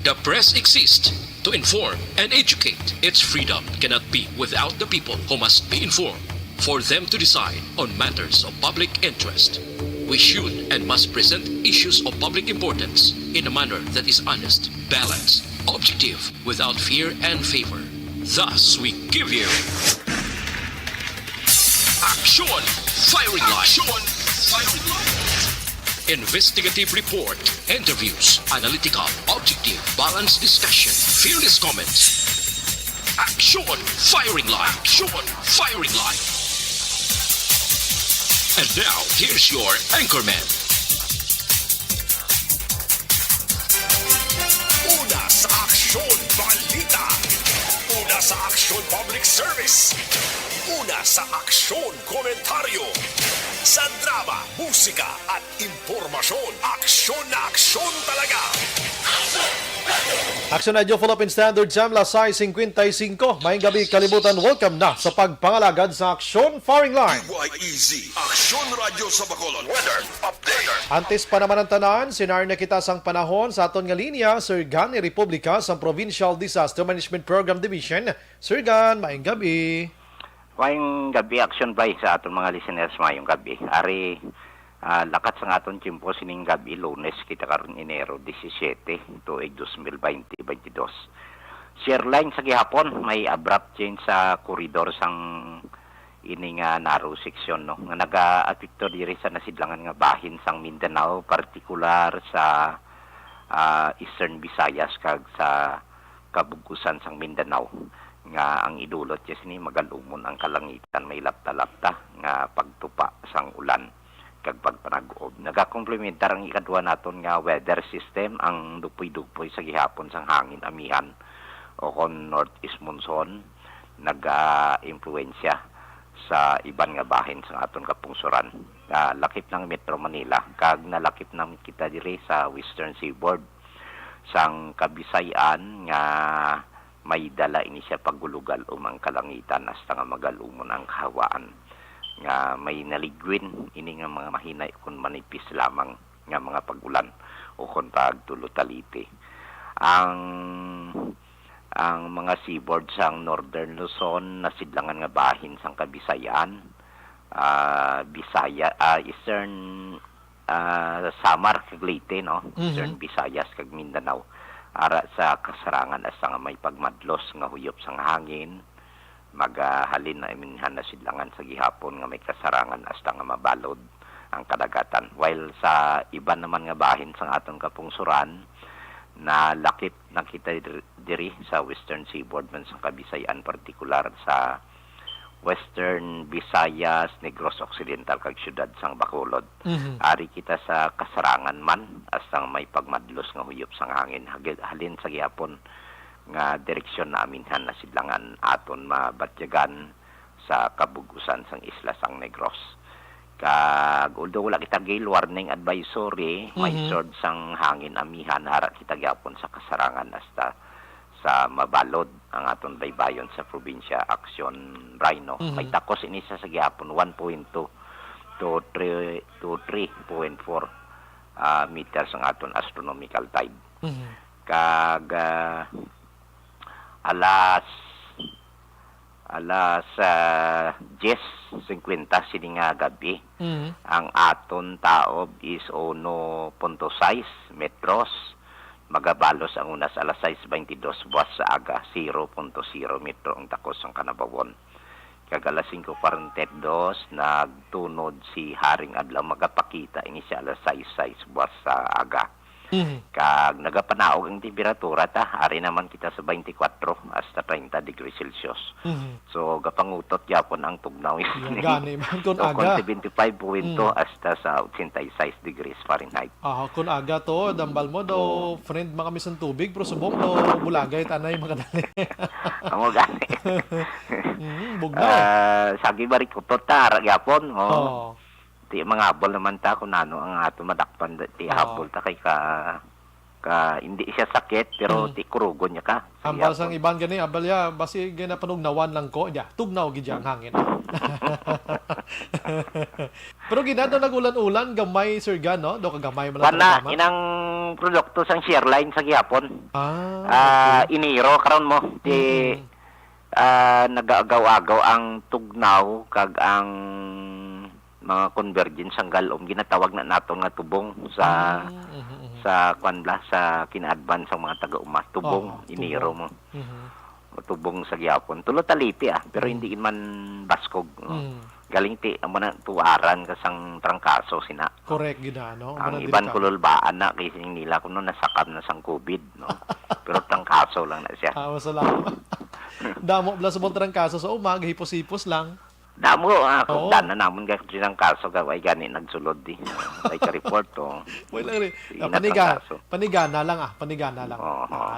The press exists to inform and educate. Its freedom cannot be without the people who must be informed for them to decide on matters of public interest. We should and must present issues of public importance in a manner that is honest, balanced, objective, without fear and favor. Thus, we give you Action Firing Line. Investigative report, interviews, analytical, objective, balanced discussion, fearless comments. Action Firing Line. And now, here's your anchorman. Una sa Aksyon Balita. Una sa Aksyon Public Service. Una sa Aksyon Komentaryo. Sa drama, musika at impormasyon. Aksyon na aksyon talaga. Action Radio Philippine Standard Time, alas 6:55. Maayong gabi, kalibutan. Welcome na sa pagpangalagad sa Action Firing Line. DYEZ, Aksyon Radio sa Bacolod. Weather Update. Antes pa naman ang tanan, sinar na kita sang panahon sa aton nga linya, Sir Gan ni Republika sa Provincial Disaster Management Program Division. Sir Gan, maayong gabi. Maayong gabi, Action Bay sa aton mga listeners, maayong gabi. Ari, lakat sa aton timpo sining gabi, Lunes, kita karon Enero 17, tuig 2022. Share line sa gihapon, may abrupt change sa koridor sang ining narrow section, no? Nga naga-apekto diri sa nasidlangan nga bahin sang Mindanao, partikular sa Eastern Visayas kag sa kabugusan sang Mindanao. Nga ang idulot yes ni magalumon ang kalangitan, may lapta-lapta nga pagtupa sang ulan kag pagpanag-uob. Nagakomplementar ang ikadua naton nga weather system, ang dupoy-dupoy sa gihapon sang hangin amihan o kon northeast monsoon naga-impluwensya sa iban nga bahin sa aton kapungsuran. Lakip ng Metro Manila kag nalakip namin kita diri sa Western Seaboard sang Kabisayan nga may dala ini siya paggulugal umang kalangitan hasta nga magalumon ang kahawaan nga may naligwin ini nga mga mahinay kun manipis lamang nga mga pagulan o kun pagtulutalite. Ang mga seaboard sang Northern Luzon nasidlangan nga bahin sang Kabisayan, Eastern Samar kag Leyte, no? Eastern Visayas kag Mindanao. Ara sa kasarangan asa nga may pagmadlos nga huyop sang hangin, magahalin na iminhan na sidlangan sa gihapon nga may kasarangan hasta nga mabalod ang kadagatan. While sa iba naman nga bahin sang aton kapungsuran na lakip na kita diri sa Western Seaboard man sa Kabisayan, partikular sa Western Visayas, Negros Occidental kag syudad sang Bacolod. Ari kita sa kasarangan man hasta may pagmadlos nga huyop sang hangin, halin sa gihapon nga direksyon namin na sidlangan aton mabatyagan sa kabugusan sang isla sang Negros. Kag although wala kita gale warning advisory, may sword sang hangin amihan hara kita gyapon sa kasarangan hasta sa mabalod ang aton baybayon sa probinsya Action Rhino. May takos ini sa gihapon 1.2 to 3.4 meters ang aton astronomical tide. Kag alas 10:50 sining nga gabi, ang aton taob is 1.6 metros. Magabalos ang unas alas 6:22 buwas sa aga, 0.0 metro ang takos ang kanabawon. Kag alas 5:42 nagtunod si Haring Adlaw, magapakita ini siya alas 6:06 buwas sa aga. Kag nagapanaog ang temperatura ari naman kita sa 24 hasta 30 degrees Celsius. So gapangutot yapon ang tugnaw Gani man kun aga. 75.2 hasta sa 86 degrees Fahrenheit. Kun aga to, dambal mo daw friend makamisan tubig pero subong daw bulagay tanay makadali. Amo gani. Bugnaw. Sagi bari kutot ta yapon. Ti mga habol naman ta kung ano ang ato madakpan ti habol ta kay ka hindi siya sakit pero ti kurugon niya ka. Ambal sang iban gani abal ya basi gina panugnawan lang ko ya tugnaw gid ang hangin. Pero ginado nagulan-ulan gamay Sir Gan, no? Do kagamay man lang inang produkto sang Shareline sa gihapon. Iniro karon mo di nagaagaw-agaw ang tugnaw kag ang mga convergence ang galom ginatawag na naton nga tubong sa kwanla sa kina-advance ang mga taga-uma tubong iniro mo. Tubong sa gihapon tulo taliti pero hindi man baskog galing ti amo na tuwaran kasang trangkaso sina Correct gina no. ang iban kululbaan na kasi nila kuno nasakam na sang COVID no. Pero trangkaso lang na siya. Salamat. Damo bla sa bontrang kaso sa umaga hipos-hipos lang. Damo kung na namon ka ng kaso gaway gani nagsulod di. Ay ka report to. Wala rin. Panigana lang.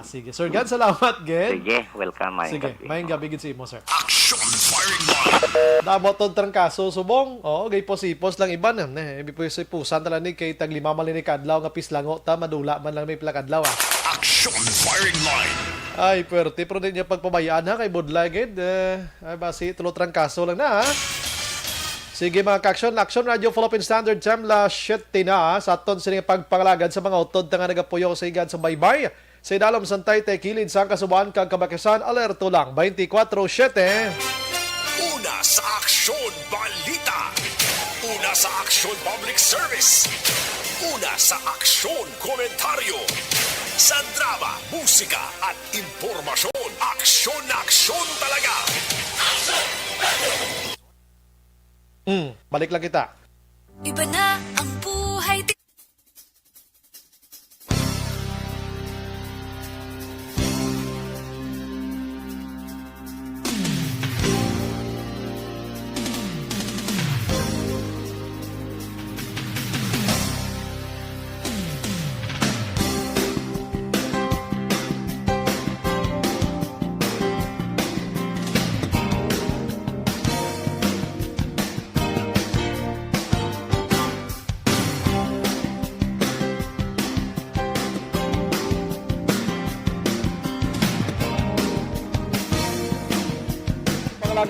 Sige. Sir Gan, salamat, Gen. Sige, welcome my. Sige, mayang gabi gid sa imo, sir. Action firing line. Damo tong trangkaso subong. Gay posipos lang iban ibi po sa pusan tala ni kay tag 5 malini kadlaw nga pislango ta madula man lang may plakadlaw Action firing line. Ay, pwerte pero din niya pagpabayaan ha kay Budlay gid. Ay basi tulo trangkaso lang na. Sige mga ka-action, Action Radio Philippine Standard Time la 7 na sa aton sining pagpangalagad sa mga utod nga nagapuyo sa igad sa baybay. Sa idalom santay te kilid sa kasubuan kag kabakesan alerto lang 24/7. Una sa Aksyon Balita. Una sa Aksyon Public Service. Una sa Aksyon Komentaryo. Sa drama, musika at impormasyon. Aksyon na aksyon talaga. Balik lang kita. Iba na ang buhay.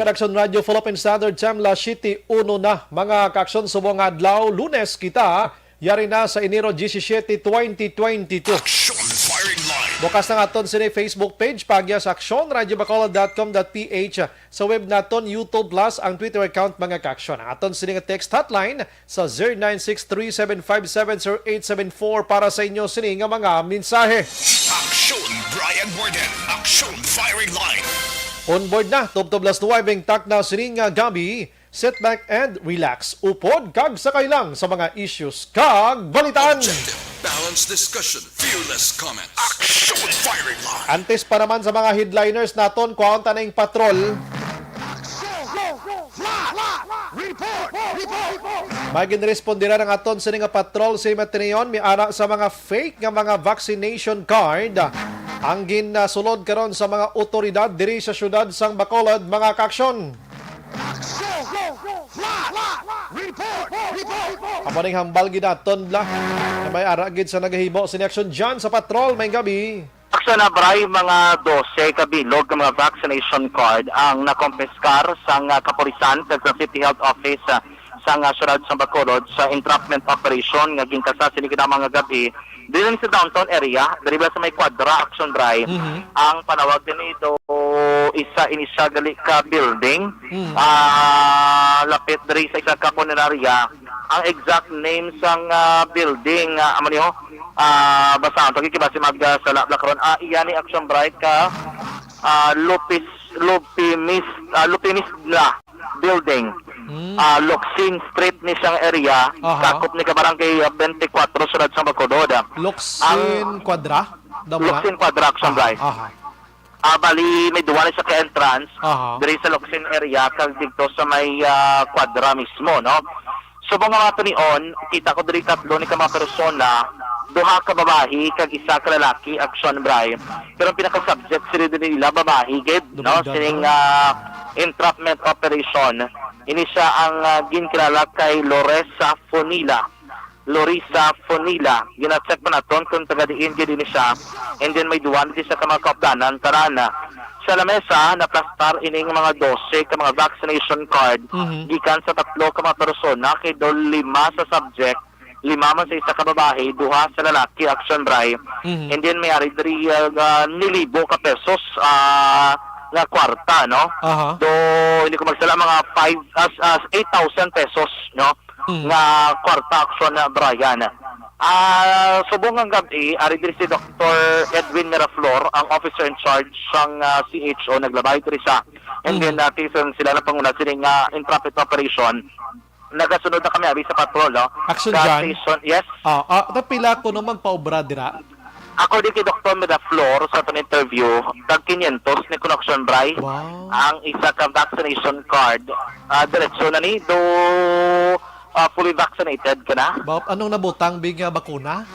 Action Radio Philippine Standard Time la City 1 na mga ka-action subong adlaw Lunes kita yari na sa Enero 17, 2022. Action firing line. Bukas na aton sa Facebook page pagya sa Action radiobacolod.com.ph sa web naton YouTube Plus ang Twitter account mga ka-action. Ang aton sining text hotline sa 0963-757-0874 para sa inyo sining mga mensahe. Action Brian Warden. Action firing line. On board na, Tubtublas Nuwebeng tak na sining gabi, sit back and relax. Upod kag sakay lang sa mga issues kag balitan. Objective, balanced discussion, fearless comments. Action firing line. Antes pa naman sa mga headliners naton, kuhaunta na yung patrol. Maging respondera ng aton sa nga patrol sa Mateneon, may ara sa mga fake nga mga vaccination card. Ang ginasulod karon sa mga otoridad diri sa syudad sang Bacolod, mga ka-aksyon. Kapaning hambal gidaton bla. May ara gid sa nagahibo sa action John sa patrol may gabi. Aksyon na bray mga 12 kabilog ng mga vaccination card ang nakompiskar sa kapulisan sa City Health Office sa syudad sa Bacolod sa entrapment operation nga ginkasa sini kita mga gabi din sa downtown area diri sa may Quadra Action Drive. Ang panawag din ito isa gali ka building lapit diri sa isa ka punerarya. Ang exact name sang building amaniho basta ang kikibasi magsala karon iyani Action Bright ka Lupimis na building. Loksin Street ni siyang area, sakop ni kabarangay 24 sulad sa Bacolod. Loksin Quadra? Loksin Quadra Action Drive. Bali may duwa sa ka-entrance diri sa Loksin area kag dito sa may Quadra mismo, no? So mga tunion, kita ko diri tatlo ni ka mga persona, duha ka babae kag isa ka lalaki Action Drive. Pero ang pinaka-subject sila din nila babae gid, no? Sining entrapment operation. Ini siya ang ginkilala kay Lorisa Fonila. Gina-check pa naton kung taga-diin din siya. And then may duwan din sa mga kaupdanan, tarana. Sa lamesa, naplastar ining mga 12 ka mga vaccination card. Gikan sa tatlo ka mga persona, kay 5 sa subject, 5 man sa isa ka babae, 2 sa lalaki, action bray. And then may ari diri nilibo ka pesos nga kwarta, no? Do hindi ko magsala mga 8,000 pesos, no? Nga kwarta action na Brian. Subong ang gabi, ari diri si Dr. Edwin Miraflor, ang officer in charge sang CHO, naglabay diri siya. And then tisan sila na panguna sining in-traffic operation. Nagasunod na kami abi sa patrol, no? Action dyan? Yes. Tapila ko nung magpaobra dira. Ako din kay Dr. Miraflor sa itong interview, tag 500 ni Connection Bray. Wow. Ang isa ka vaccination card. Diretso na ni, fully vaccinated ka na. Anong nabutang big bakuna?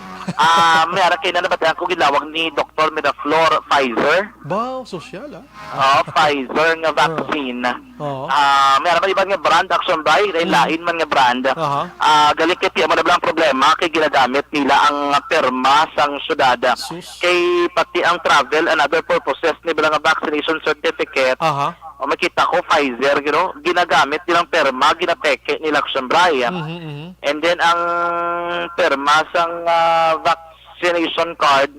May ara kay na nabatayan ko gilawag ni Dr. Miraflor Pfizer. Wow, social Pfizer nga vaccine. May ara ba ibang nga brand action bray, lain man nga brand. Galing kay mo na lang problema kay ginagamit nila ang perma sang syudad. Kay pati ang travel and other purposes ni bilang vaccination certificate. Makita ko Pfizer, ginagamit nilang perma, ginapeke nila action bray. And then ang perma sang vaccination card,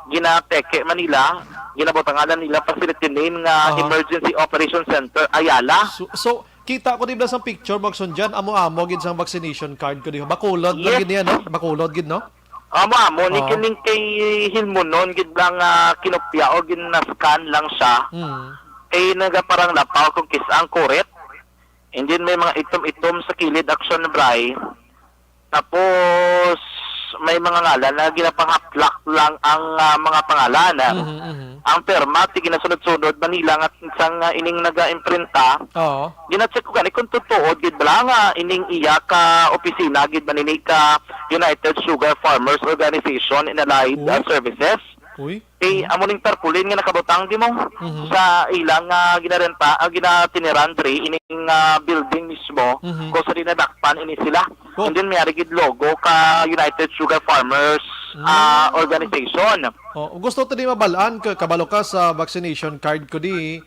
ginapeke Manila, ginabotangalan nila facility name nga Emergency Operation Center Ayala. So kita ko dibla sang picture magson diyan amo-amo gid sang vaccination card ko di bakulod yes. Gid niya no? Bakulod gid no? Amo ni kining kay Hilmonon gid lang kinopya o gina-scan lang siya. Kay naga parang lapaw kung kisang kuret. And then may mga itom-itom sa kilid action bray. Tapos may mga ngalan na ginapanghaplak lang ang mga pangalan. Ang perma ti ginasunod-sunod Manila nga sang ining naga-imprinta. Gina-check ko gani kung totoo gid bala nga ining iya ka opisina gid manini ka United Sugar Farmers Organization and Allied Services. Amo ning tarpulin nga nakabutang di mo sa ilang ginarenta ginatiniran diri ining building mismo kung sa dinadakpan ini sila. And then may gid logo ka United Sugar Farmers Organization. Gusto to di mabalaan kabalo ka sa vaccination card ko di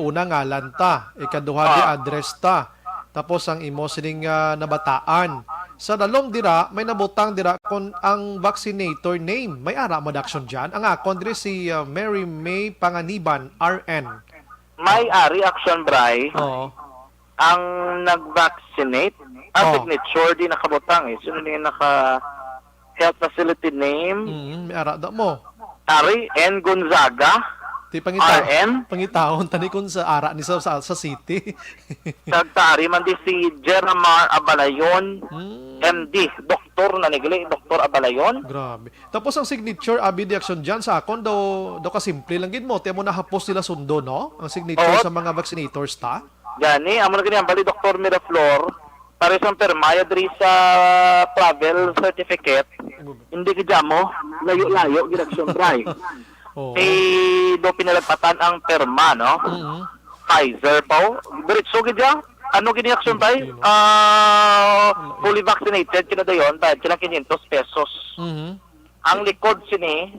una ngalan ta, ikaduha di address ta. Tapos ang imo sining nabataan. Sa dalom dira, may nabutang dira kon ang vaccinator name. May ara mo action dyan. Ang akon diri si Mary May Panganiban, RN. May ari action bray. Ang nag-vaccinate. Ang signature di nakabutang eh. Sino niya naka health facility name? May ara da mo. Ari N. Gonzaga. Ti pangitahon tani kun sa ara ni sa city. Tagtari man di si Jeramar Abalayon, MD, doktor na nigli, Dr. Abalayon. Grabe. Tapos ang signature abi di action diyan sa akon do ka simple lang gid mo, ti mo nahapos nila sundo no, ang signature sa mga vaccinators ta. Gani amo na gani ang bali Dr. Miraflor, pare sa permaya diri sa travel certificate. Hindi gid mo, layo-layo gid action bray. Do pinalagpatan ang perma, no? Pfizer po. Diretso gid ya. Ano gini action bay? Fully vaccinated kina dayon, bayad kina 500 pesos. Ang likod sini,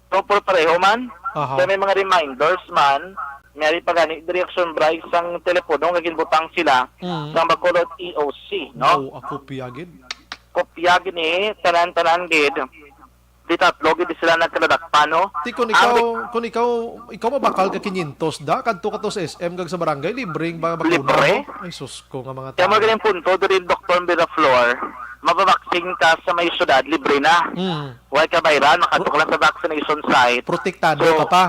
proper pareho man. So, may mga reminders man. May pagani direction bright sang telepono nga ginbutang sila sa Bacolod EOC, no? Ako piyagid. Kopya gini tanan-tanan gid. Di tatlo gid sila nagkaladakpan no. Ti kung ikaw mabakal ka 500 da kadto ka to sa SM kag sa barangay libreng ba bakuna libre? Ay sus ko nga mga tao. Kaya magaling punto diri Dr. Miraflor, mababaksin ka sa may syudad libre na. Huwag ka bayran makadto ka lang sa vaccination site. Protektado ka pa.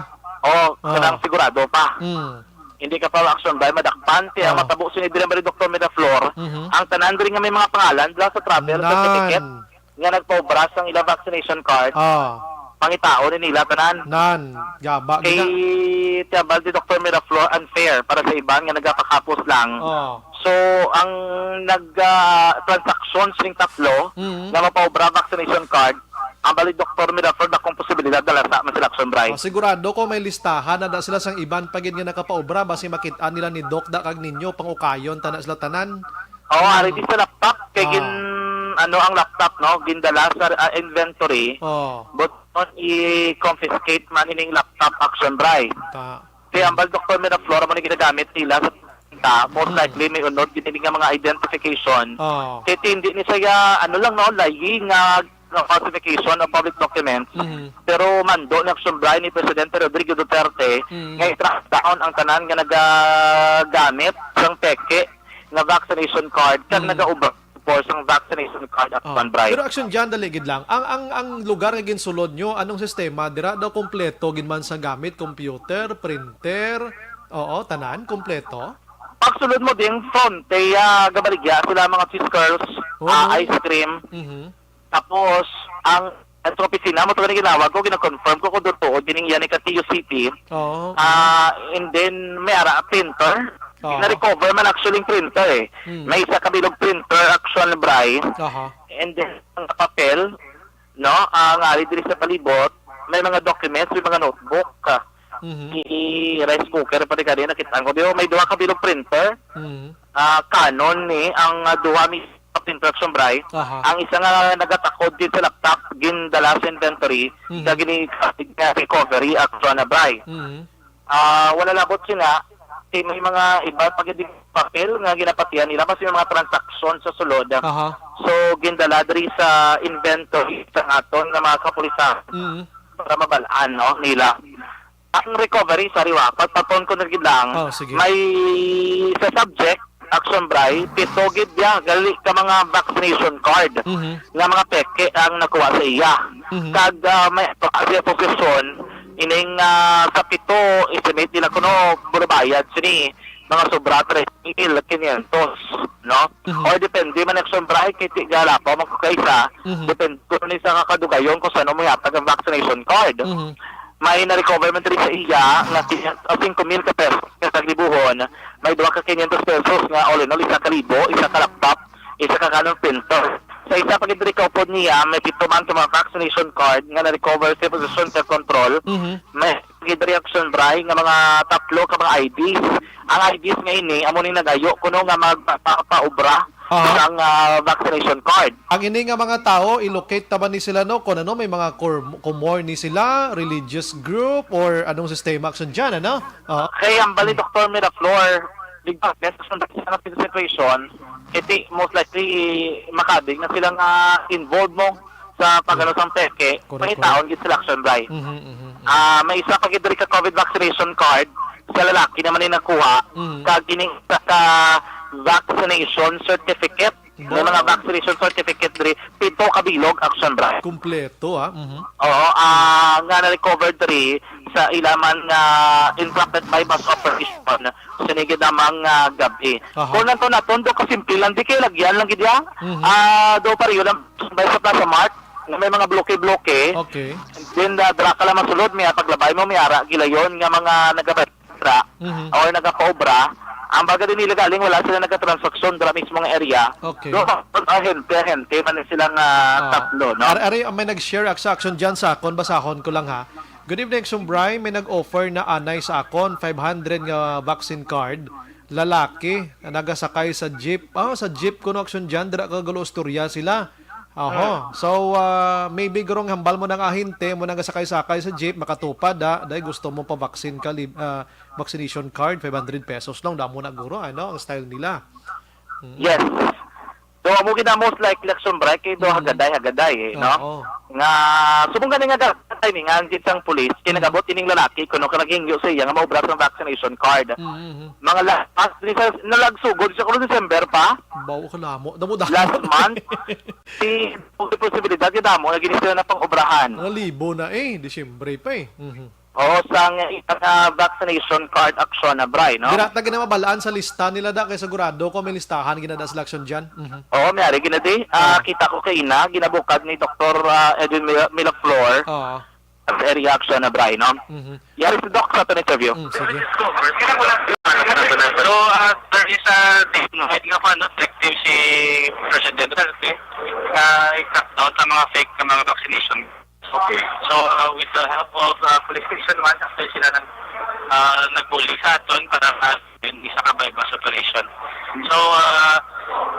Kanang sigurado pa. Hindi ka pa action by madakpan kaya matabo sini diri Dr. Miraflor. Ang tanan diri nga may mga pangalan dala sa travel certificate nga nagpaubras ang ilang vaccination card. Pangitao ni nila tanan. Yaba. Kay tiyabal di Dr. Miraflor unfair para sa iban nga nagapakapos lang. So, ang nag-transactions ring tatlo nga mapaubra vaccination card, ang bali Dr. Miraflor na kung posibilidad na lasa man sila action bright. Sigurado ko may listahan na sila sang iban pagin nga nakapaubra basi makit-an nila ni Doc da kag ninyo pangukayon tanan sila tanan. Ari di sa laptop kay ang laptop no gindala sa inventory. But not i-confiscate man ining laptop action bright. Kaya ang bal Dr. Miraflor mo ni ginagamit nila sa nakita, most likely may unod gini nga mga identification. Oh. Kaya hindi ni saya, ano lang no, lying falsification of public documents. Pero mando ni Action Brian ni Presidente Rodrigo Duterte nga i-track down ang tanan nga nagagamit sang peke nga vaccination card kag nagaubra for sang vaccination card at Brian. Pero action dyan, daligid lang. Ang lugar nga ginsulod nyo, anong sistema? Dira daw kompleto, ginman sa gamit, computer, printer, oo, tanan, kompleto? Pagsulod mo din, front, gabaligya sila mga cheese curls, ice cream, tapos, ang opisina mo ito na ginawa ko, gina-confirm ko doon to, diningyan ni Castillo City, Oo. and then may ara printer, na-recover man actually yung printer eh. May isa kabilog printer, Action Bray, and then ang papel, no, ang ari diri sa palibot, may mga documents, may mga notebook, i-rice cooker pati kanina nakita ko, di ba, may duha kabilog printer, Canon ni, ang duha mi Action Bray, ang isa nga nagatakod din sa laptop, gindala sa inventory, sa recovery Action Bray. Wala labot sila, may mga iba pag papel nga ginapatian nila kasi may mga transaksyon sa sulod. So gindala diri sa inventory sa aton nga mga kapulisan para mabalaan no nila. Ang recovery sa riwa, pagpapon ko na lang, may sa subject Action Bray, pitogid niya, gali ka mga vaccination card nga mga peke ang nakuha sa iya. Kag may posisyon, ining kapito, estimate nila kuno, bulabayad sini, mga sobra 3,500, no? Or depende man Action Bray, kiti gala pa, magkakaisa, depende kung isa kakadugayon kung saan mo yatag ang vaccination card. May na-recover man rin sa iya nga 5,000 ka pesos sa libuhon, may 2 ka 500 pesos nga all in all, isa ka libo, isa ka laptop, isa ka kanong printer. Sa isa pag i-recover niya, may 7 man ka mga vaccination card nga na-recover sa position sa control, may Action Bray nga mga 3 ka mga IDs. Ang IDs nga ini, amo ni nagayo kuno nga magpaubra ang vaccination card. Ang ini nga mga tao, ilocate taban ni sila no? Kung ano, may mga kumor ni sila, religious group, or anong sistema action dyan, ano? Kaya ang bali Dr. Miraflor, ligtas sa situation, iti most likely makabig na silang involved mo sa pagano sang peke, pangitaon gid sila Action Bray. May isa pag ka COVID vaccination card, sa lalaki naman yung nakuha, kag ining sa vaccination certificate. May mga vaccination certificate diri, 7 kabilog Action Bray. Kumpleto, Oo, nga na-recover diri sa ilaman nga interrupted bypass operation sinigid namang gabi. Kung nanto natondo kasimple lang, di kayo lagyan lang gidya. Do pa rin lang by sa Plaza Mart, may mga bloke-bloke. Okay. Then dra ka lang masulod, may paglabay mo, may ara gilayon nga mga nagabatra or nagapaobra. Ang baga din nila galing, wala sila nagka-transaksyon dra mismo ng area. Okay. So, ahente, man silang tatlo, no? Ari, may nag-share sa action dyan sa akon, basahon ko lang ha. Good evening, Sumbray. May nag-offer na anay sa akon, 500 nga vaccine card. Lalaki, nagasakay sa jeep. Sa jeep ko no action dyan, dira kagalo Astoria sila. So, maybe gurong hambal mo ng ahinte, mo nagasakay-sakay sa jeep, makatupad dahil gusto mo pa vaccine ka, vaccination card, 500 pesos lang, damo na guro, ano, ang style nila. Yes. So, mo gina most likely Action Bray, kay do hagaday, no? Nga, subong ganing nga timing, ang gitsang pulis, kinagabot ining lalaki, kuno ka nagingyo sa iya, nga maubras ng vaccination card. Mga nalagsugod sa kuno December pa. Bawo ka lamo. Last month, si posibilidad yung damo, na ginisira na pang obrahan. Mga libo na Disyembre pa sang vaccination card Action Bray, no? Dira tagi na mabalaan sa lista nila kay sigurado ko may listahan ginada sa action diyan. Oo, may ari ginadi. Kita ko kay ina ginabukad ni Dr. Edwin Milaflor. Sa area Action Bray, no? Yari si Doc sa interview. Sige. So, there is a heading of effective si President Duterte i-crack down sa mga fake na mga vaccination. Okay. So, with the help of Police Station 1, after sila nagbuli sa aton para isa ka bypass operation. So,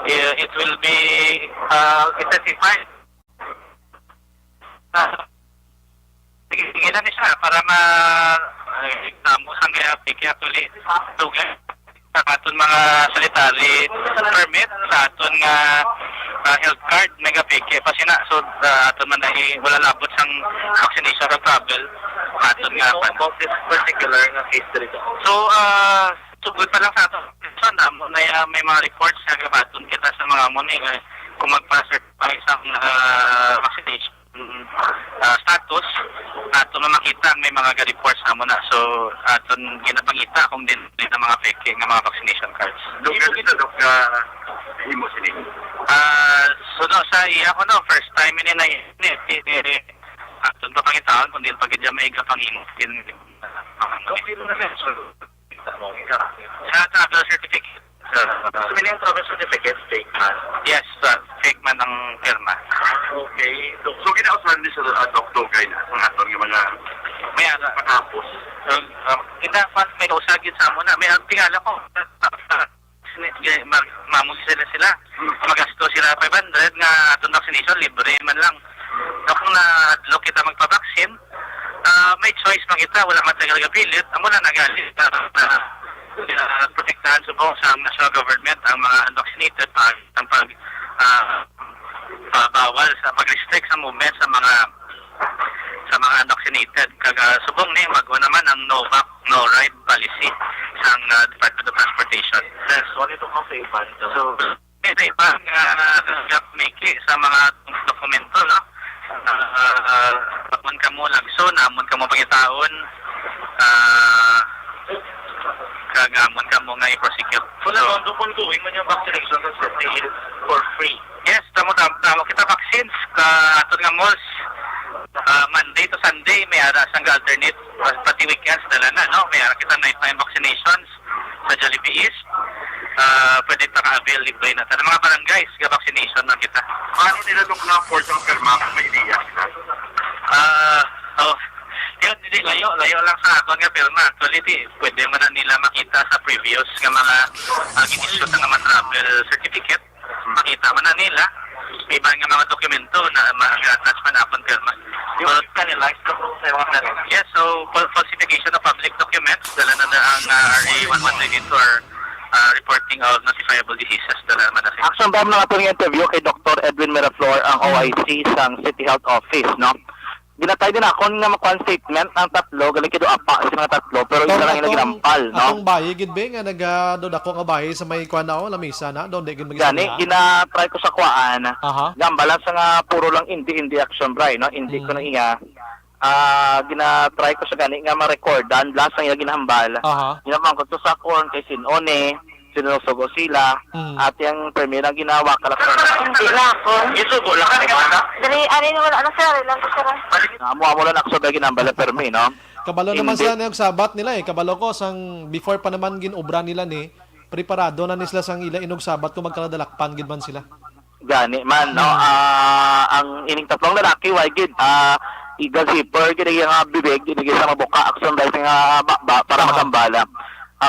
it will be intensified. Sige na siya para ma-examus ang kaya piki actually. sa aton mga sanitary permit, sa aton nga health card, mega peke pa sina. So, aton man na wala labot sang vaccination or travel. Aton nga pa. About this particular nga case dito. So, sugod pa lang sa aton. So, may mga reports na gabaton kita sa mga muni kung magpa-certify sa vaccination status, aton na makita may mga reports na muna. So, aton ginapangita kung din ng mga fake nga mga vaccination cards. Lugar dito, imo sini. So, no, sa iya ko no, first time ini na aton pa pangitaan kung din pagidya may gapangin din sa travel certificate. So, yung travel certificate, fake man? Yes, fake man ang firma. Okay. So ginausman din sa doktor kayo na sa aton yung mga may patapos. Kita may kausagin sa mo na. May tingala ko. Mamong sila. Magasto sila 500 nga atong vaccination, libre man lang. Kung na-adlo kita magpa-vaccine, may choice pa kita. Wala matagal pilit. Amo na nagalit protektahan subong sa national government ang mga unvaccinated ang bawal sa pag-restrict sa movement sa mga unvaccinated. Subong ni magwa naman ang no vac no ride policy sa Department of Transportation. Yes, so ito ko sa iban. So ito pa make sa mga dokumento, no? Pagman ka mo lagso, namon ka mo pangitaon, kagamon ka mo nga i-prosecute. So, kung going man yung vaccination sa for free. Yes, tamo kita vaccines aton nga malls Monday to Sunday may ara sang alternate pati weekends dala na, no? May ara kita nighttime vaccinations sa Jollibee East. Pwede pa ka-avail libre na sa mga barangays ga vaccination na kita. Paano nila nung na-afford ang perma kung may ideya sila? Yun, hindi, layo lang sa ato nga pirma. Actually, pwede mo na nila makita sa previous nga mga ginisyo sa mga travel certificate. Makita mo na nila. May iba nga mga dokumento na ma-attach man upon pirma. Yung kanila, yes, so falsification of public documents, dala na ang RA 1132 or reporting of notifiable diseases, dala na sa Action ba na itong interview kay Dr. Edwin Miraflor, ang OIC sa City Health Office, no? Ginatay din ako nga makuha statement ang tatlo, galing kido apa sa mga tatlo, pero isa lang yung ginampal, no? Atong bayi, gid ba nga nag-doon ako nga bayi sa may kuha na o, lamisa na, doon di gid Gani, gina-try ko sa kuhaan, gambalan sa nga puro lang hindi action bray, no? Hindi ko na iya, gina-try ko sa gani nga ma-recordan, last ang iya ginahambal, ginapang ko to sa korn kay Sinone, sinusugo sila, at yung permira ginawa ka lang. Hindi na ako. Isugo lang ka na. Dali, wala na sir, lang ko sir. Amo lang ako sa ginambala permi, no? Kabalo naman sila na yung sabat nila kabalo ko sang before pa naman ginobra nila ni preparado na sila sang ila inog sabat kung magkaladalakpan gid man sila. Gani man, no? Ang ining tatlong lalaki, why gid? Iga zipper, gid yung bibig, gid sa mabuka, action dahil nga para magambala.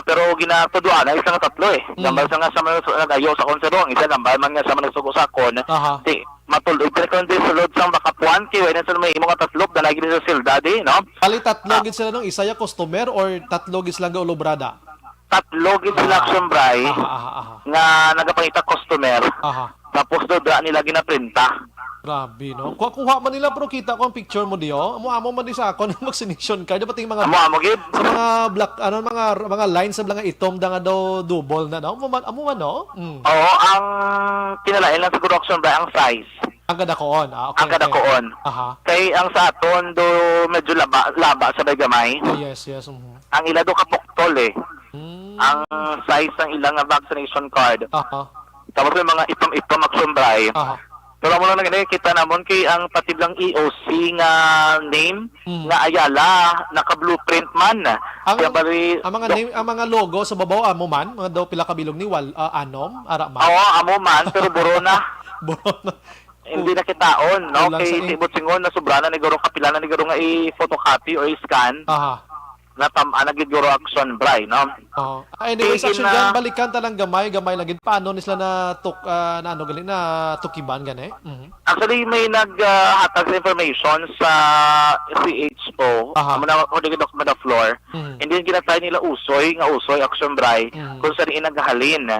Pero ginatuduan na isang tatlo Gambal sa nga sa mga nagayo sa konserong, isa gambal man nga sa mga nagsugo sa kon. Di matulog pa kon di sulod sang makapuan kay wala sa may mga tatlop na lagi sa sildade, no? Pali tatlo gid sila nung isa ya customer or tatlo gid sila nga olobrada. Tatlo gid sila sombray. Nga nagapangita customer. Tapos do nila ginaprinta. Grabe, no? Kuha man nila pero kita ko ang picture mo diyo. Amo man di sa ako ng vaccination card dapat mga amo gid sa mga black mga lines sa mga itom da nga daw double na no. Amo man no. Oo, ang kinalain lang siguro action ba ang size. Ang kadakoon. Okay. Ang kadakoon. Kay ang sa aton do medyo laba sa gamay. Yes. Ang ila do kapoktol Ang size ng ilang vaccination card. Tapos may mga itom action bray. Pero mo lang nakita namon kay ang patiblang EOC nga name nga Ayala naka-blueprint man. Ang mga name, ang mga logo sa babaw amo man, mga daw pila kabilog ni Anom, ara man. Oo, amo man pero buro na. Hindi na kitaon, no? Kay tibot singon na sobra na ni garo kapila na ni garo nga i-photocopy or i-scan. na nagiguro action bray, no? Oh. Anyways, Tigin action na- dyan, balikan talang gamay lagi. Paano nisla na na ano gali na tukiban gani? Actually, may naghatag sa information sa CHO, Aha. o nagidok na floor. Mhm. Hindi ginatay nila usoy, action bray, kung saan inagahalin.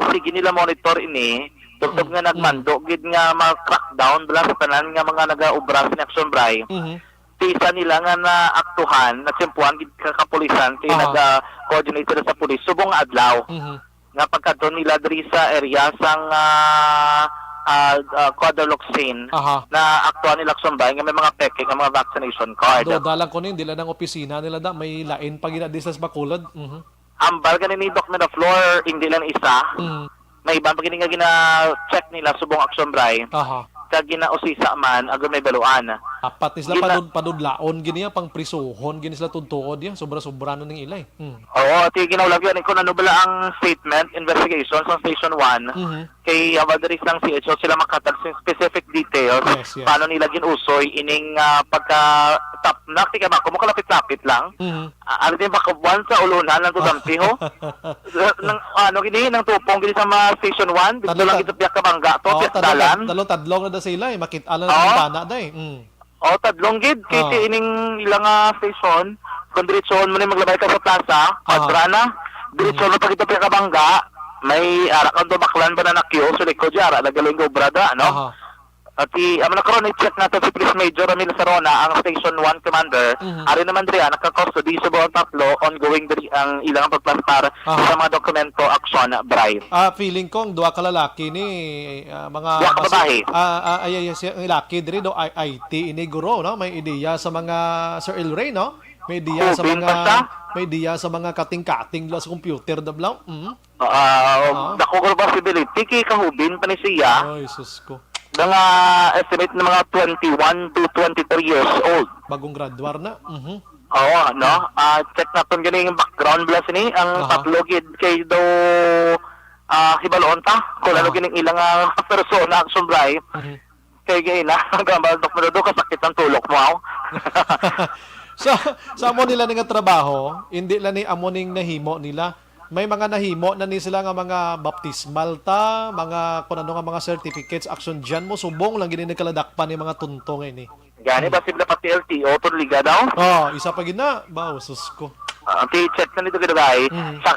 Sige nila monitor ini, tugtog nga nagmando, gid nga ma-crackdown bala sa tanan nga mga nagaubra sa action bray. Tisa nila nga na aktuhan, nagsimpuan gid kapulisan, kay Aha. nag-coordinate sila sa pulis, subong adlaw. Nga pagkadto nila diri sa area sang Quadroloxin Aha. na aktuhan nila Sumbay nga may mga peke nga mga vaccination card. Do dalang ko nin dila ng opisina nila da may lain pa gina di sa Bacolod. Ambal ganin ni Doc na the floor hindi lang isa. May ibang pag nga gina-check nila subong action bray. Aha. Kag ginausisa man agad may baluan. Apat nisla Gina- padudlaon gini pang prisuhon gini sila tuntuod ya sobra-sobra no ning ilay. Oo, ti ginawlag yun kung ano bala ang statement investigation sa Station 1 kay Avadaris ng CHO sila makatag sa specific details Yes. paano nila ginusoy ining pagka top na tika ba kumukalapit-lapit lang. Ano din ba kabuan sa ulunan ng tutampi ho? Nang ano gini nang tupong gini sa Station 1 dito lang ito piyak kabangga to piyak dalan. Tadlong na da sila makita na Oo. ng bana day. O tadlong gid kay Ah. ining ilang station kung diretsyon mo na maglabay ka sa plaza, adra na. Diretsyon mo pag ito piyak kabangga, may ara kang baklan ba na nakyo so likod jara nagaling go brada no. Aha. At amo na karon i-check nato si Police Major Ramil Sarona ang Station 1 Commander. Ari naman diri naka-custody sa buong tatlo ongoing diri ang ilang pagplastar sa mga dokumento action bribe. Feeling ko ang duha ka lalaki ni mga Duha ka babae. ang lalaki diri do IT ini guro no may ideya sa mga Sir El Rey no may ideya sa Hubin mga basta? may ideya sa mga kating-kating sa computer dablaw. Dako ko possibility kay kahubin pa ni siya. Ay sus ko. Mga estimate na mga 21 to 23 years old. Bagong graduar na. Oo, no? Check natin ganing background blast ni ang Aha. tatlo gid kay do hibaloon ta kung ano gining ilang persona ang sumbray. Kay gay na gambal dok mo do kasakit ang tulok mo. aw. Sa amo nila nga trabaho, hindi lang ni amo ning nahimo nila. May mga nahimo na ni sila nga mga baptismal ta, mga kung ano nga mga certificates, action dyan mo, subong lang gini nagkaladakpan ni mga tuntong ini. Gani ba sila pati LTO to liga daw? Isa pa gina, ba, sus ko. Check na nito gid guys. Sa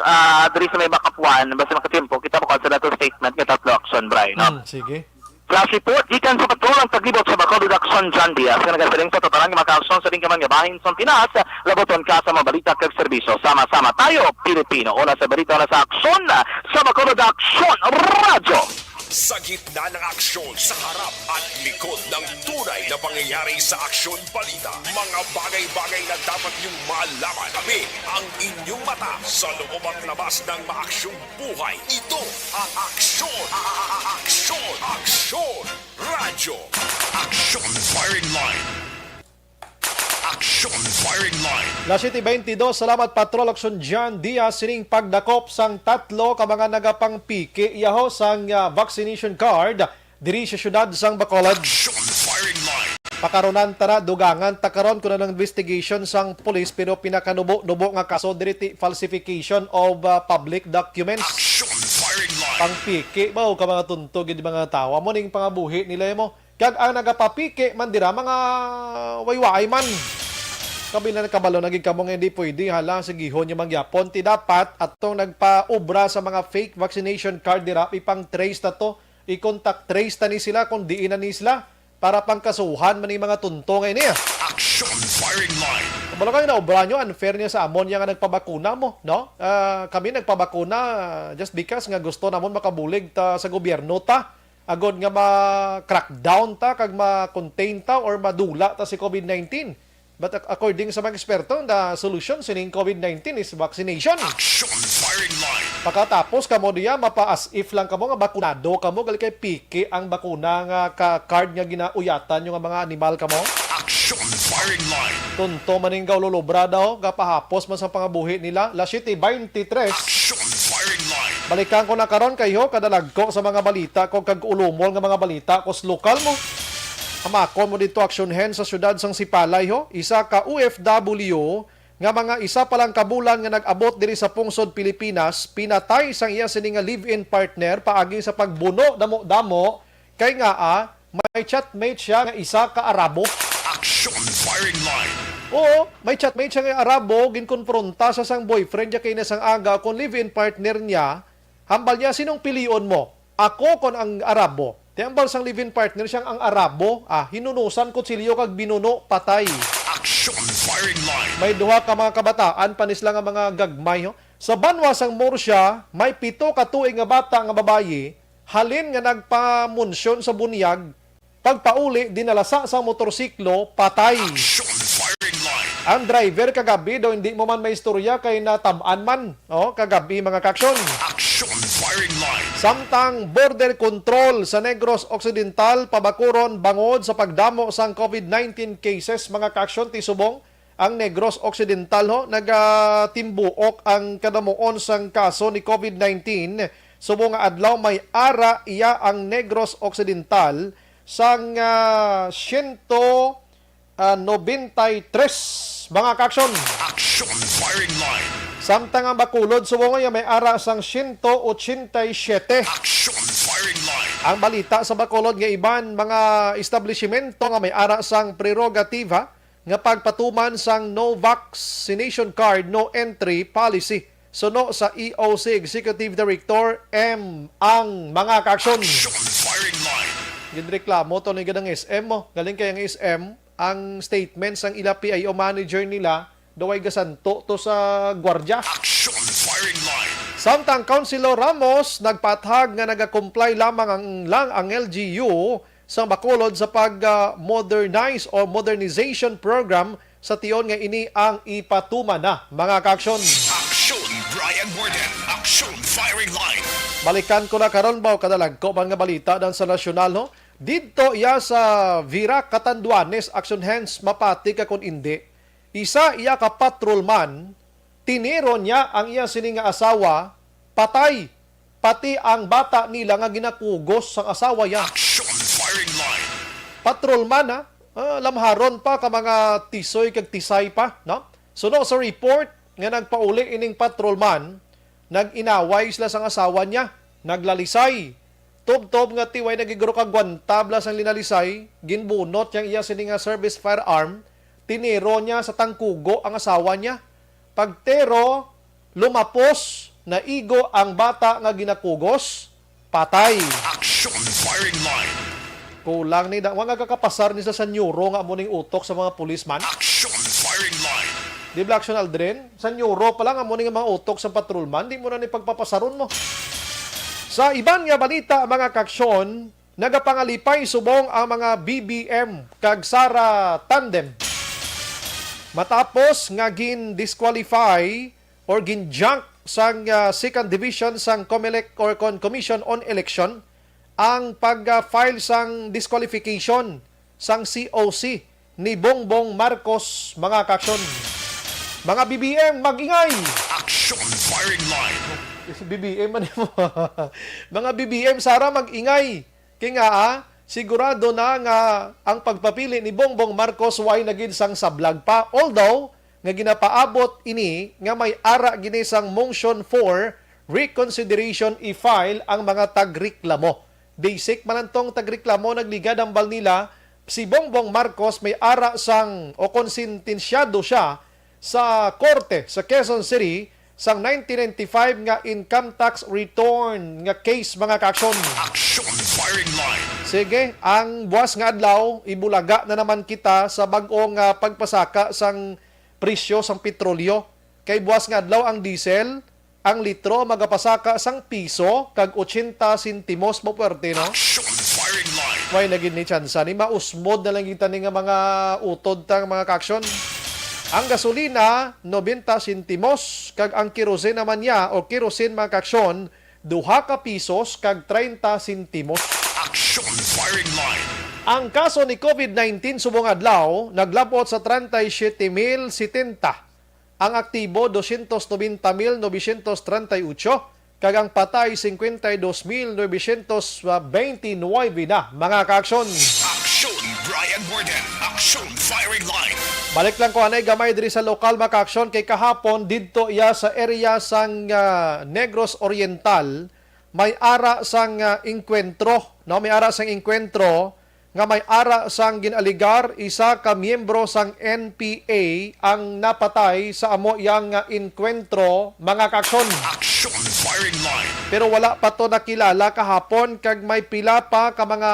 diri sa may backup one basta makatimpo kita mo sa dato statement kita tatlo action bray no. Sige. Flash report, gikan sa patulang paglibot sa Bacolod Action John Diaz, nga nagasaling sa totalang mga sa ring kamang bahin sa Pinas, laboton ka sa mga balita kag serbisyo. Sama-sama tayo, Pilipino. Una sa balita, una sa aksyon, sa Bacolod Action Radyo. Sa gitna ng aksyon, sa harap at likod ng tunay na pangyayari sa aksyon balita. Mga bagay-bagay na dapat niyong malaman. Kami ang inyong mata sa loob at labas ng maaksyong buhay. Ito ang aksyon. Aksyon. Aksyon. Radyo. Action firing line. Action firing line. La City 22, salamat Patrol Action John Diaz sining pagdakop sang tatlo ka mga nagapang piki iyaho sang vaccination card diri sa syudad sang Bacolod. Action firing line. Pakaronan tara dugangan takaron kuno ng investigation sang police pero pinakanubo-nubo nga kaso diri ti falsification of public documents. Action firing line. Pangpiki bao ka mga tuntog gid mga tawa mo ning pangabuhi nila mo. Kag ang nagapapiki man dira mga wayway man. Kabila na kabalo naging kamong hindi pwede hala sa gihon yung mangyapon ti dapat atong nagpaubra sa mga fake vaccination card dira ipang trace na to i-contact trace ta ni sila kung diin na ni sila para pangkasuhan man yung mga tuntong ngayon niya. Action firing line. Kumala kayo na obra nyo, unfair niya sa amon nga nagpabakuna mo, no? Kami nagpabakuna just because nga gusto namon makabulig ta sa gobyerno ta. Agod nga ma-crackdown ta, kag ma-contain ta or madula ta si COVID-19. But according sa mga eksperto, the solution sining COVID-19 is vaccination. Action firing line. Pagkatapos kamo diya mapa-as if lang kamo nga bakunado kamo gali kay piki ang bakuna nga ka-card nga ginauyatan yung mga animal kamo. Action firing line. Tunto maning lulubra daw kapahapos man sa pangabuhi nila. La City 23. Action firing line. Balikan ko na karon kayo kadalag ko sa mga balita ko kag ulumol nga mga balita kos lokal mo. Amakon mo dito action hand sa syudad sang Sipalay ho. Isa ka OFW nga mga isa pa lang kabulan nga nag-abot diri sa pungsod Pilipinas, pinatay sang iya sini nga live-in partner paagi sa pagbuno damo-damo kay nga may chatmate siya nga isa ka Arabo. Action firing line. Oo, may chatmate siya nga Arabo, ginkonfronta sa sang boyfriend niya kay na sang aga kung live-in partner niya. Hambal niya, sinong pilion mo? Ako kon ang Arabo. Tiambal sang live-in partner siyang ang Arabo. Hinunusan ko silyo kag binuno, patay. Action firing line. May duha ka mga kabataan, panis lang ang mga gagmay. Ho. Sa banwa sang Morsya, may 7 ka tuig nga bata nga babayi, halin nga nagpamunsyon sa bunyag, pagpauli, dinalasa sa motorsiklo, patay. Action firing line. Ang driver kagabi, daw hindi mo man may istorya kay natabaan man. Kagabi mga kaksyon. Action firing line. Samtang border control sa Negros Occidental, pabakuron bangod sa pagdamo sang COVID-19 cases mga kaksyon tisubong ang Negros Occidental nagatimbuok ang kadamuon sang kaso ni COVID-19 subong nga adlaw may ara iya ang Negros Occidental sang 193 mga kaksyon. Action firing line. Samtang ang Bacolod, subong nga may ara sang 187. Action firing line. Ang balita sa Bacolod nga iban mga establishmento nga may ara sang prerogativa nga pagpatuman sang no vaccination card, no entry policy. Suno sa EOC Executive Director M. ang mga kaksyon. Action firing line. Ginreklamo to ni gadang SM mo. Galing kay ang SM, ang statement sang ila PIO manager nila daway gasanto to sa gwardiya. Action firing line. Samtang Councilor Ramos nagpatahag nga nagakomply lamang ang LGU sa Bacolod sa pag-modernize o modernization program sa tiyon nga ini ang ipatuman na mga kaaksyon. Action Brian Borden. Action firing line. Balikan ko na karon ba kadalag ko man nga balita dan sa nasyonal ho. Dito iya sa Vira Catanduanes action hands mapati ka kun indi. Isa iya ka patrolman, tiniro niya ang iya sining nga asawa, patay. Pati ang bata nila nga ginakugos sang asawa niya. Action firing line. Patrolman lamharon pa ka mga tisoy kag tisay pa, no? Suno sa report nga nagpauli ining patrolman, nag-inaway sila sang asawa niya, naglalisay. Tob-tob nga tiway nagiguro kag gwantabla sang linalisay, ginbunot yang iya sining nga service firearm. Tiniro niya sa tangkugo ang asawa niya. Pagtero, lumapos, naigo ang bata nga ginakugos, patay. Action firing line. Kulang ni da, nga kakapasar ni sa neuro nga amuning utok sa mga pulisman. Action firing line. Di ba action Aldrin? Sa neuro pa lang amuning mga utok sa patrolman, di mo na ni pagpapasaron mo. Sa iban nga balita mga kaksyon, nagapangalipay subong ang mga BBM kag Sara Tandem. Matapos nga gin-disqualify or gin-junk sang second division sang COMELEC or Commission on Election ang pag-file sang disqualification sang COC ni Bongbong Marcos mga kaksyon. Mga BBM, mag-ingay! Action firing line. Si BBM man mo. Mga BBM, Sara, mag-ingay. Kaya nga, sigurado na nga ang pagpapili ni Bongbong Marcos way naging sang sablag pa. Although, nga ginapaabot ini nga may ara ginisang motion for reconsideration i-file ang mga tagreklamo. Basic manantong tagreklamo nagligad ang bal nila. Si Bongbong Marcos may ara sang o konsentensyado siya sa korte sa Quezon City sang 1995 nga income tax return nga case mga kaaksyon. Action firing line. Sige, ang buwas nga adlaw, ibulaga na naman kita sa bag-ong pagpasaka sang presyo sang petrolyo. Kay buwas nga adlaw ang diesel, ang litro magapasaka sang piso kag 80 sentimos mo puwerte, no? Action firing line. Way naging ni tsansa ni mausmod na lang kita ni nga mga utod tang mga kaaksyon. Ang gasolina 90 sentimos kag ang kerosene naman niya o kerosene mga kaaksyon 2 ka pisos kag 30 sentimos. Action firing line. Ang kaso ni COVID-19 subong adlaw naglabot sa 37,070. Ang aktibo 290,938 kag ang patay 52,929 na mga kaaksyon. Action Brian Warden, Action Firing Line. Balik lang ko anay gamay diri sa lokal maka-aksyon kay kahapon didto iya sa area sang Negros Oriental may ara sang inkwentro, no? May ara sang inkwentro nga may ara sang ginaligar isa ka miyembro sang NPA ang napatay sa amo yang inkwentro mga kaksyon. Action Firing Line. Pero wala pa to nakilala kahapon kag may pila pa ka mga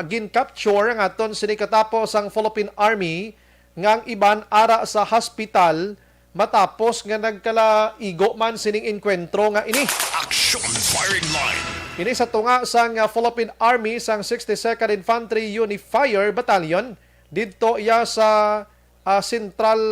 gin-capture nga aton sini katapos ang Philippine Army nga ang iban ara sa hospital matapos nga nagkalaigo man sining inkwentro nga ini. Action Firing Line. Ini sa tunga sang Philippine Army sang 62nd Infantry Unifier Battalion dito iya sa Central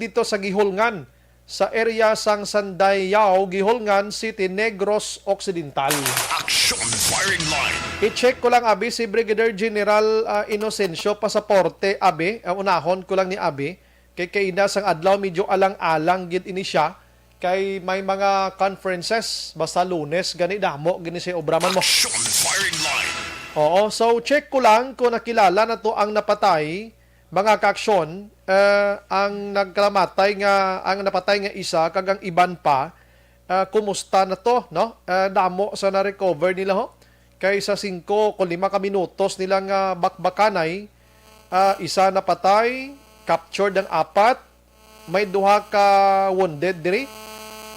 dito sa Gihulngan sa area sang Sandayao, Gihulngan City, Negros Occidental. Action Firing Line. I-check ko lang abi si Brigadier General Inocencio Pasaporte abi, unahon ko lang ni abi kay kaina sang adlaw medyo alang-alang gid ini siya. Kay may mga conferences basta Lunes gani damo gani si obraman mo. Action Firing Line. Oo, so check ko lang kung nakilala na to ang napatay mga kaaksyon ang nagkalamatay nga ang napatay nga isa kag ang iban pa kumusta na to no? Damo sa na-recover nila ho. Kay sa 5 o 5 ka minutos nilang bakbakanay isa napatay, captured ang 4, may 2 ka wounded diri.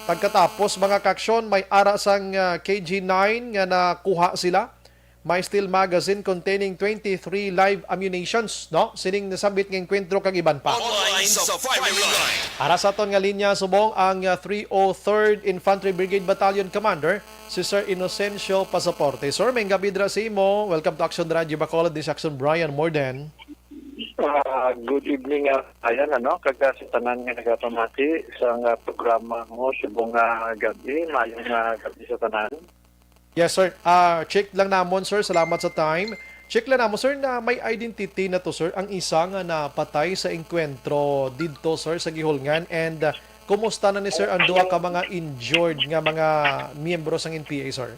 Pagkatapos mga kaksyon, may ara sang KG-9 nga nakuha sila. May steel magazine containing 23 live ammunitions, no? Sining nasabit ng enkwentro kag iban pa. Online sa Firing Line. Ara sa aton nga linya subong ang 303rd Infantry Brigade Battalion Commander, si Sir Inocencio Pasaporte. Sir, may gabi dira sa imo. Welcome to Action Radio Bacolod. This is Action Brian Morden. Good evening, ayan kagasitanan nga nagatamati sa programa mo subong gabi, mayong gabi sa tanan. Yes sir, check lang namon sir, salamat sa time. Check lang namon sir na may identity na to sir, ang isa nga napatay sa enkwentro didto sir sa Gihulngan and kumusta na ni sir ang duha ka mga injured nga mga miyembro sang NPA sir?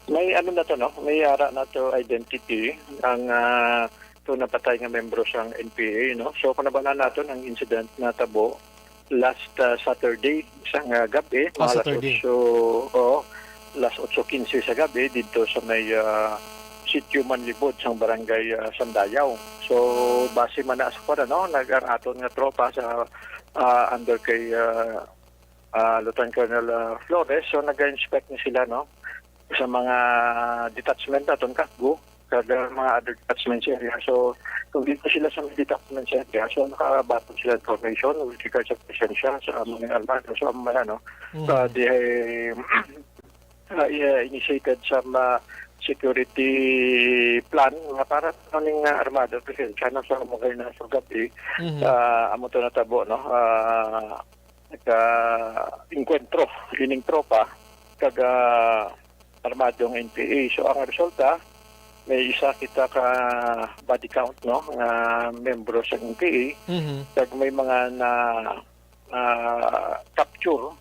May na to no, may ara na to identity ang to napatay nga membro sang NPA no. So panabanan nato ang incident na tabo last Saturday isang gabi, Saturday. Last 8:15 sa gabi dito sa may sitio Manlibod sang barangay Sandayao. So base man na sa para no, nag-araton nga tropa sa under kay Lieutenant Colonel Flores. So nag-inspect ni sila no sa mga detachment aton Katgo kada mga other detachments area. So, kung dito sila sa detachments area, so nakabato sila information with regards sa presensya sa mga armado. So, they initiated some security plan nga para ng armado presensya na sa mga na sa gabi. Amo to natabo, no? Nagka-inkwentro, ining tropa, kaga armadong NPA. So, ang resulta, may isa kita ka body count no membro sa NPA kag may mga na capture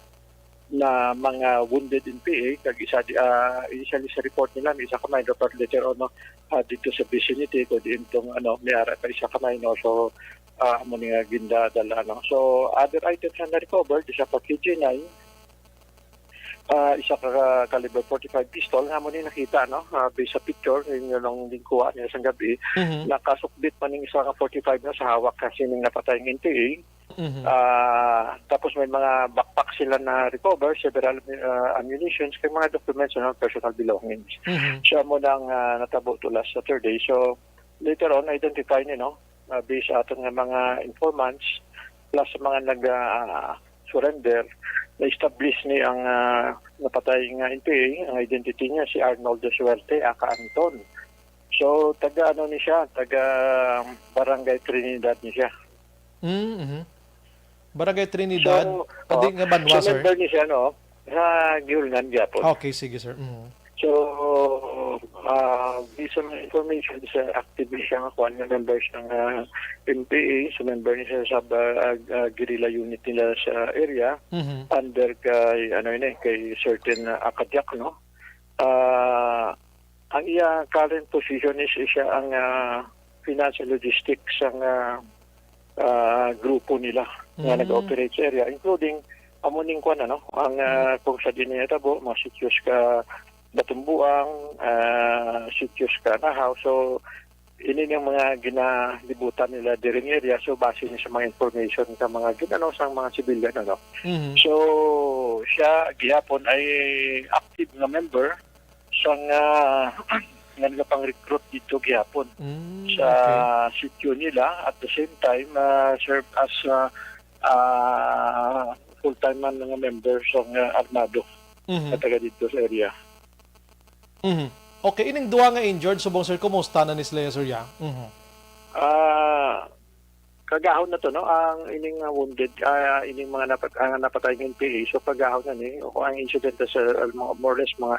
na mga wounded NPA kag isa initially sa report nila may isa kamay dapat later on no dito sa vicinity ko diintong may ara pa isa kamay no so amo nga ginda dala no so other items na recovered isa pa KG-9 isa ka caliber 45 pistol nga mo ni nakita no based sa picture ninyo nung kuha niya sa gabi nakasukbit pa ning isa ka 45 na sa hawak kasi ning napatay ng NPA tapos may mga backpack sila na recover several ammunitions kay mga documents personal belongings siya mo nang natabo to last Saturday so later on identify ni no based aton nga mga informants plus mga nag surrender na-establish ni ang napatay nga NPA, ang identity niya si Arnold de Suerte, aka Anton. So, taga ni siya, taga Barangay Trinidad ni siya. Barangay Trinidad, pati nga Banwa, sir? So, ni siya, no? Sa Gihulngan, Japon. Okay, sige, sir. So, based on information, sa actively siya nga na members ng MPA, so member niya sa guerrilla unit nila sa area, under kay, kay certain Akadyak, no? Ang iya current position is siya ang financial logistics ang grupo nila nga nag-operate sa area, including amuning kwan ang kung sa dinetabo mga sityos ka Batumbuang, sityos ka Nahaw. So ini yung mga ginalibutan nila diring area, so base ni sa mga information sa mga ginano sa mga civilian So siya gihapon ay active nga member sa nga pang recruit dito gihapon sa sityo nila, at the same time serve as full-time man nga member sa armado na taga dito sa area. Okay, ining duwa nga injured, subong sir, kumusta na ni sila, sir, ya? Kagahon na to, ang ining wounded, ining mga napatay ng NPA, so kagahon na ni, o ang incident sa more or less mga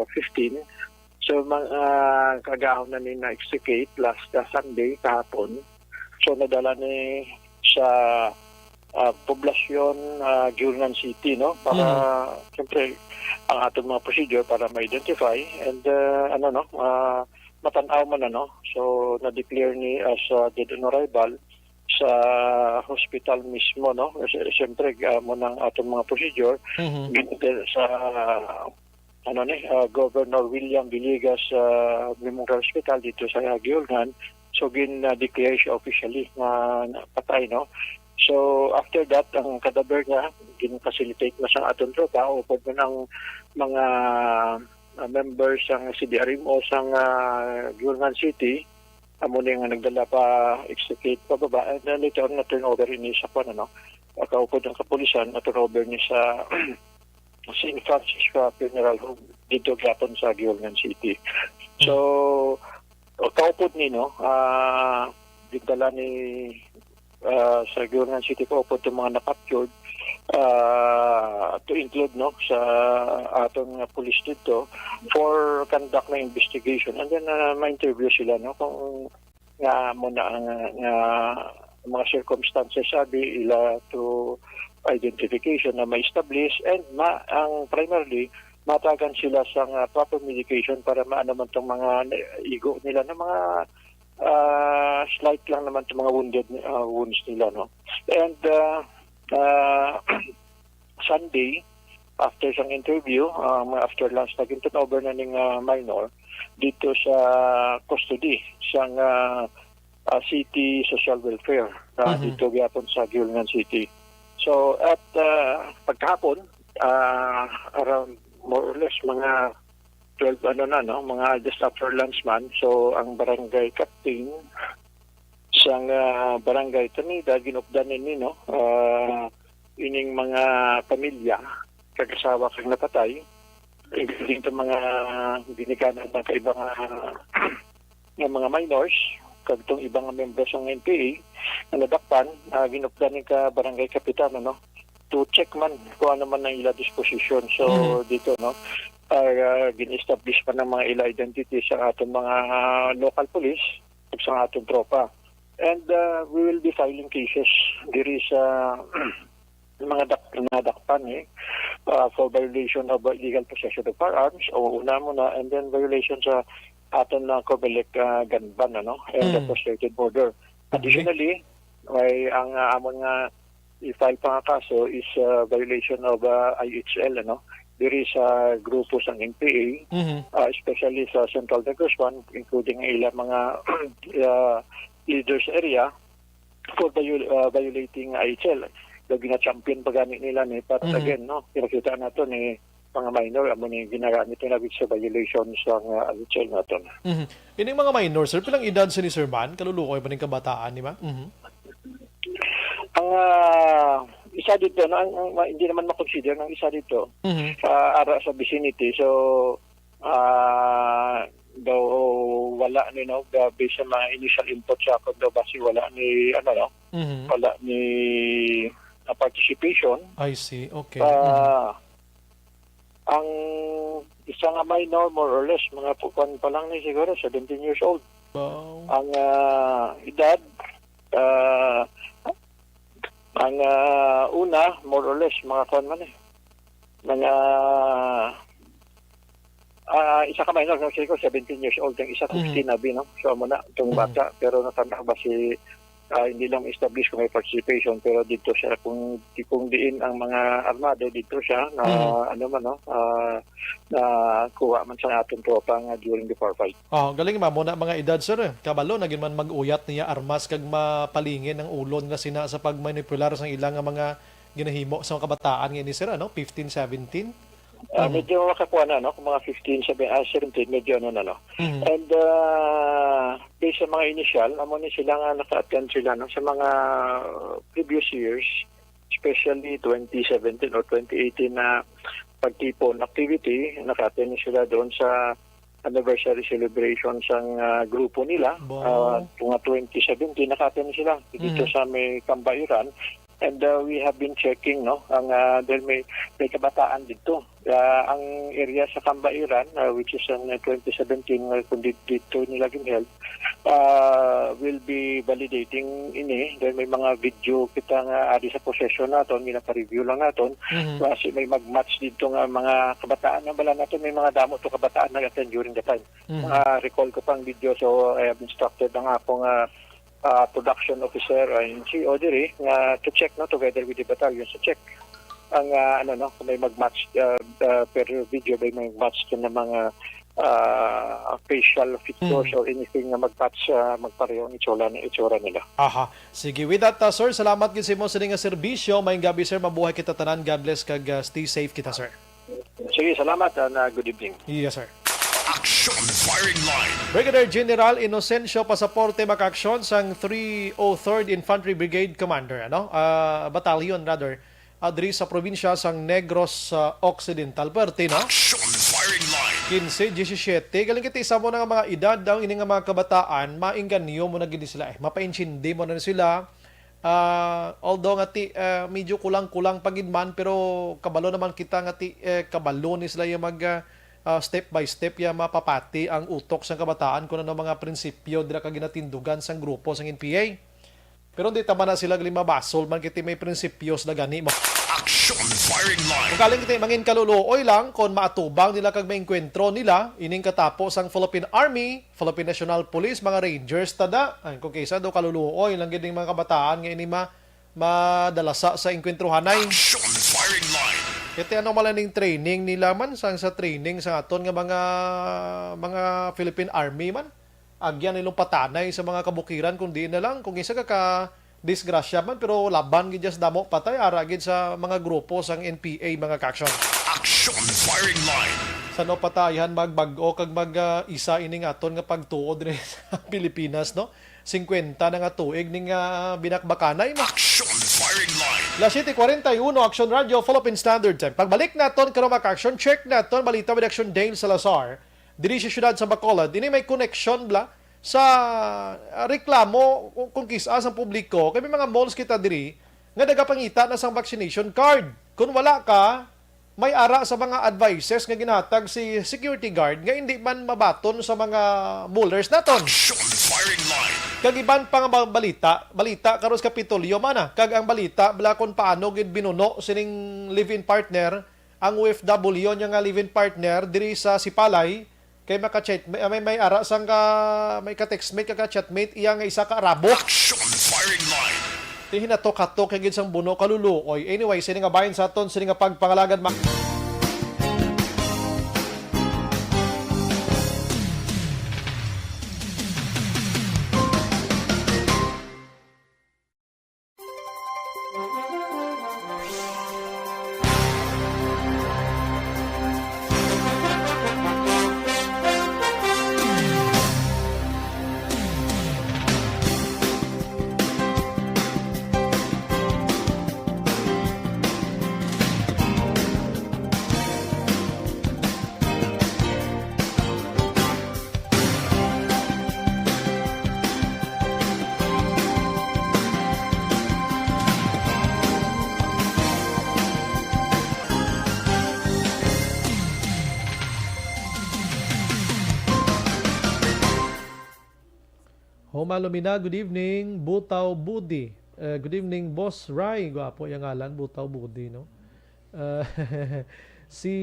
8:15, so mga kagahon na ni na-execute last Sunday, kahapon, so nadala ni sa poblasyon Giulnan City, para siyempre ang atong mga procedure para ma-identify and matanaw man so na-declare ni as dead on arrival sa hospital mismo, siyempre mo ng atong mga procedure sa Governor William Villegas Memorial Hospital dito sa Giulnan, so gin-declare siya officially na patay, So after that, ang kadaver niya gin-facilitate na sa aton tropa o pag ng mga members ng CDRMO sa Giulnan City, amo nga nagdala pa execute pababa, and then later on na turnover ni sa kaupod ng kapulisan na turnover ni sa St. Francis Funeral Home dito gapon sa Giulnan City. So kaupod ni didala ni sa Giulnan City po po itong mga nakaptured to include sa atong police dito for conduct na investigation, and then ma-interview sila kung nga muna ang mga circumstances sabi ila to identification na ma-establish, and ang primarily matagan sila sa proper medication para maano man itong mga igo nila na mga slight lang naman itong mga wounds nila, And Sunday, after sang interview, after lunch, naging turnover na ng minor dito sa custody sang City Social Welfare dito gapon sa Giulnan City. So at pagkahapon, around more or less mga 12 mga just after lunch man, so ang barangay captain sang barangay Tanida ginupdanan ni ining mga pamilya kagasawa kag napatay, including itong mga binikanan ng kaibang mga minors kag itong ibang members ng NPA na nadakpan, ginupdanan ka barangay kapitan to check man kung ano man ang ila disposition. So dito gin-establish pa ng mga ila identity sa atong mga local police at sa atong tropa. And we will be filing cases diri sa mga nadakpan for violation of illegal possession of firearms o una muna, and then violation sa aton na Comelec gun ban and the frustrated border. Additionally, may ang amon nga i-file pa nga kaso is violation of IHL diri sa grupo sang NPA, especially sa Central Negros 1, including ilang mga leaders area for violating IHL. Gina-champion pa gamit nila but again, pinakita nato ni mga minor amo ni ginagamit nila sa violation sa IHL nato. Ining mga minor, sir, pilang edad si Sir Man? Kalulukoy pa ning kabataan, di ba? Ang isa dito, hindi naman makonsider ng isa dito ara sa vicinity. So, daw wala ni based sa mga initial input sa akin daw basi wala ni wala ni participation. I see. Okay. Ang isa nga minor, more or less, mga pukuan pa lang ni siguro, 17 years old. Wow. Ang edad, ang una, more or less, mga kuan man mga Isa ka minor, no? Sige ko, 17 years old, yung isa 16 na no? So, mo na, itong bata, pero natanda ba si, hindi lang establish kung may participation, pero dito siya, kung diin ang mga armado, dito siya, na, na kuha man sa atong tropa nga during the fight. Galing muna mga edad, sir. Kabalo, naging man mag-uyat niya armas, kag mapalingin ang ulon na sina sa pagmanipular sa ilang mga ginahimo sa mga kabataan ngayon ni sir, 15, 17? Medyo makakuha na, kung mga 15, 17, medyo And based sa mga initial, ni sila nga naka-attend sila sa mga previous years, especially 2017 or 2018 na pagtipon activity, naka-attend sila doon sa anniversary celebration sa grupo nila. Mga 2017, naka-attend sila dito sa may Cambairan. And we have been checking, dahil may kabataan dito. Ang area sa Cambairan, which is in 2017, kung dito nila ginheld, will be validating ini. Dahil may mga video kita nga adi sa possession natin, ginapa-review lang natin. Kasi may mag-match dito nga mga kabataan na bala natin, may mga damo to kabataan na attend during the time. Recall ko pang video, so I have instructed ang akong production officer in si Audrey to check together with the battalion to check ang kung may mag-match per video may mag-match na mga facial features or anything na mag-match magpareho ang itsura nila. Sige, with that sir, salamat gid mo sa nga serbisyo. Maayong gabi sir, mabuhay kita tanan. God bless kag stay safe kita sir. Sige, salamat and good evening. Yes sir. Action Firing Line. Brigadier General Inocencio Pasaporte makaksyon sang 303rd Infantry Brigade Commander, battalion rather, adri sa probinsya sang Negros Occidental. Parte, Action Firing Line. 15-17. Galing kita isa mo na nga mga edad daw ini nga mga kabataan, maingganyo mo na gini sila. Mapainchindi mo na sila. Although nga medyo kulang-kulang pagidman, pero kabalo naman kita nga kabalo ni sila yung step by step mapapati ang utok sa kabataan kung ano mga prinsipyo dira kaginatindugan sang grupo sang NPA. Pero hindi tama na sila limabasol man kiti may prinsipyos na gani mo. Action Firing Line. Kung kaling kiti mangin kaluluoy lang kung maatubang nila kag maengkwentro nila ining katapos ang Philippine Army, Philippine National Police, mga Rangers tada. Kung kaysa daw kaluluoy lang gid mga kabataan nga ini madalasa sa engkwentrohanay. Action Firing Line. Iti malaning training nila man sa training sa aton nga mga Philippine Army man. Agyan nilong patanay sa mga kabukiran kundi na lang kung isa ka disgrasya man pero laban gid sa damo patay ara gid sa mga grupo sang NPA mga kaksyon. Action Firing Line. Sano patayan magbag-o kag isa ining aton nga pagtuod rin sa Pilipinas 50 na nga tuig ning binakbakanay mo. Action Firing Line. La 7:41 Action Radio Philippine Standard Time. Pagbalik naton karon action check naton balita with Action Dane Salazar diri sa syudad sa Bacolod. Ini may connection bla sa reklamo kung kisa sa publiko kay may mga malls kita diri nga nagapangita na sang vaccination card. Kung wala ka, may ara sa mga advices nga ginatag si security guard nga hindi man mabaton sa mga mullers naton. Action Firing Line. Kag iban pa nga balita karon sa Kapitolyo man kag ang balita bala kon paano gid binuno sining live-in partner ang OFW nya nga live-in partner diri sa Sipalay kay maka-chat may ara sang may ka-textmate ka chatmate iya nga isa ka Arabo. Action Firing Line. Hinatok-hatok kay gid sang buno kaluluoy. Anyway, sini nga bahin sa aton sini nga pagpangalagan Malumina, good evening. Butaw Budi. Good evening, Boss Rai. Gwapo yung ngalan, Butaw Budi, no? Si,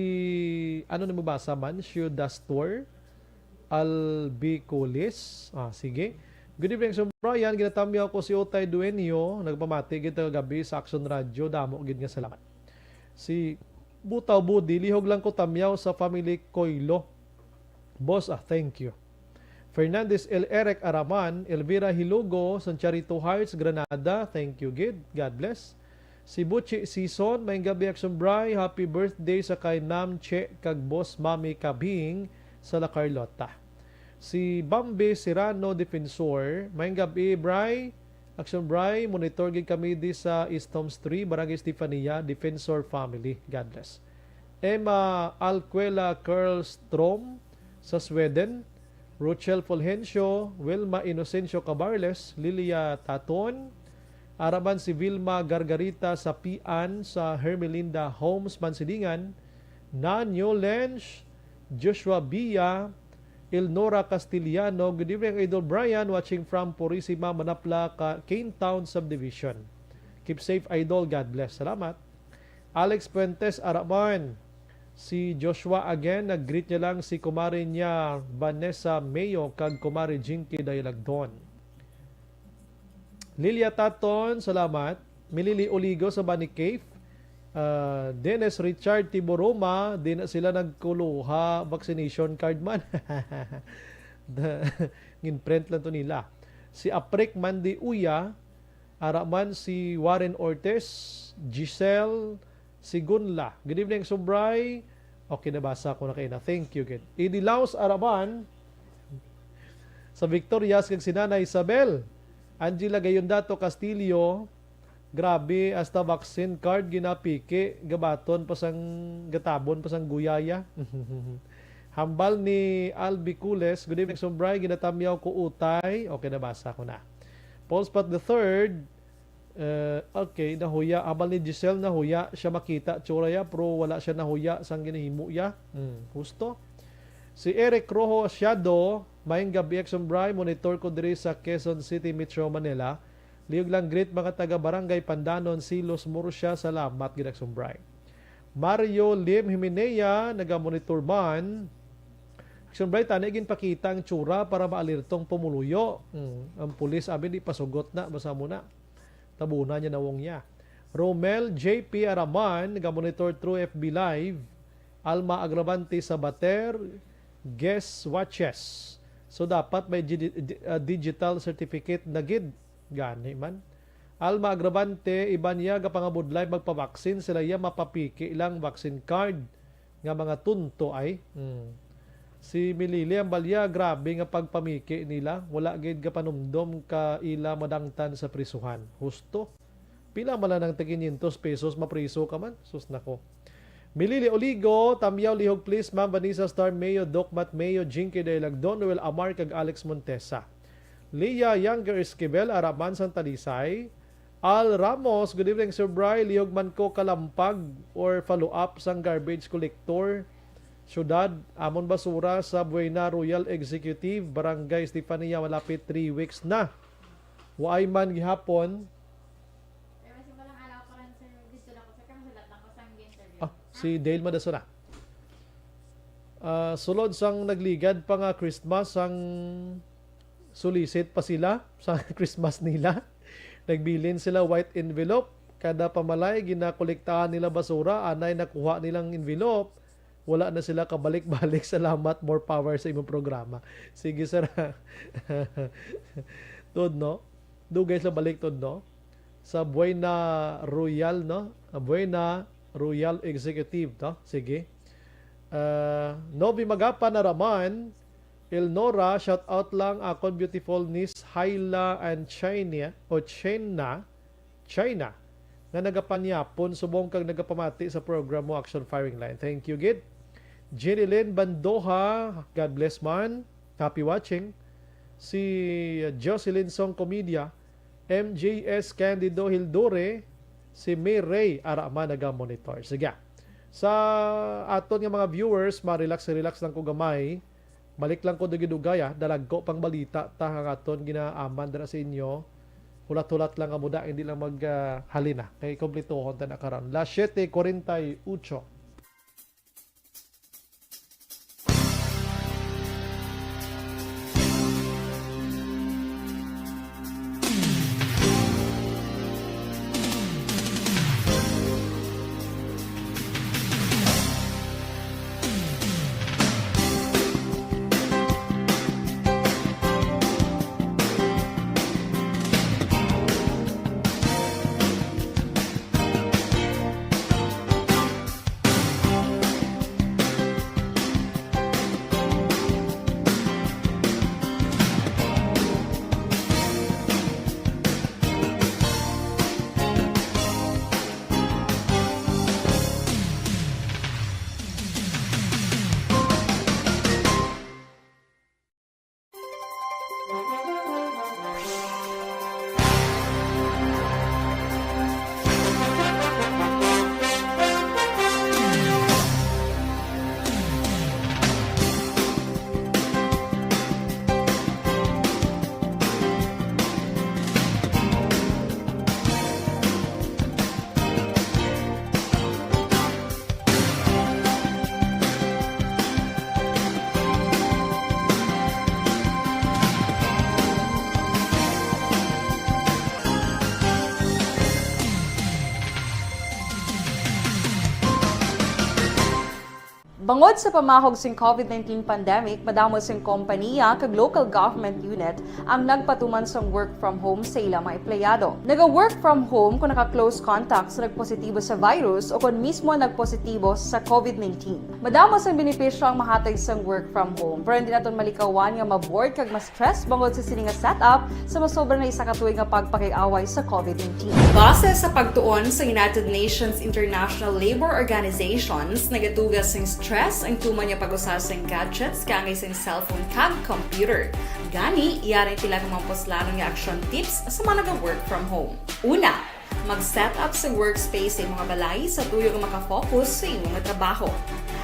ano na mabasa man? Shudastor Albicolis. Sige. Good evening, Sir Brian. Ginatamyaw ko si Otay Duenio. Nagpamati gito gabi sa Action Radio. Damo gid nga salamat. Si Butaw Budi, lihog lang ko tamyaw sa family Coilo. Boss, thank you. Fernandez L. Eric Araman, Elvira Hilugo, Sancharito Heights, Granada. Thank you, Gid. God bless. Si Buchi Season, may gabi Action Bray. Happy birthday sa kay Nam Che kag Boss Mami Kabing sa La Carlota. Si Bambi Serrano Defensor, may gabi Bray. Action Bray, monitor gid kami di sa East Homes 3, Barangay Stefania, Defensor Family. God bless. Emma Alquela Curlstrom sa Sweden. Rochelle Fulgencio, Wilma Inocencio Cabarles, Lilia Taton, Araman si Vilma Gargarita sa Pian sa Hermelinda Homes, Mansilingan, Nanyo Lench, Joshua Bia, Ilnora Castiliano. Good evening, Idol Brian, watching from Purisima, Manapla, Cane Town Subdivision. Keep safe, Idol. God bless. Salamat. Alex Puentes, Araman. Si Joshua again, nag-greet niya lang si kumari niya Vanessa Mayo kag kumari Jinky Dailagdon. Lilia Taton, salamat. Milili Oligo sa Bunny Cave. Dennis Richard Tiboroma, di na sila nagkuluha vaccination card man. Ngin-print lang to nila. Si Aprek Mandi Uya, araman si Warren Ortiz, Giselle Sigunla. Good evening, Subray. Okay, nabasa ko na kayo na. Thank you, good. Idilaos Araban sa Victorias kag si Nana Isabel. Angela Gayondato Castillo. Grabe, hasta vaccine card ginapiki. Gabaton pasang gatabon pasang guyaya. Hambal ni Albi Cules. Good evening, Subray. Ginatamyaw ko utay. Okay, nabasa ko na. Paul Spot the Third. Okay, nahuya. Abal ni Giselle nahuya. Siya makita tsura ya, pero wala siya nahuya sang ginahimo ya. Gusto. Si Eric Rojo Asyado, mayang gabi Action Bray, monitor ko diri sa Quezon City, Metro Manila. Liyog lang great mga taga Barangay Pandanon, Silos, Murcia. Salamat, gid Action Bray. Mario Lim Jimenea, naga-monitor man. Action Bray, tanigin pakita ang tsura para maalirtong pumuluyo. Ang pulis, abi di pasugot na, basa mo na. Tabunan niya nawong niya. Romel JP Araman, naga-monitor through FB Live. Alma Agravante sa Bater, Guest Watches. So dapat may digital certificate na gid. Gani man. Alma Agravante, iba niya kapangabud live magpabaksin. Sila iya mapapiki ilang vaccine card nga mga tunto ay. Si Milili Ambalya, grabe nga pagpamiki nila. Wala gid ka panumdom ka ila madangtan sa prisuhan. Husto. Pila man lang ng 500 pesos mapriso ka man. Sus nako. Milili Oligo, Tamyaw Lihog please, Ma'am Vanessa Star Mayo, Docmat Mayo, Jinky Dailagdon, Noel Amar kag Alex Montesa. Leah Younger Esquivel, Araman Santalisay. Al Ramos, good evening Sir Bry. Lihog man ko kalampag or follow up sang garbage collector. Syudad, Amon Basura sa Buena Royal Executive, Barangay Stefania, malapit 3 weeks na. Waay man gihapon. Si Dale Madasona. Sulod sang nagligad pa nga Christmas, sang solicit pa sila sa Christmas nila. Nagbilin sila white envelope. Kada pamalay, ginakolektahan nila basura, anay nakuha nilang envelope. Wala na sila kabalik-balik. Salamat, more power sa imong programa. Sige, sir. Tod, no? Dugay sa balik, tod, no? Sa Buena Royal, no? Buena Royal Executive, no? Sige. Novi Magapa na Raman, Elnora, shout out lang akon beautiful niece Hyla and China, o China, nga nagapanyapon subong kag nagapamati sa program mo Action Firing Line. Thank you, Gid. Jenny Lynn Bandoha, God bless man. Happy watching. Si Jocelyn Song Comedia, MJS Candido Hildore, si May Ray Arama naga-monitor. Sige. Sa aton nga mga viewers, ma-relax lang ko gamay. Balik lang ko dugay-dugay, dalag ko pang balita ta nga aton ginaaman dira sa inyo. Hulat-hulat lang amuda, hindi lang maghalina. Kay kompleto ko ta na karon. La 7:48. Bangod sa pamahog sing COVID-19 pandemic, madamo sing kompanya kag local government unit ang nagpatuman sa work from home sa ilang mga empleyado. Naga-work from home kung naka-close contact sa nagpositibo sa virus o kung mismo nagpositibo sa COVID-19. Madamo sang benepisyo ang mahatag sa work from home, pero hindi naton malikawan nga maboard kag ma-stress bangod sa sini nga setup sa masobra na isa ka tuig nga pagpakiaway sa COVID-19. Base sa pagtuon sa United Nations International Labour Organizations, nagatugas ng stress ang tuman niya pag-usas ng gadgets kangay sa cellphone kag computer. Gani, iyarin tila ng mga poslanong nga action tips sa mga nag-work from home. Una, mag-set up sa workspace sa mga balay sa tuyo nga makafocus sa imong trabaho.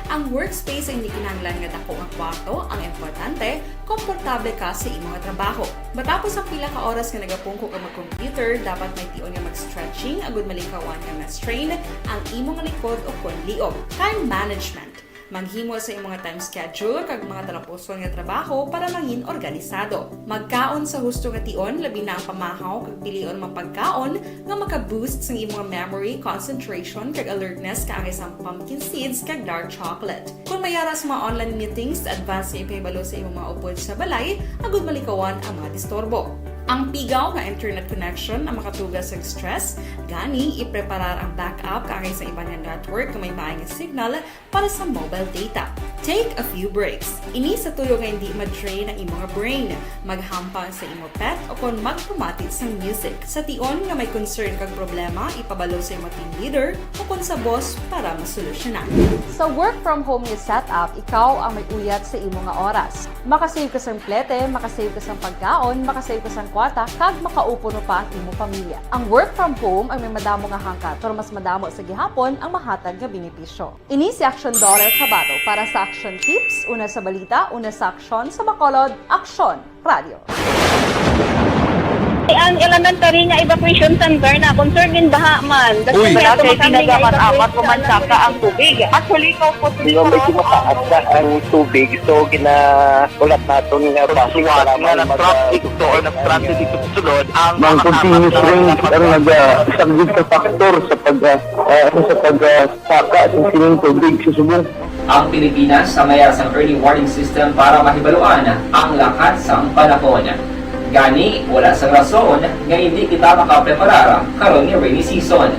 Ang workspace ay hindi kinahanglan nga dako ang kwarto, ang importante, komportable ka sa imong trabaho. Matapos ang pila ka oras nga nagapungko ka mag-computer, dapat may tion nga mag-stretching agud malikawan nga ma-strain ang imong likod o konliog. Time management. Maghimo sa imong time schedule kag mga talapuson nga trabaho para maging organisado. Magkaon sa husto nga tion, labi na ang pamahaw kag pilion mga pagkaon nga maka-boost sa imong memory, concentration kag alertness kaangay sa pumpkin seeds kag dark chocolate. Kung mayara sa mga online meetings, advance sa ipahibalo sa imong mga upod sa balay, agud malikawan ang mga disturbo. Ang pigaw nga internet connection ang makatugas sa stress, gani ipreparar ang backup kaangay sa iba nga network kung may maayong signal para sa mobile data. Take a few breaks. Ini sa tuyo nga hindi ma-drain ang imong brain, maghampang sa imong pet o kung magpumati sa music. Sa tion nga may concern kag problema, ipabalo sa imong team leader o kung sa boss para masolusyonan. Sa work from home nga setup, ikaw ang may uyat sa imong nga oras. Makasave ka sa plete, makasave ka sa pagkaon, makasave ka sa kwata, kag makaupo no pa ang imong pamilya. Ang work from home ay may madamo nga hangkat, pero mas madamo sa gihapon ang mahatag nga benepisyo. Ini si Action Dorel Cabato para sa Action Tips, una sa balita, una sa aksyon sa Bacolod, Aksyon Radio. Ang elementary nga evacuation center na concern din baha man. Uy, kasi pinagamat-amat kumansaka ang tubig. Actually, ko po Medyo mataas na ang tubig. So, ulat natin nga pasuwat nga ng-trap dito o nag-transit dito sa sulod ang mga continuous rain ang nag-isang factor sa pagsaka at sining tubig sa subong. Ang Pilipinas sa mayroon ng early warning system para mahibaluan ang lakas ng panahon. Gani, wala sa rason nga hindi kita makapreparar karon ni rainy season.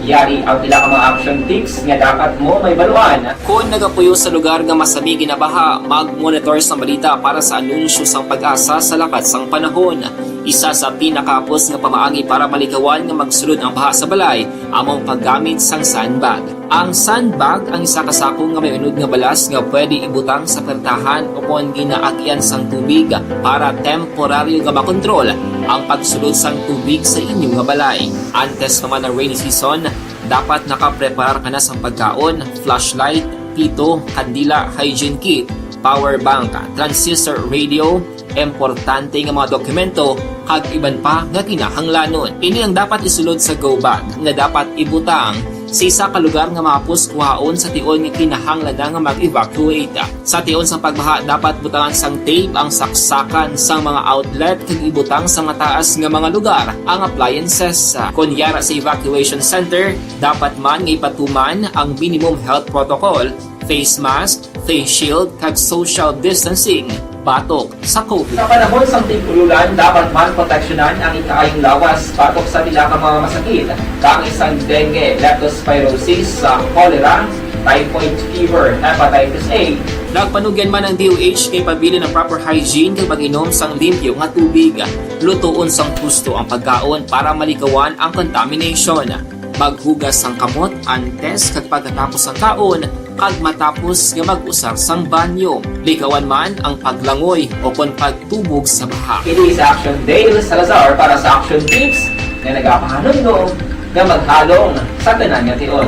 Yari ang pila ka mga action tips nga dapat mo may baluan. Kung nagapuyo sa lugar nga masabi ginabaha, mag-monitor sa balita para sa anunsyo sang pag-asa sa lakas sang panahon. Isa sa pinakapos nga pamaagi para malikawan nga magsulod ang baha sa balay, among paggamit sang sandbag. Ang sandbag ang isa kasakong nga may unod nga balas nga pwede ibutang sa pertahan o kung ginaagyan sang tubig para temporaryo nga makontrol ang pagsulod sang tubig sa inyong nga balay. Antes naman ng rainy season, dapat nakapreparar ka na sang pagkaon, flashlight, pito, kandila, hygiene kit, power bank, transistor radio, importante nga mga dokumento kag iban pa nga kinahanglanon. Ini ang dapat isulod sa go bag nga dapat ibutang sa isa ka lugar nga mapus kuhaon sa tion nga kinahanglan nga mag-evacuate. Sa tion sa pagbaha dapat butangan sang tape ang saksakan sang mga outlet kag ibutang sa mataas nga mga lugar ang appliances. Kunyara sa evacuation center, dapat man nga ipatuman ang minimum health protocol, face mask, face shield kag social distancing batok sa COVID. Sa panahon sa tigululan, dapat man proteksyonan ang ikaayong lawas batok sa pila ka mga masakit, kang isang dengue, leptospirosis, cholera, typhoid fever, hepatitis A. Nagpanugyan man ang DOH kay pabili ng proper hygiene kay pag-inom sang limpyo nga tubig. Lutuon sang gusto ang pagkaon para malikawan ang contamination. Maghugas sang kamot antes kag pagkatapos ang kaon kag matapos nga mag-usar sang banyo. Likawan man ang paglangoy o kon pagtubog sa baha. It is Action Dale Salazar para sa Action Tips na nagapahanong nga maghalong sa tanan nga tion.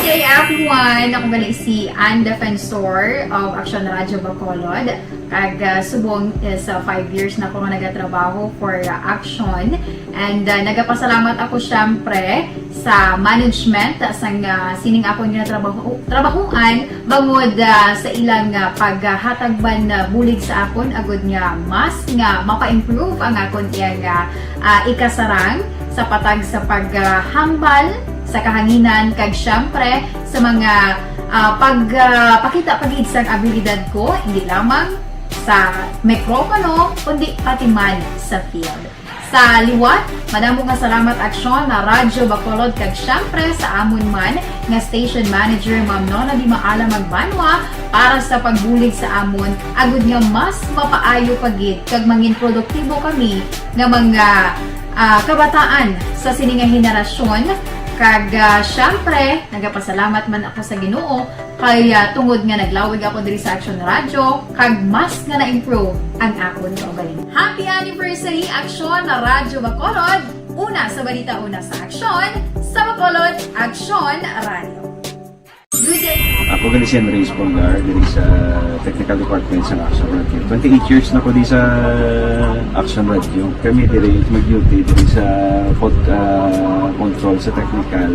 Hey everyone! Ako ba si Ann Defensor of Action Radio Bacolod. Kag subong is 5 years na ako nga nagatrabaho for Action. And nagapasalamat ako syempre sa management sang sining ako nga trabahuan bangod sa ilang paghatagban bulig sa akon agud nga mas nga mapa-improve ang akon iyang ikasarang sa patag sa paghambal sa kahanginan kag syempre sa mga pakita pagid sang abilidad ko hindi lamang sa mikropono kundi pati man sa field. Sa liwat, madamo nga salamat aksyon na Radyo Bacolod kag syempre sa amon man nga station manager Ma'am Nona Di Maala Magbanwa para sa pagbulig sa amon agud nga mas mapaayo pagid kag mangin produktibo kami nga mga kabataan sa sining nga henerasyon. Kag syempre, nagapasalamat man ako sa Ginoo kay tungod nga naglawig ako diri sa Action Radio kag mas nga na-improve ang akon kaugalingon. Happy anniversary Action na Radyo Bacolod! Una sa balita, una sa aksyon, sa Bacolod Action Radio. Good day! Ako gali si Enrique Polgar diri sa Technical Department sa Action Radio. 28 years na ko di sa Action Radio. Kami diri mag-duty diri sa control sa technical.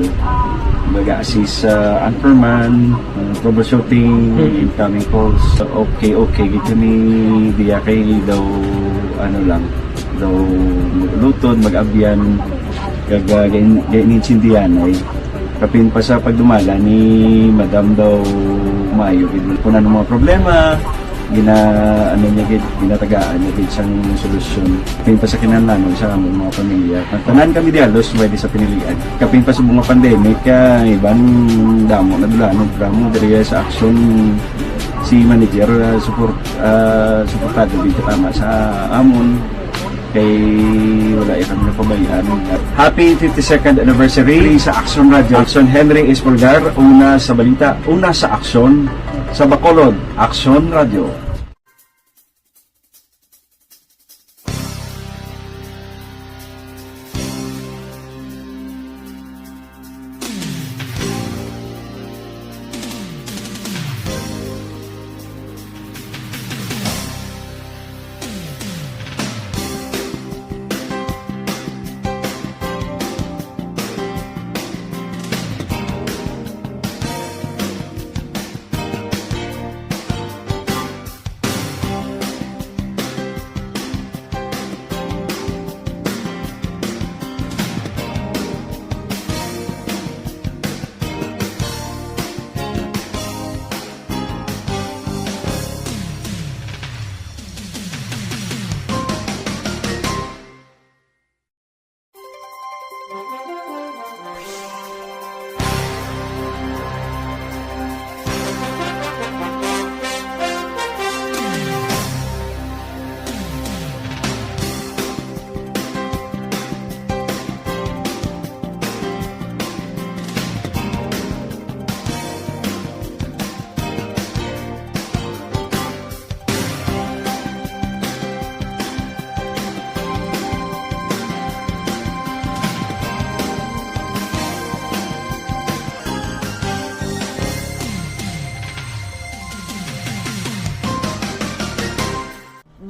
Mag-assist sa anchorman, troubleshooting, incoming calls. Okay. Gito ni diya kay daw daw lutod, mag-abyan, ganinsindihan ay kapin pa sa pagdumala ni Madam daw maayo kung ano mga problema ginatagaan niya gid sang solusyon kapin pa sa kinahanglan sa among mga pamilya tanan kami dialos pwede sa pinilian kapin pa sa mga pandemic iban damo na dulanog dramo diri sa action si manager suportado dito tama sa amon kay wala kami napabayaan. Happy 52nd anniversary sa Action Radio. Action Henry Espolgar, una sa balita, una sa aksyon sa Bacolod, Action Radio.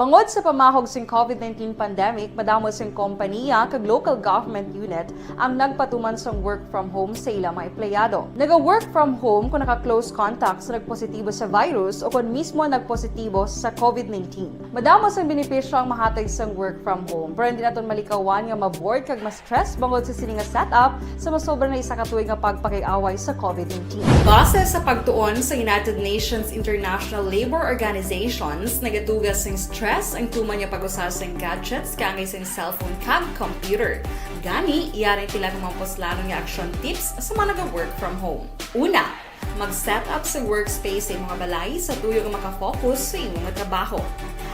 Bangod sa pamahog sing COVID-19 pandemic, madamo sing kompanya kag local government unit ang nagpatuman sang work from home sa ilang mga empleyado. Naga-work from home kung naka-close contacts na nagpositibo sa virus o kung mismo nagpositibo sa COVID-19. Madamo sang benepisyo ang mahatag sang work from home, pero hindi naton malikawan nga ma-bored kag ma-stress bangod sa sini nga setup sa masobra na isa ka tuig nga pagpakiaway sa COVID-19. Base sa pagtuon sa United Nations International Labor Organizations, nagatugas sing stress ang tuman niya pag-usas ng gadgets kangay sa cellphone kag computer. Gani, iyaring tila ng mga poslano nga action tips sa mga nag-work from home. Una, mag-set up sa workspace sa mga balay sa tuyo nga makafocus sa imong trabaho.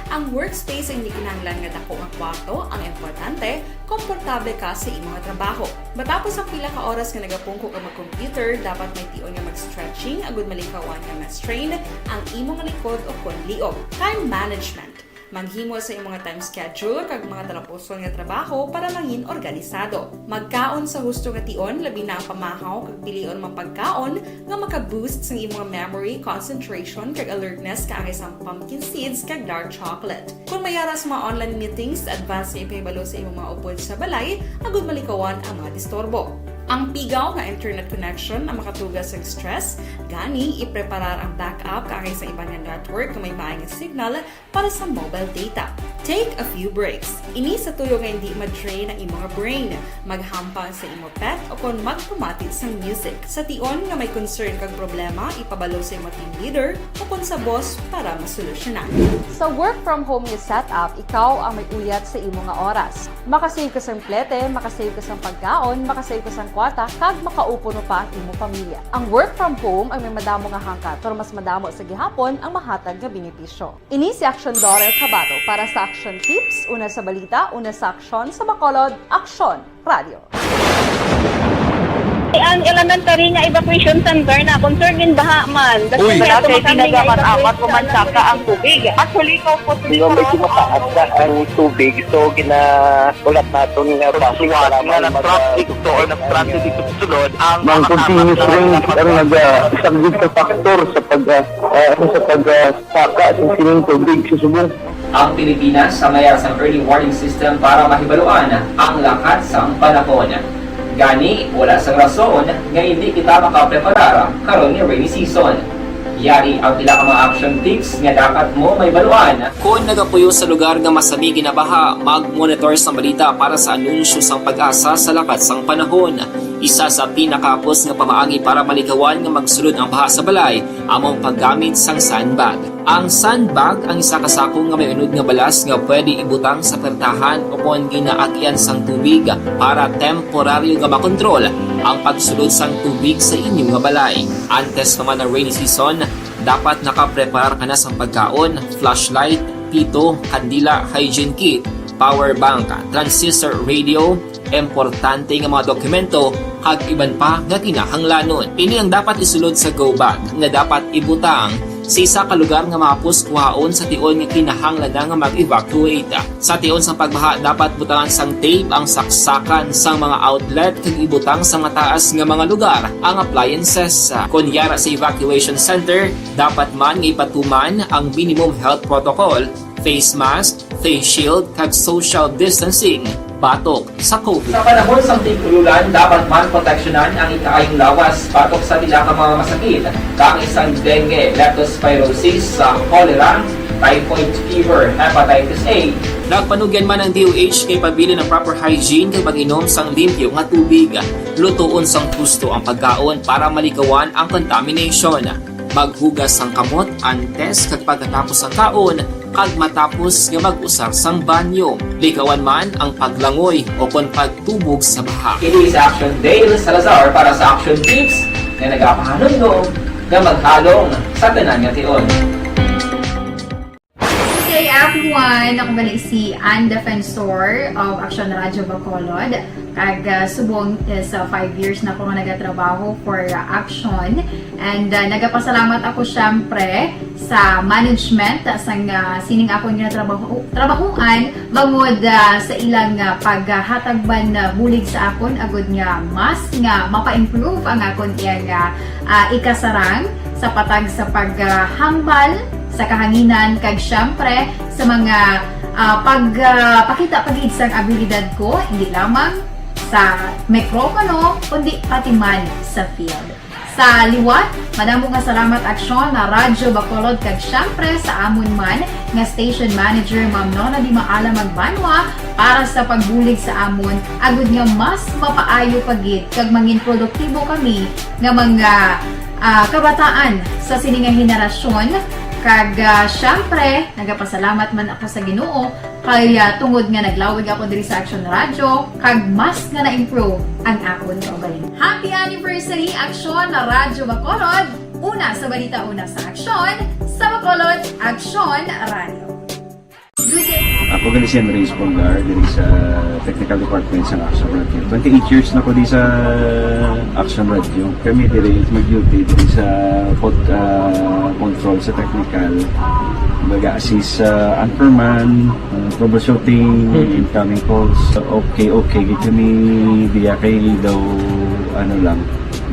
Ang workspace ay hindi kinahanglan nga dako nga kwarto, ang importante, komportable ka sa imong trabaho. Matapos ang pila ka oras nga nagapungko ka mag-computer, dapat may tion nga mag-stretching agud malikawan nga ma-strain ang imong likod o konliog. Time management. Maghimo sa imong mga time schedule kag mga talapuson nga trabaho para mangin organisado. Magkaon sa husto nga tion, labi na ang pamahaw kag pilion mga pagkaon nga maka-boost sa imong memory, concentration kag alertness kaagay sa pumpkin seeds kag dark chocolate. Kung mayara sa mga online meetings, advance nga ipahibalo sa imong mga upod sa balay, agud malikawan ang mga disturbo. Ang pigaw nga internet connection ang makatugas sa stress, gani ipreparar ang backup kaagay sa ibang nga network kung may maayong signal para sa mobile data. Take a few breaks. Ini sa tuyo nga hindi ma-drain ang imong brain, maghampang sa imong pet o kung magpumati sa music. Sa tion nga may concern kag problema, ipabalo sa imong team leader o kung sa boss para masolusyonan. Sa work from home nga setup, ikaw ang may uyat sa imong nga oras. Makasave ka sa plete, makasave ka sa pagkaon, makasave ka sa kwata, kag makaupo no pa ang imong pamilya. Ang work from home ay may madamo nga hangkat, pero mas madamo sa gihapon ang mahatag nga benepisyo. Ini si Aksyon Dorel Cabato para sa Action Tips, una sa balita, una sa aksyon sa Bacolod, Aksyon Radio. Ang elementary nga evacuation center na concern din baha man. Uy, kasi tinagaman apat kumansaka ang tubig. Actually, ko po Di ba medyo mataas na ang tubig, so ginaulat natin nga pasiwala nga ng traffic to or ng-transit dito sa sulod ang ng continuous rain ang isang good factor sa pagsaka at sining tubig sa subong. Ang Pilipinas sa mayroon sa early warning system para mahibaluan ang lakat sa panahon. Gani, wala sa rason nga hindi kita makapreparar karon ni rainy season. Yari ang pila ka mga action tips nga dapat mo may baluan. Kung nagapuyo sa lugar nga masabi ginabaha, mag-monitor sa balita para sa anunsyo sang pag-asa sa lakat sang panahon. Isa sa pinakapos nga pamaagi para malikawan nga magsulod ang baha sa balay, among paggamit sang sandbag. Ang sandbag ang isa kasakong nga may unod nga balas nga pwede ibutang sa pertahan o kung ginaagyan sang tubig para temporaryo nga makontrol ang pagsulod sang tubig sa inyong nga balay. Antes naman ng rainy season, dapat nakapreparar ka na sa pagkaon, flashlight, pito, kandila, hygiene kit, power bank, transistor radio, importante nga mga dokumento kag iban pa nga kinahanglanon. Ini ang dapat isulod sa go bag nga dapat ibutang sa isa ka lugar nga mapos kuhaon sa tion nga kinahanglan nga mag-evacuate. Sa tion sa pagbaha dapat butangan sang tape ang saksakan sang mga outlet kag ibutang sa mataas nga mga lugar ang appliances. Kunyara sa evacuation center, dapat man nga ipatuman ang minimum health protocol, face mask, face shield kag social distancing batok sa COVID. Sa panahon sa tigululan, dapat man proteksyonan ang ikaayong lawas batok sa tila ka mga masakit, kang isang dengue, leptospirosis, cholera, typhoid fever, hepatitis A. Nagpanugyan man ang DOH kay pabili ng proper hygiene kay pag-inom sang limpyo nga tubig. Lutuon sang gusto ang pagkaon para malikawan ang contamination. Maghugas sang kamot antes kag pagkatapos ang kaon kag matapos nga mag-usar sang banyo. Likawan man ang paglangoy o kon pagtubog sa baha. Kini sa Action Dale Salazar para sa Action Tips nga nagapahanong nga maghalong sa tanan nga tion. Hey everyone! Ako bali si Ann Defensor of Action Radio Bacolod. Kag subong is 5 years na ako nga nagatrabaho for Action. And nagapasalamat ako syempre sa management sang sining ako nga trabahuan bangod sa ilang paghatagban bulig sa akon agud nga mas nga mapa-improve ang akon iyang ikasarang sa patag sa paghambal sa kahanginan kag syempre sa mga pagpakita pagid sang abilidad ko hindi lamang sa mikropono kundi pati man sa field. Sa liwat, madamo nga salamat Aksyon na Radyo Bacolod kag syempre sa amon man nga station manager Ma'am Nona Di Maala Magbanwa para sa pagbulig sa amon agud nga mas mapaayo pagid kag mangin produktibo kami nga mga kabataan sa siningang henerasyon. Kag syempre, nagapasalamat man ako sa Ginoo kay tungod nga naglawig ako diri sa Action Radio kag mas nga na-improve ang akon kaugaling. Happy anniversary Action na Radyo Bacolod! Una sa balita, una sa aksyon, sa Bacolod, Action Radio. Ako gali si Henry Espolgar diri sa Technical Department sa Action Radio. 28 years na ko di sa Action Radio. Kami diri mag-duty diri sa control sa technical. Mag-assist sa anchorman, troubleshooting, incoming calls. Okay. Gito ni diya kay daw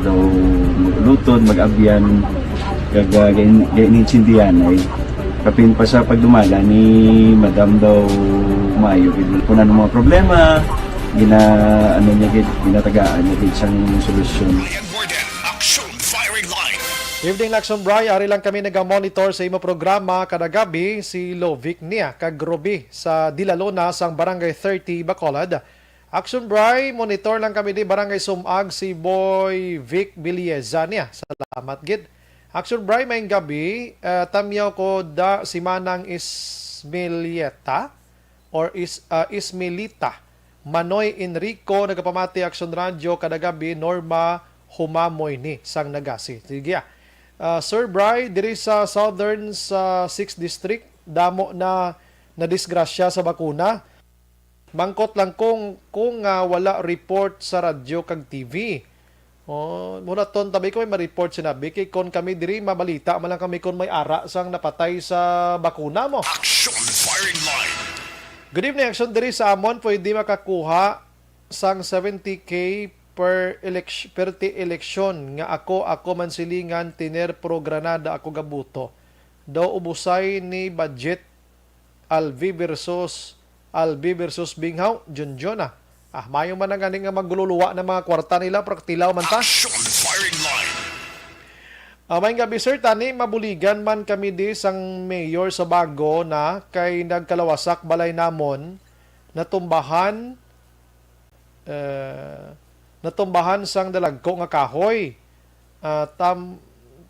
daw lutod, mag-abyan, ganinsindihan ay kapin pa sa pagdumala ni Madam daw Mayo. Kung ano mga problema, ano niya gid, ginatagaan niya gid siyang solusyon. Brian Gordon, Action Firing Line. Evening Lakson Bray, ari lang kami naga-monitor sa imo programa kada gabi si Lovic niya kagrobi sa Dilalona sang Barangay 30 Bacolod. Action Bray, monitor lang kami di Barangay Sumag si Boy Vic Bilieza niya. Salamat gid. Action Bray, mayong gabi, tamyaw ko da si Manang Ismilieta or Ismilita. Manoy Enrico, nagapamati Action Radio kada gabi, Norma Humamoy ni sang Nagasi. Sige. Sir Bry, diri sa Southern sa 6th District, damo na nadisgrasya sa bakuna. Mangkot lang kung wala report sa radyo kag TV. Muna ton tabi ko may ma-report sinabi kay kon kami diri mabalita man lang kami kon may ara sang napatay sa bakuna mo. Action Firing Line. Good evening, Action. Diri sa amon pwede makakuha sang 70K per eleksyon nga ako mansilingan tiner pro Granada ako gabuto. Daw ubusay ni budget Albi versus Binghaw, Junjun na. Mayo man ang ganing nga magluluwa ng mga kwarta nila, praktilaw man ta. Action Firing Line. May gabi sir, tani mabuligan man kami di sang mayor sa Bago na kay nagkalawasak balay namon natumbahan sang dalagko nga kahoy.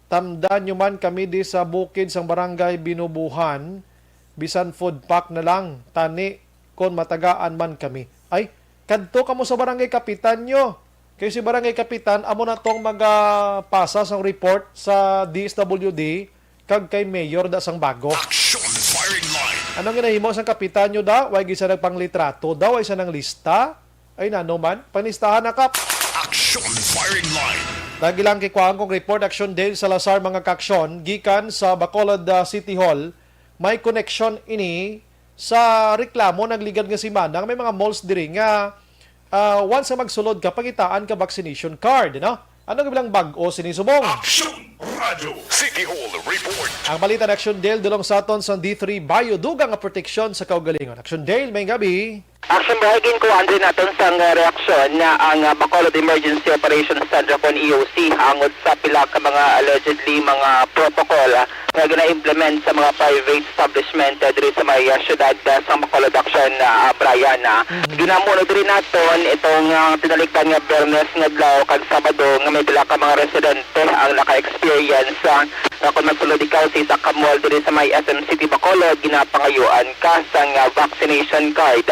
Tamdan nyo man kami di sa bukid sang barangay Binubuhan, bisan food pack na lang, tani kon matagaan man kami. Ay, kadto kamo sa barangay kapitan nyo. Kaya si barangay kapitan, amo na tong magpasa sang report sa DSWD kag kay mayor da sang Bago. Action Firing Line. Anong ginahimo sang kapitan nyo da? Way gisa nagpanglitrato daw, ay isa ng lista. Ay nano man, panistahan na kap. Action Firing Line. Lagi lang kikuhaan kong report Action Dale Salazar mga kaksyon, gikan sa Bacolod City Hall, may connection ini sa reklamo nagligad nga si Manang, may mga malls diri nga once na magsulod ka, pagitaan ka vaccination card, no? Ano bilang bag-o sinisubong? Action Radio City Hall Report. Ang balita ng Action Dale dulong sa aton sa D3 Bio dugang nga proteksyon sa kaugalingon. Action Dale, may gabi. Action bahagin ko andre naton sang reaksyon na ang Bacolod Emergency Operations Center kon EOC angod sa pila ka mga allegedly mga protocol nga gina-implement sa mga private establishment diri sa may syudad sa Bacolod Action Brian. Ginamuno diri naton itong tinalikdan nga Biyernes nga adlaw kag Sabado nga may pila ka mga residente ang naka-experience kung magsulod ikaw sa isa ka mall diri sa may SM City Bacolod, ginapangayuan ka sang vaccination card.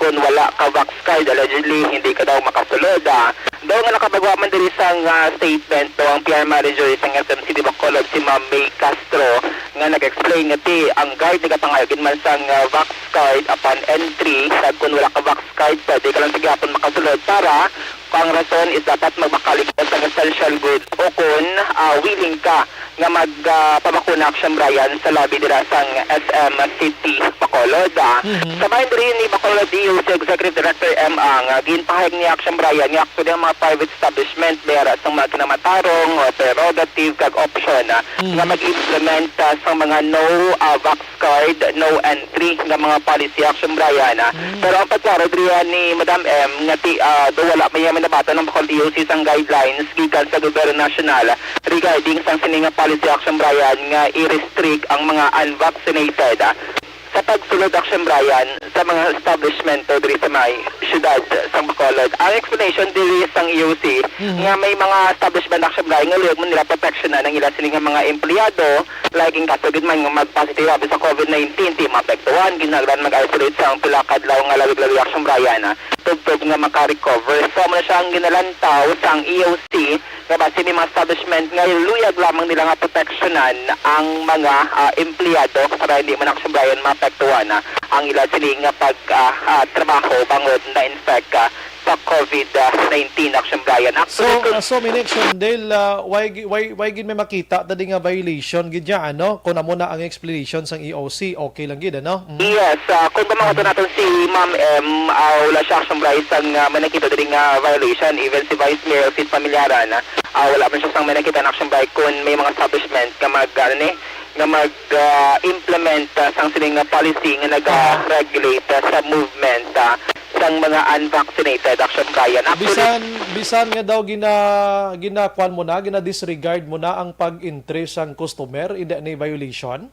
Kung wala ka vax card, allegedly hindi ka daw makasulod. Daw nga nakabagwa man diri sang statement to ang PR manager sa SM City Bacolod si Ma'am May Castro nga nag-explain nga ang guard nagapangayugin man sang vax card upon entry. Kung wala ka vax card, pwede ka lang sigapon makasulod para ang rason is dapat magmakaligtas sa essential goods o kung willing ka nga magpabakuna Action Brian sa lobby dira sang SM City Bacolod. Sabay rin ni Bacolod DOC Executive Director M. Ang ginpahayag ni Action Brian nga actually ang mga private establishment dira sang mga kinamatarong o prerogative kag option nga mag-implement sa mga no vax card, no entry nga mga policy Action Brian. Pero ang pagklaro ni Madam M nga do wala may nabata ng Bacolod DOC sang guidelines gikan sa gobyerno nasyonal regarding sang sininga policy Action Brian nga i-restrict ang mga unvaccinated sa pagsulod Action Brian sa mga establishment diri sa may syudad sang Bacolod. Ang explanation diri sang EOC nga may mga establishment Action Brian nga liyog mo nila protection na ng ilang sininga mga empleyado laging kasugid man nga mag-positive sa COVID-19 di maapektuhan ginaglan mag-isolate sa ang pila ka adlaw nga lawig-lawig Action Brian tugtog nga maka-recover. So mo na siyang ginalantaw sang EOC nga base ni mga establishment nga luyag lamang nila nga proteksyonan ang mga empleyado para hindi man Action Brian maapektuhan ang ilang sining nga pag-trabaho bangod na infect sa COVID-19 Action Brian. So Action Dale, why gid may makita tadi nga violation gid ya ano? Kung amo na ang explanation sang EOC, okay lang gid ano? Yes, kung kumangato natin si Ma'am M, wala siya Action Brian sang may nakita diri nga violation, even si Vice Mayor Sid Pamilyaran, wala man siya sang may nakita na Action Brian kung may mga establishment nga mag-implement sang sining policy nga nag-regulate sa movement sa mga unvaccinated, Action Brian. Bisan nga daw ginakuan mo na, gina-disregard mo na ang pag-entry sang customer, hindi na violation.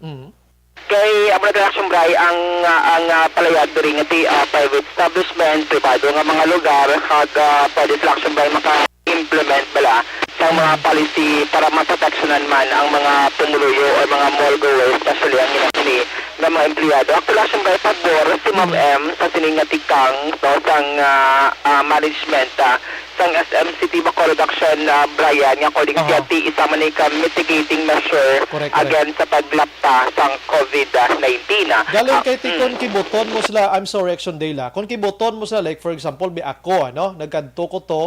Kay amo na Action Brian ang palayag diri nga private establishment, privado nga mga lugar kag pwede sila Action Brian maka-implement bala sa mga policy para maproteksyonan man ang mga pumuluyo o mga mall goers, especially ang inakini ng mga empleyado. Actually, Action Brian, pabor si Ma'am M sa siningatikang sang management sang SM City Bacolod Action Brian, nga according siya ti isa man ka mitigating measure against sa paglapta sang COVID-19. Galing kay tikon kibuton mo sila, I'm sorry Action Dela, kung kibuton mo sila, like for example, bi ako, nagkadto ko to,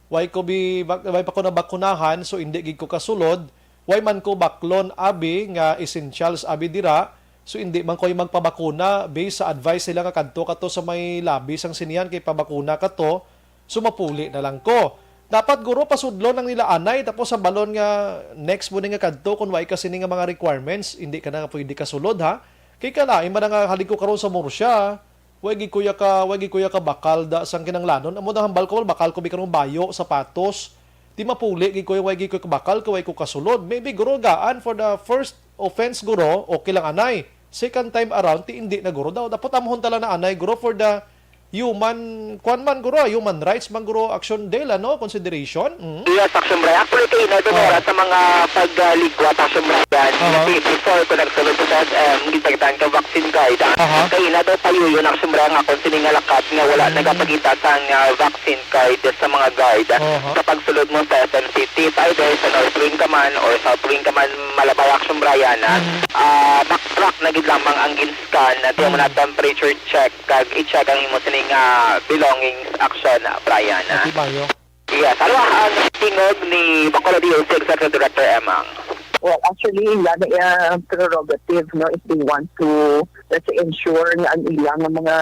why pa ko na bakunahan, so hindi gid ko kasulod, why man ko baklon abi nga essentials abi dira, so hindi man ko magpabakuna based sa advice nila nga kadto kato sa may labis ang sinihan kay pabakuna kato, so mapuli na lang ko. Dapat guro pasudlo nang nila anay, tapos sa balon nga next mo nga kadto kung why kasi nga mga requirements, hindi ka na pwede kasulod ha. Kay kalain man nga halig ko karon sa Morsya, wagi kuya ka bakal da sang kinanglanon. Amo da hambal ko bakal ko bi karong bayo sapatos. Di mapuli gi kuya wagi ko bakal ko ko kasulod. Maybe guro gaan for the first offense guro okay lang anay. Second time around ti hindi na guro daw. Dapat amhon tala na anay guro for the human human rights man guro Action Dela consideration. Yes, Action Brian. Actually kayo na dumura sa mga pagligwat Action Brian. Before ko nagsulod sa SM, gitagitan ka vaccine guide. Kayo na daw tayo yun Action Brian nga kung siningalakat nga wala nagapagita sa vaccine guide sa mga guide. Sa pagsulod mo sa SM City, either sa North Wing ka man or South Wing ka man malabay Action Brian. Backtrack na gid lamang ang ginscan at yung na temperature check kag i-check ang imo sining belongings Action Brian. Yes, ano ang tingog ni Bacolod DOC Executive Director Emang? Well, actually, ilang prerogative, if they want to, let's say, ensure na ang ilang mga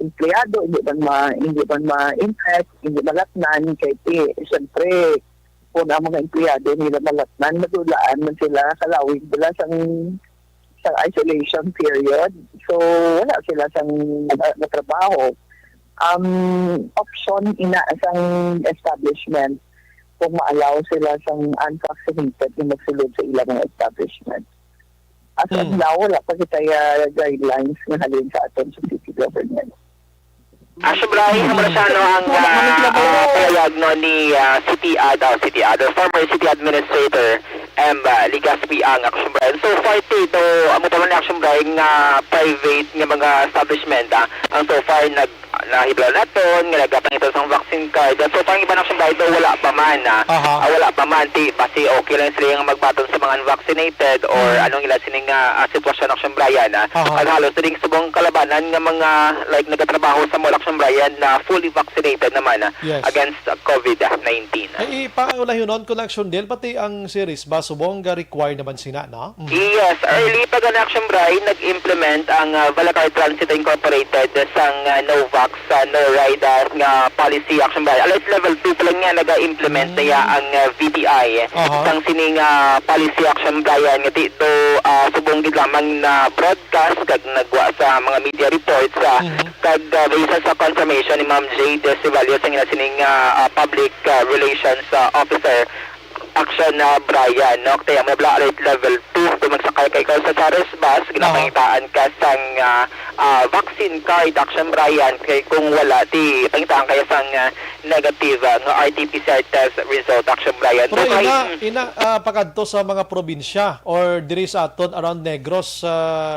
empleyado, hindi man ma-impact, hindi malatnan, kaya siyempre, kung ang mga empleyado nila malatnan, madulaan man sila, kalawin sila sa isolation period. So, wala sila sa trabaho. Option isang establishment kung ma-allow sila sa unvaccinated na magsulod sa ilang mga establishment. As of now, wala pa kita guidelines na halin sa aton sa city government. Action Brian, ang payag ni former city administrator Ligaspi ang Action Brian. So far dito, ang mutaman ni Action Brian nga private nga mga establishment ang so far nahidwal naton nga nagapang ito sa vaccine card. So far ang iba na Action Brian wala pa man basi okay lang sila nga magbaton sa mga unvaccinated or anong ila sining sitwasyon Action Brian. At halos ring subong kalabanan nga mga like nagatrabaho sa mall Action Brian na fully vaccinated naman against COVID-19. Ay paulahi nun kung Action Del pati ang series ba subong ga require naman sina no? Yes, early pa gan Action Brian nag-implement ang Valacar Transit Incorporated sang Novax no ride nga policy Action Brian. Alas level 2 pa lang nga naga-implement niya ang VTI sang sining policy Action Brian nga dito subong gid lamang na broadcast kag nagwa sa mga media reports kag based sa confirmation ni Ma'am Jade Sivalio sang sining public relations officer Action Brian, kaya mabla alert level 2 kung magsakay kay sa Charis Bus, ginapangitaan ka sang vaccine card Action Brian, kay kung wala di pangitaan kaya sang negative nga RT-PCR test result Action Brian. Pero pakadto sa mga probinsya or diri sa aton around Negros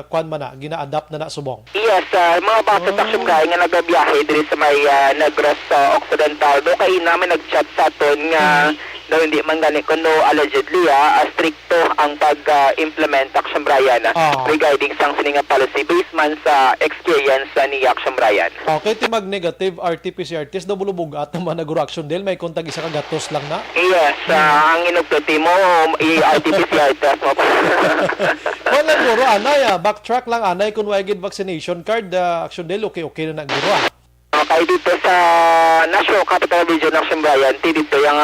kwan man na gina-adapt na subong. Yes, mga buses Action Brian nga nagabiyahe diri sa may Negros Occidental do kay namin nag-chat sa aton nga daw hindi man gani kuno allegedly stricto ang pag-implement Action Brian regarding sang sininga policy based man sa experience ni Action Brian. Okay, timag negative RT-PCR test daw bulubog at naman naguro Action Del may kontag isa ka gatos lang na. Yes, ang inugtoti mo RT-PCR test mo. Wala guro anay backtrack lang anay kun wa gid vaccination card Action Del okay na naguro kay dito sa National Capital Region Action Brian, dito yung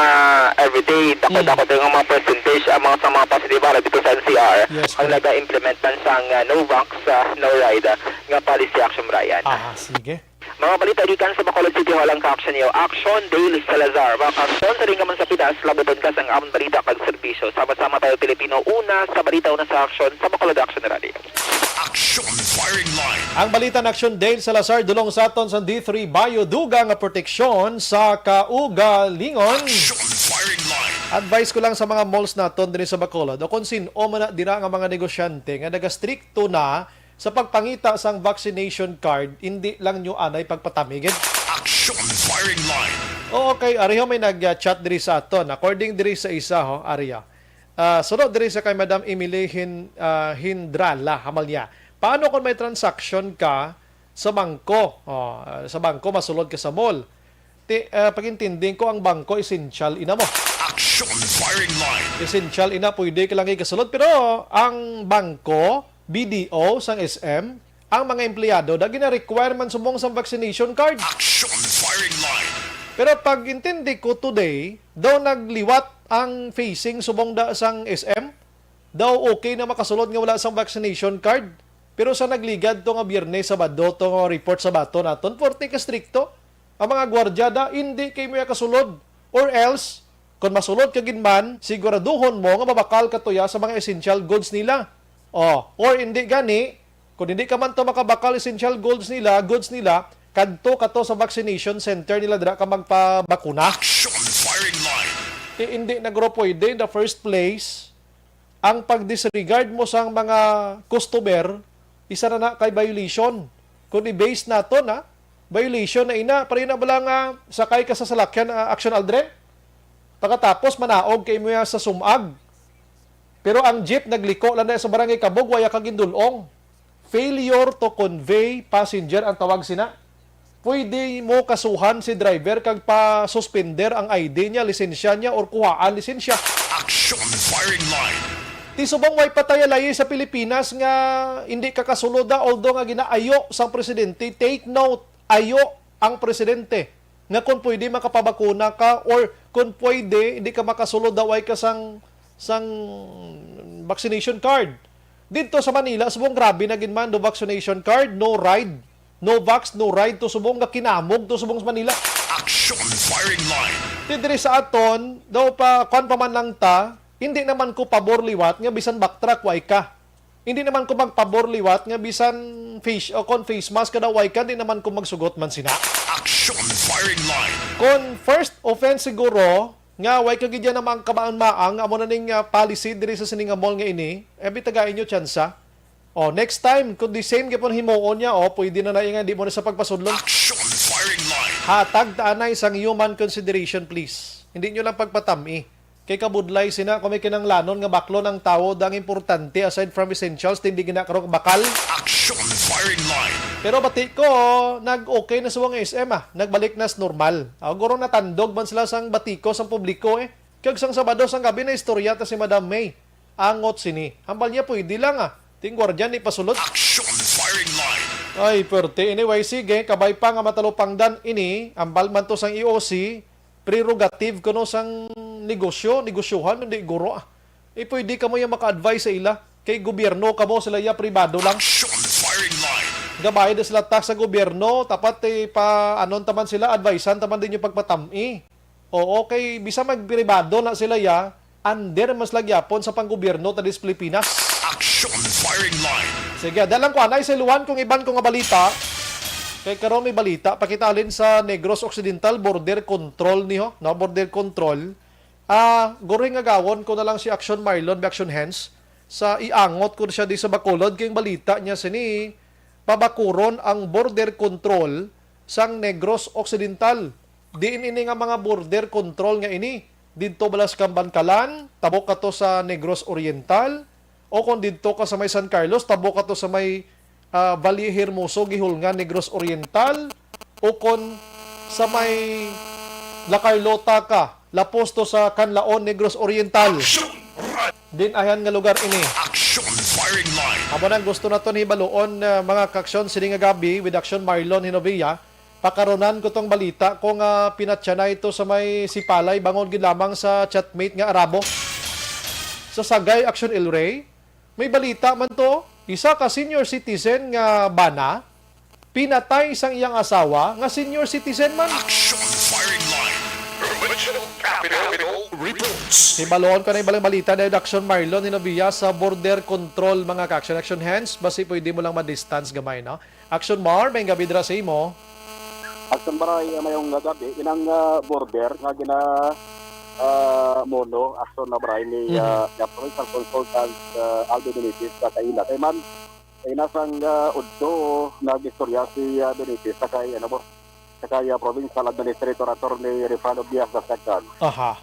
everyday, dako yung mga percentage, mga positive dito sa NCR, ang nag-implement man sa Novax, no ride, nga policy Action Brian. Sige. Mga balita ikan sa Bacolod City Hall ang ka-action niyo. Action Daily Salazar. Mga ka-action sa rin naman sa Pinas, labutan ka sa amon balita kag serbisyo. Sama-sama tayo Pilipino, una sa balita, una sa action sa Bacolod Action Rally. Action Firing Line. Ang balita ng Action Dale Salazar dulong sa aton sa D3 Bayo duga nga proteksyon sa kaugalingon. Action Firing Line. Advice ko lang sa mga malls naton dinhi sa Bacolod o kung sino man na dira nga mga negosyante nga nagastrikto na sa pagpangita sang vaccination card, hindi lang nyo anay pagpatamigin. Action Firing Line. Okay, ariho may nag-chat diri sa aton. According diri sa isa ho, Aria. Sunod diri sa kay Madam Emily Hindrala, hamal niya. Paano kung may transaction ka sa bangko? Sa bangko, masulod ka sa mall. Pagintinding ko, ang bangko, essential ina mo. Action Firing Line. Essential ina, pwede ka lang ikasulod. Pero ang bangko, BDO, sang SM, ang mga empleyado, dagi na requirement sumong sa vaccination card. Action Firing Line. Pero pag intindi ko today, daw nagliwat ang facing subong da sang SM, daw okay na makasulod nga wala sang vaccination card. Pero sa nagligad to nga Biyernes, Sabado, to nga report sa bato naton, porte ka stricto. Ang mga gwardyada, hindi kayo may kasulod. Or else, kung masulod ka ginman, siguraduhon mo nga mabakal ka tuya sa mga essential goods nila. Or hindi gani, kung hindi ka man to makabakal essential goods nila, kadto ka to sa vaccination center nila dira ka magpabakuna. Action Firing Line. Hindi nagro pwede in the first place ang pag-disregard mo sang mga customer, isa na kay violation. Kung i-base nato na violation na ina, pareho na bala nga sakay ka sa salakyan action aldren. Pagkatapos manaog kay mo sa sumag. Pero ang jeep nagliko lang na sa barangay Kabog, waya kang gindulong. Failure to convey passenger ang tawag sina. Pwede mo kasuhan si driver kag pa-suspender ang ID niya, lisensya niya, or kuhaan lisensya. Action Firing Line. Ti subong way patayalay sa Pilipinas nga hindi ka kasulod although nga ginaayo sang presidente. Take note, ayo ang presidente nga kung pwede makapabakuna ka or kung pwede hindi ka makasulod ay ka sang vaccination card. Dito sa Manila, subong grabe na ginman no vaccination card, no ride. No vax, no ride to subong nga kinamog to subong sa Manila. Action Firing Line. Tidiri sa aton, daw pa kwan pa man lang ta, hindi naman ko pabor liwat nga bisan backtrack way ka. Hindi naman ko magpabor liwat nga bisan face o kon face mask ka daw way ka, hindi naman ko magsugot man sina. Action Firing Line. Kon first offense siguro nga way ka gidya namang kamaan-maang amo na ning policy diri sa sining mall nga ini, bitagain nyo tsansa. Next time, kung the same gipon himuon niya, pwede na nga di mo na sa pagpasudlon. Action Firing Line. Hatag taanay isang human consideration, please. Hindi nyo lang pagpatami. Kay kabudlay sina, kung may kinanglanon nga baklo ng tao, dang importante, aside from essentials, hindi ginakarong bakal. Action Firing Line. Pero bati ko, nag-okay na suwang SM, nagbalik na normal. Guro natandog man sila sang bati ko, sang publiko, Kag sang Sabado, sang gabi na istorya ta si Madam May. Angot sini. Hambal niya, pwede lang, Ting gwardiyan ni pasulod. Action Firing Line. Ay, perte. Anyway, sige, kabay pa nga matalupangdan ini, ambal man to sang EOC, prerogative ko no sang negosyohan, hindi guro. Pwede ka mo yung maka-advise sa ila. Kay gobyerno ka mo, sila ya pribado lang. Action Firing Line. Gabay na sila tax sa gobyerno, tapat anon taman sila, advisean taman din yung pagpatami. Okay, bisa magpribado na sila ya, under mas lagyapon sa panggobyerno ta dis Pilipinas. Action Firing Line. Sige, dalang ko anay sa iluwan kung iban ko nga balita. Kay karon may balita, pakitalin sa Negros Occidental border control niho, border control. Goring nga gawon ko na lang si Action Marlon, Action Hands sa iangot ko siya di sa Bacolod kay balita niya sini pabakuron ang border control sang Negros Occidental. Diin ini nga mga border control nga ini didto balas kang Bankalan, tabok ka to sa Negros Oriental, o kung dito ka sa may San Carlos, tabok ka to sa may Valle Hermoso, Gihulngan, Negros Oriental, o kung sa may La Carlota ka, laposto sa Canlaon, Negros Oriental. Din ayan nga lugar ini. Action Firing Line. Amo nang gusto na to ni Baluon mga kaksyon sini nga gabi with Action Marlon Hinovia. Pakaronan ko tong balita kung pinatya na ito sa may Sipalay, bangon gid lamang sa chatmate nga Arabo. Sa Sagay, Action El Rey, may balita man to, isa ka senior citizen nga bana, pinatay sang iyang asawa nga senior citizen man. Action Firing Line. Original Capital Reports. Ibaloon ko na yung balita na Action Marlon hinabiya sa border control mga ka-action. Action hands, basi pwede mo lang ma-distance gamay, no? Action Mar, may gabi dira sa imo. Action Maray, mayong gabi, inang border nga gina mono, action na maray ni provincial consultant Aldo Benitez sa kaila. Kay man, ay nasang udto nag-istorya si Benitez sa kay, provincial administrator attorney Refrano Diaz sa second. Aha.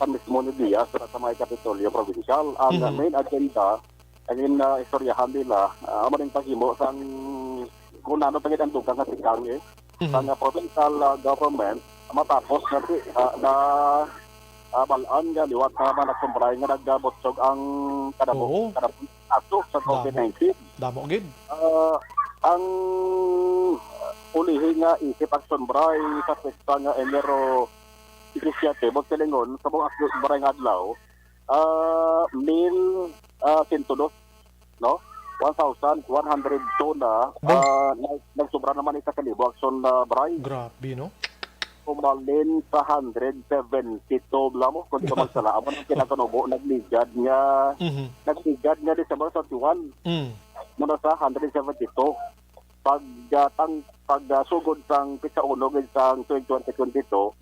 Ang mismo ni Diaz sa may Kapitolyo Provincial. Ang main agenda, ang istoryahan nila, ang maring paghimo sang kung ano pagit ang dugang na tingkang ang provincial government matapos na balaan nga liwat na man nagsumbray nga nagbotsog ang kadamo ato sa COVID-19. Damo gid. Ang ulihin nga isip ang sumbray sa pesta nga Enero 17 magsilingon sa mga sumbray nga adlaw 1,102 no? 1,102 na nagsubra naman isa kalibo action na bray. Grabe, no? Umalin sa 172 mo kung sa magsala. Amo nang pinakanubo, nagligad nga December 31. Muna sa 172. Pagsugod sang pizza uno sa 2022,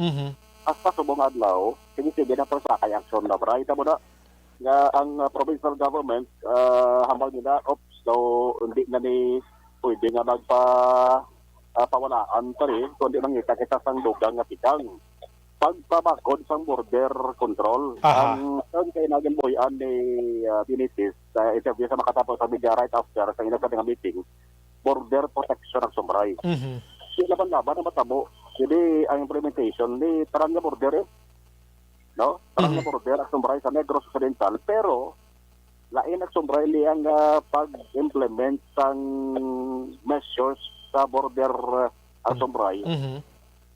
hasta subong adlaw, sige na po sa kay action na bray. Tamo na nga ang provincial government hambal nila so hindi na ni pwede nga pawalaan pa rin kundi mangita kita sang dugang nga pitang pagpabakod sang border control. Ang kay naging boyan ni Benitez sa interview sa makatapos sa media right after sa inasal nga meeting, border protection ang sumray. Sila laban na matabo jadi ang implementation ni tarang nga border no? Tarang nga border ang sumray sa Negros Occidental pero lain ang sumbray niyang pag-implement sang measures sa border ang sumbray.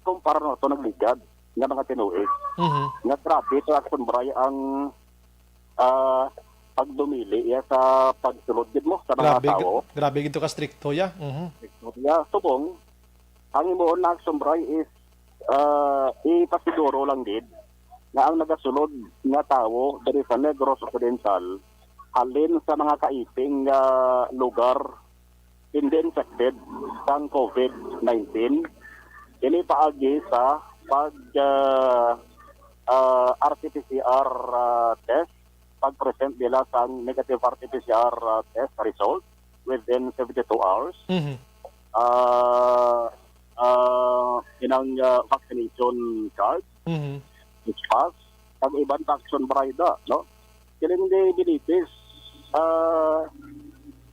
Kumpara no ito nagligad nga mga tinuig. Nga grabe ito ang sumbray ang pagdumili sa pagsulod din mo sa mga tao. Grabe gito ka stricto ya. Subong, ang imoon na sumbray is ipasiguro lang din nga ang nagasunod nga tao dari sa Negros Occidental halin sa mga kaiping lugar hindi infected ng COVID-19. Ini paagi sa RT-PCR test, pag-present nila sa negative RT-PCR test result within 72 hours. Inang vaccination card, which pass, pag-ibang vaccine brida, no? Kiling di Benitez,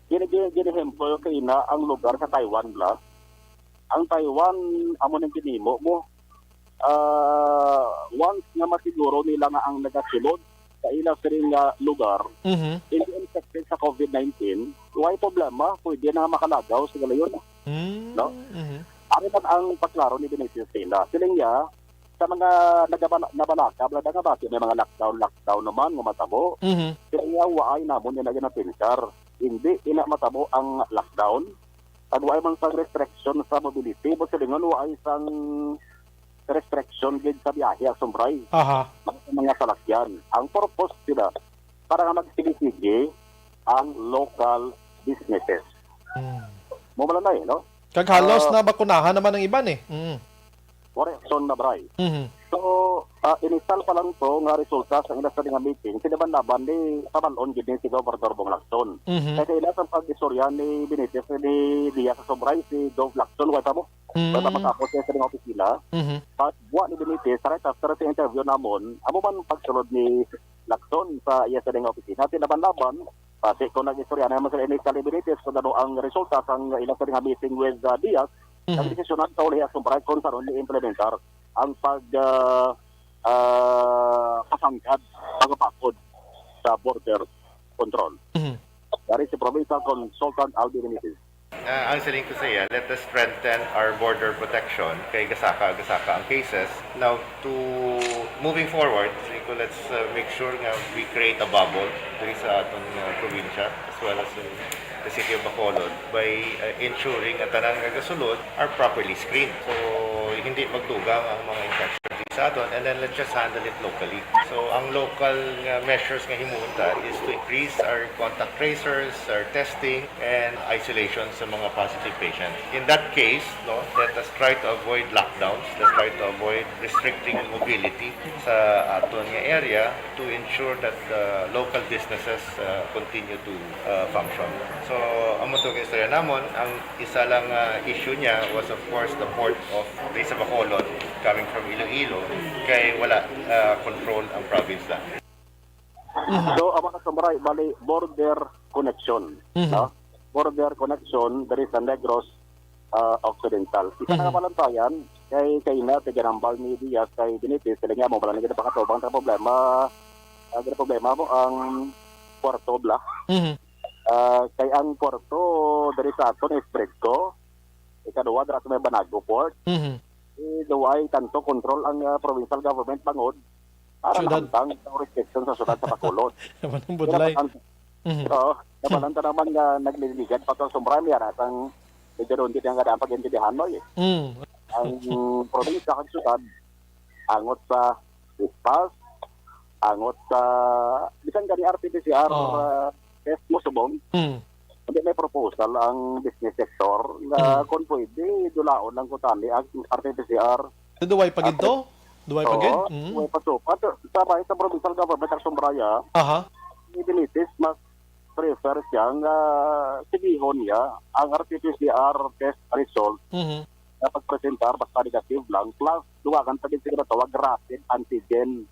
ginihemplo kay na ang lugar sa Taiwan la. Ang Taiwan, amo ng ginimo mo, once nga masiguro nila nga ang nagasulod sa ilang siring lugar, hindi infected sa COVID-19, why problema, pwede na makalagaw sa galayon. No? Ano man ang paklaro ni Benitez sila? Siling niya, sa mga nabalaka, blada nga ba, may mga lockdown naman, nga matabo. Kaya waay namon yung naginapinsar. Hindi ina matabo ang lockdown. Pag waay mang sang restriction sa mobility, but silingon waay sang restriction din sa biyahe ang sumbray. Mga salakyan. Ang purpose sila, para nga magsigisigi ang local businesses. Mumala na no? Kaghalos na bakunahan naman ng iban Correction na bray. So, inisal pa lang to nga resulta sa ilas nga meeting, sinaban-laban ni Pamalon gid si Gobernador Bong Lacson. Kasi ilas ang pag-istorya ni Benitez ni Diaz sa Sobray si Gov Lacson, wala mo? Basta matapos sa nga opisina, pag-buwa ni Benitez, right after sa interview namon, amo man pagsulod ni Lacson sa iya sa nga opisina, sinaban-laban, kasi kung nag-istorya naman sa inisal ni Benitez, kung ano ang resulta sa ilas nga meeting with Diaz, ang desisyonan sa uli asong baray kung saan i-implementar ang pasangkad pagpapakod sa border control. Dari si Provincial Consultant Aldo Benitez. Ang saling ko sa iya, let us strengthen our border protection kay gasaka ang cases. Now, to moving forward, let's make sure nga we create a bubble dito sa atong probinsya as well as the City of Bacolod by ensuring at tanang nagasulod are properly screened. So, hindi magdugang ang mga infection sa aton, and then let's just handle it locally. So, ang local measures nga himunta is to increase our contact tracers, our testing, and isolation sa mga positive patients. In that case, no, let us try to avoid lockdowns, let's try to avoid restricting mobility sa aton nga area to ensure that local businesses continue to function. So, ang mutong istorya namon, ang isa lang issue niya was of course the port of Risa Bacolod coming from Iloilo, kay wala control ang province na. So, ang mga sumuray, bali, border connection. No? Border connection, there is a Negros Occidental. Isa na kapalantayan, kay na, kay Ganambal ni Diaz, kay Benitez, sila nga mo, wala na kita pakatobang na problema mo, ang Puerto Bla. Kay ang Puerto, there is aton, Espresso, ikaduwa, there is may Banago Port. Duway tanto control ang provincial government bangod para nakantang ang restriction sa syudad sa Bacolod. Naman ang budlay. Oo, nabalanta naman nga naglililigad pa ito sa marami ang medyo hindi nga daan pag-intindihan mo eh. Ang probinsya kag syudad angot sa ispas, angot sa bisan gani RT-PCR test mo subong. Hindi may proposal ang business sector na kung pwede, dulaon lang ko tali ang RT-PCR. Duway pa ginto? Duway pa gin? Duway pa so. Sa provincial government ang Sumbraya, ni Benitez, mas prefer siyang sigihon niya ang RT-PCR test result na pagpresentar basta negative lang, plus duwagan pa din siguro tawag rapid antigen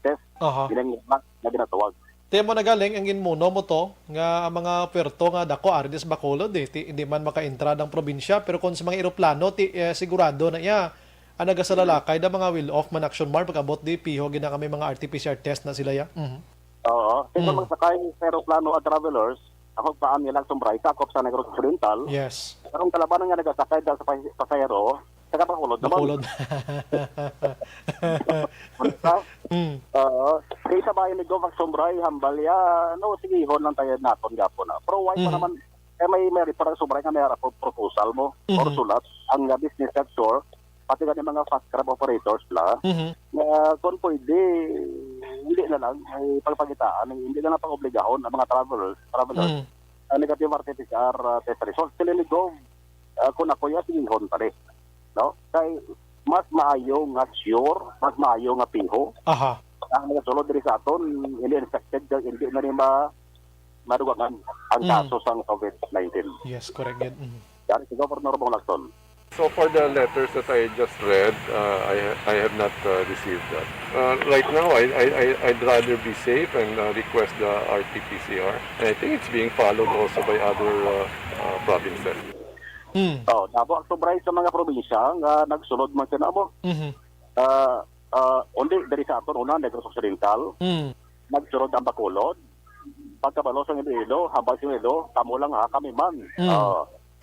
test. Ginang na ginatawag. Temo na galing ang inmuno mo to nga ang mga puerto nga dako Aridis Bacolod hindi man makaentra ng probinsya, pero kung sa mga eroplano sigurado na iya ang nagasalalakay da mga will off man action mark pagabot di piho gina kami mga RT-PCR test na sila ya. Oo, kung magsakay sa eroplano at travelers, ako paan nila Sumbray sakop sa Negros Occidental. Yes. Karong kalabanan nga nagasakay sa pasahero sa Bacolod naman. Kaya sa bayan ni Govac Sumbray, Hambalya, sigihon lang tayo naton gapon na. Pero why pa naman, may refer ang Sumbray nga may proposal mo or sulat, ang business sector, pati ka mga fast crab operators na kung pwede, hindi na lang, ay pagpagitaan, hindi na lang pang-obligahon ang mga travelers, negative RT-PCR test result. Sila ni Gov, kung ako yan, sigihon pa rin. No? Kaya mas maayo nga sure, mas maayo nga piho. Ang nagasulod diri sa aton, hindi infected, hindi na rin madugangan ang kaso sa COVID-19. Yes, correct. Yan, si Governor Bonglason. So for the letters that I just read, I have not received that. Right now, I'd rather be safe and request the RT-PCR. And I think it's being followed also by other provinces. Nabo ang sobray sa mga probinsya nga nagsulod man sila mo. Undi dari sa aton una Negros Occidental. Nagsulod ang Bacolod. Pagkabalo sa Iloilo, habang sa Iloilo, kamo lang kami man.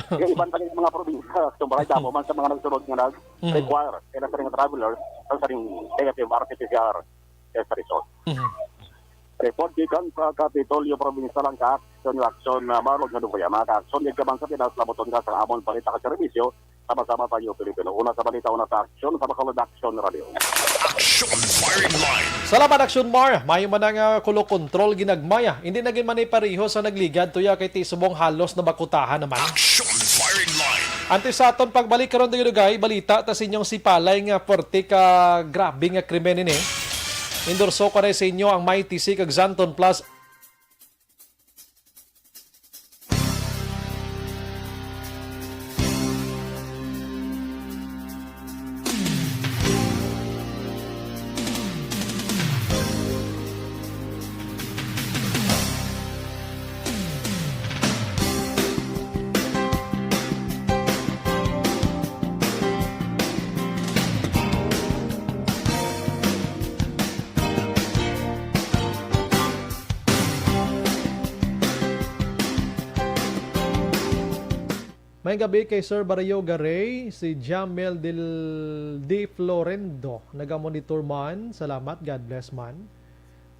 Kaya iban pa rin mga probinsya, sobray damo man sa mga nagsulod nga nag-require kaya sa ring travelers sa ring negative RT-PCR test result. Report gikan sa Kapitolyo Provincial ang action na marog nga duya mga ka-action yung kabang sa Pinas laboton ka sa amon balita ka serbisyo sama-sama tayo Pilipino. Una sa balita, una sa action sa Bacolod Action Radio. Action Firing Line. Salamat Action Mar. Mayo man ang kulo control ginagmaya. Hindi naging manay pareho sa nagligad tuya kay tisubong halos na bakutahan naman. Action Firing Line. Antes sa aton pagbalik karon dugay balita ta sinyong si Palay nga porte ka grabe nga krimen ni. Endorso ko rin sa inyo ang Mighty Sea kag Zanton Plus. May gabi kay Sir Barrio Garay, si Jamel Di Florendo. Nagamonitor man. Salamat. God bless man.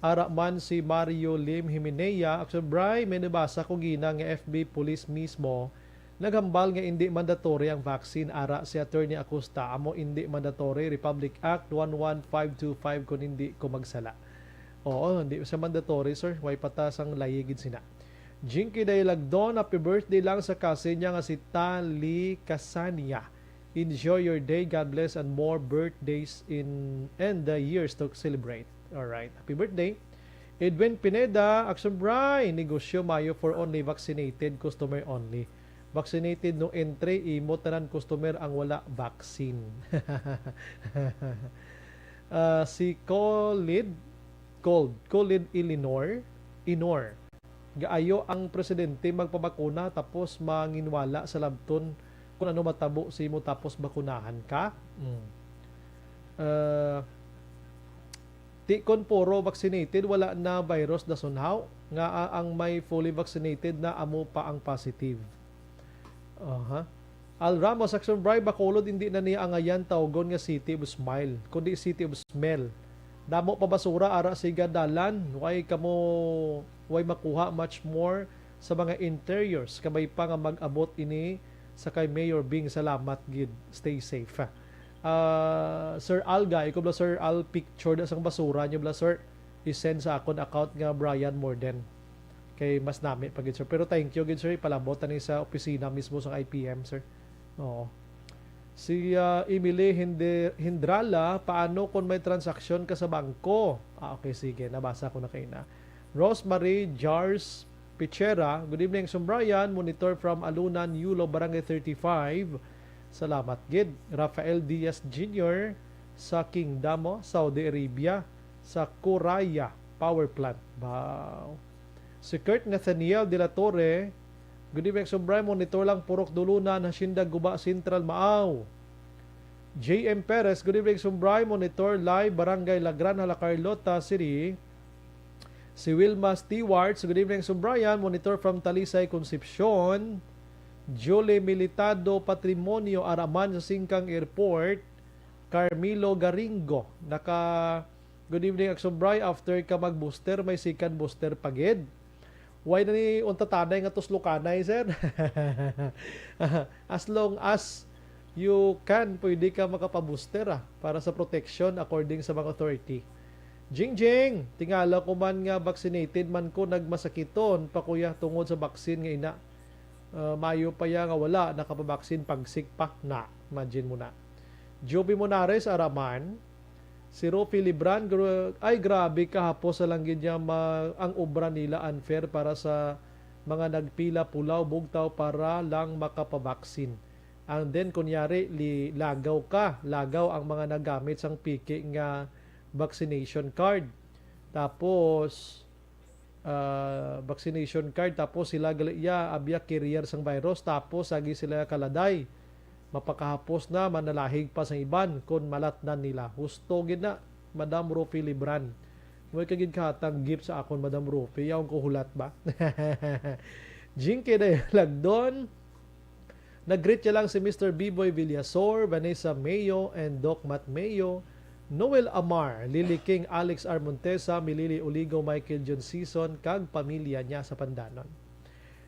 Ara man si Mario Lim Jimenea. Action Bray, may nabasa ko gina nga FB police mismo naghambal nga hindi mandatory ang vaccine. Ara si Attorney Acosta, amo hindi mandatory. Republic Act 11525 kung hindi ko magsala. Oo, hindi siya mandatory, sir. Way patas ang layigid sina. Jinky Daylagdon, happy birthday lang sa kasi niya nga si Tali Casania. Enjoy your day. God bless and more birthdays and the years to celebrate. Alright. Happy birthday. Edwin Pineda, Action Bray, negosyo mayo for only vaccinated customer only. Vaccinated no entry, imo tanan customer ang wala vaccine. Si Colid Inor. Gaayo ang presidente magpabakuna tapos manginwala sa labton kung ano matabo si mo tapos bakunahan ka. Ti kon puro vaccinated wala na virus na sunhaw nga ang may fully vaccinated na amo pa ang positive. Al Ramos, Action Bray, Bacolod hindi na niya angayan tawgon nga City of Smile kundi City of Smell. Damo pa basura ara siga dalan, way makuha much more sa mga interiors kabay pa nga mag-abot ini sa kay Mayor Bing. Salamat gid, stay safe. Sir Alga, ikaw bla Sir Al picture da sang basura nyo bla sir, i-send sa akon account nga Brian Morden kay mas nami pag sir. Pero thank you gid sir, palabot ni sa opisina mismo sa IPM sir. Oo. Si Emily Hindrala, paano kung may transaksyon ka sa bangko? Okay, sige, nabasa ko na kayo na. Rosemary Jars Pichera, good evening, Brian, monitor from Alunan, Yulo, Barangay 35. Salamat, gid. Rafael Diaz Jr. sa Kingdom, Saudi Arabia, sa Coraya Power Plant. Wow. Si Kurt Nathaniel de la Torre, good evening, Brian, monitor lang Purok Dulunan, Hasindag, Guba, Central, Maaw. JM Perez, good evening, Brian, monitor live, Barangay Lagran, Hala Carlota City. Si Wilma Stewart, good evening, Brian, monitor from Talisay, Concepcion. Jole Militado Patrimonio Araman sa Singkang Airport. Carmelo Garingo, good evening, Brian, after ka mag-booster, may second booster pagid. Why na ni unta tanay nga tuslukanay, sir? As long as you can, pwede ka makapabooster para sa protection according sa mga authority. Jingjing, tingala ko man nga vaccinated man ko nagmasakiton pa kuya tungod sa vaccine nga ina. Mayo pa ya nga wala nakapabaksin pagsik pa na. Imagine mo na. Joby Monares Araman, si Rofi Libran, ay grabe kahapos sa langgit niya ang obra nila unfair para sa mga nagpila pulaw bugtaw para lang makapabaksin. And then kunyari lagaw ang mga nagamit sang piki nga vaccination card. Tapos vaccination card tapos sila galiya abya carrier sang virus tapos agi sila kaladay mapakahapos na manalahig pa sa iban kon malatnan nila. Husto gid na Madam Rufi Libran. May kagid katang gift sa akon Madam Rufi, yaong ko hulat ba? Jinky Daylagdon. Nag-greet niya lang si Mr. B-Boy Villasor, Vanessa Mayo and Doc Matt Mayo, Noel Amar, Lily King, Alex Armontesa, Milili Oligo, Michael John Season, kag pamilya niya sa Pandanon.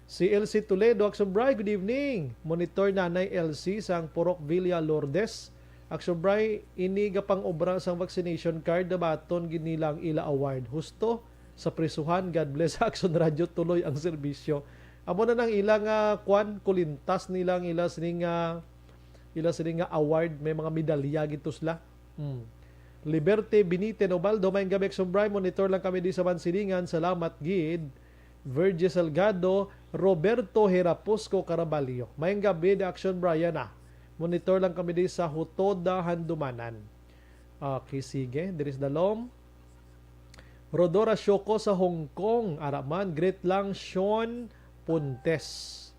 Si LC Toledo, Action Bray, good evening. Monitor nanay LC sang Purok Villa Lourdes. Action Bray, iniga pang obra sang vaccination card na baton ginilang ila award. Husto sa prisuhan, God bless. Action Radio tuloy ang serbisyo. Amo na nang ilang kulintas nilang ila sininga award, may mga medalya gitusla. Liberty Benite Obaldo, may gabi Action Bray, monitor lang kami di sa Mansilingan. Salamat gid. Virgil Salgado, Roberto Herapusco Caraballo. May gabi di Action Brian monitor lang kami di sa Hutoda Handumanan. Okay, sige. There is the long. Rodora Shoko sa Hong Kong. Araman, great lang Sean Puntes.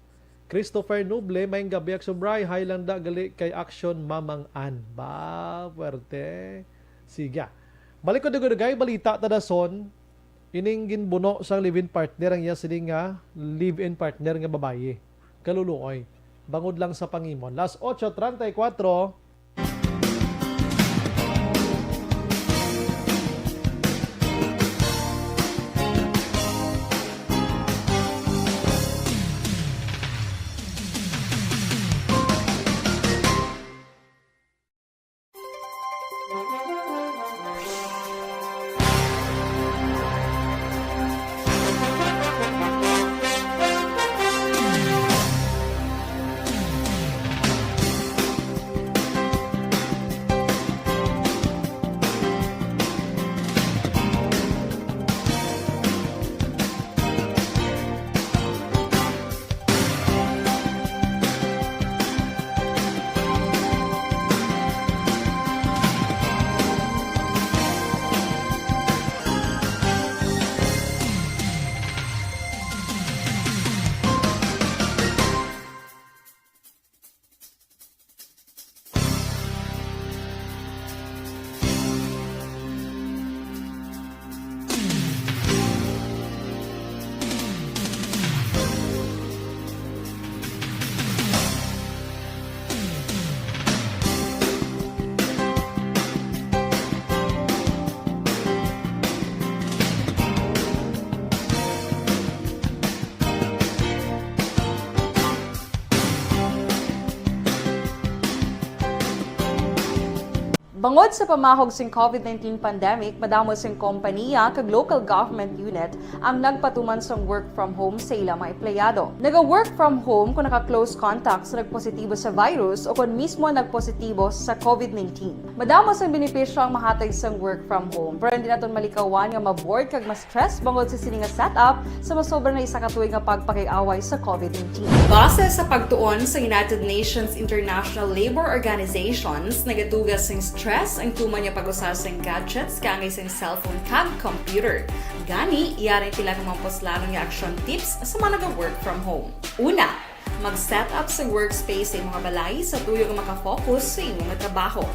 Christopher Nuble, may gabi Action Brian, Highlanda gali kay Action Mamang-an. Ba, puwerte. Sige. Balik ko dugay balita tadason. Ining ginbuno sang live-in partner ang iya sining nga live-in partner nga babaye. Kaluluoy. Bangod lang sa Pangimon. Last 8:34. Bangod sa pamahog sing COVID-19 pandemic, madamo sing kompanya kag local government unit ang nagpatuman sang work from home sa ilang mga empleyado. Naga-work from home kung naka-close contact sa nagpositibo sa virus o kung mismo nagpositibo sa COVID-19. Madamo sang benepisyo ang mahatag sang work from home, pero hindi naton malikawan nga ma-bored kag ma-stress bangod sa sini nga setup sa masobra na isa ka tuig nga pagpakiaway sa COVID-19. Base sa pagtuon sa United Nations International Labour Organizations, nagatugas sing stress ang tuman niya pag-usar sing gadgets kangay sing cellphone kag computer. Gani, iyaring pila ng mga poslanong nga action tips sa mga nag-work from home. Una, mag-set up sa workspace sa mga balay sa tuyo nga makafocus sa inyong trabaho.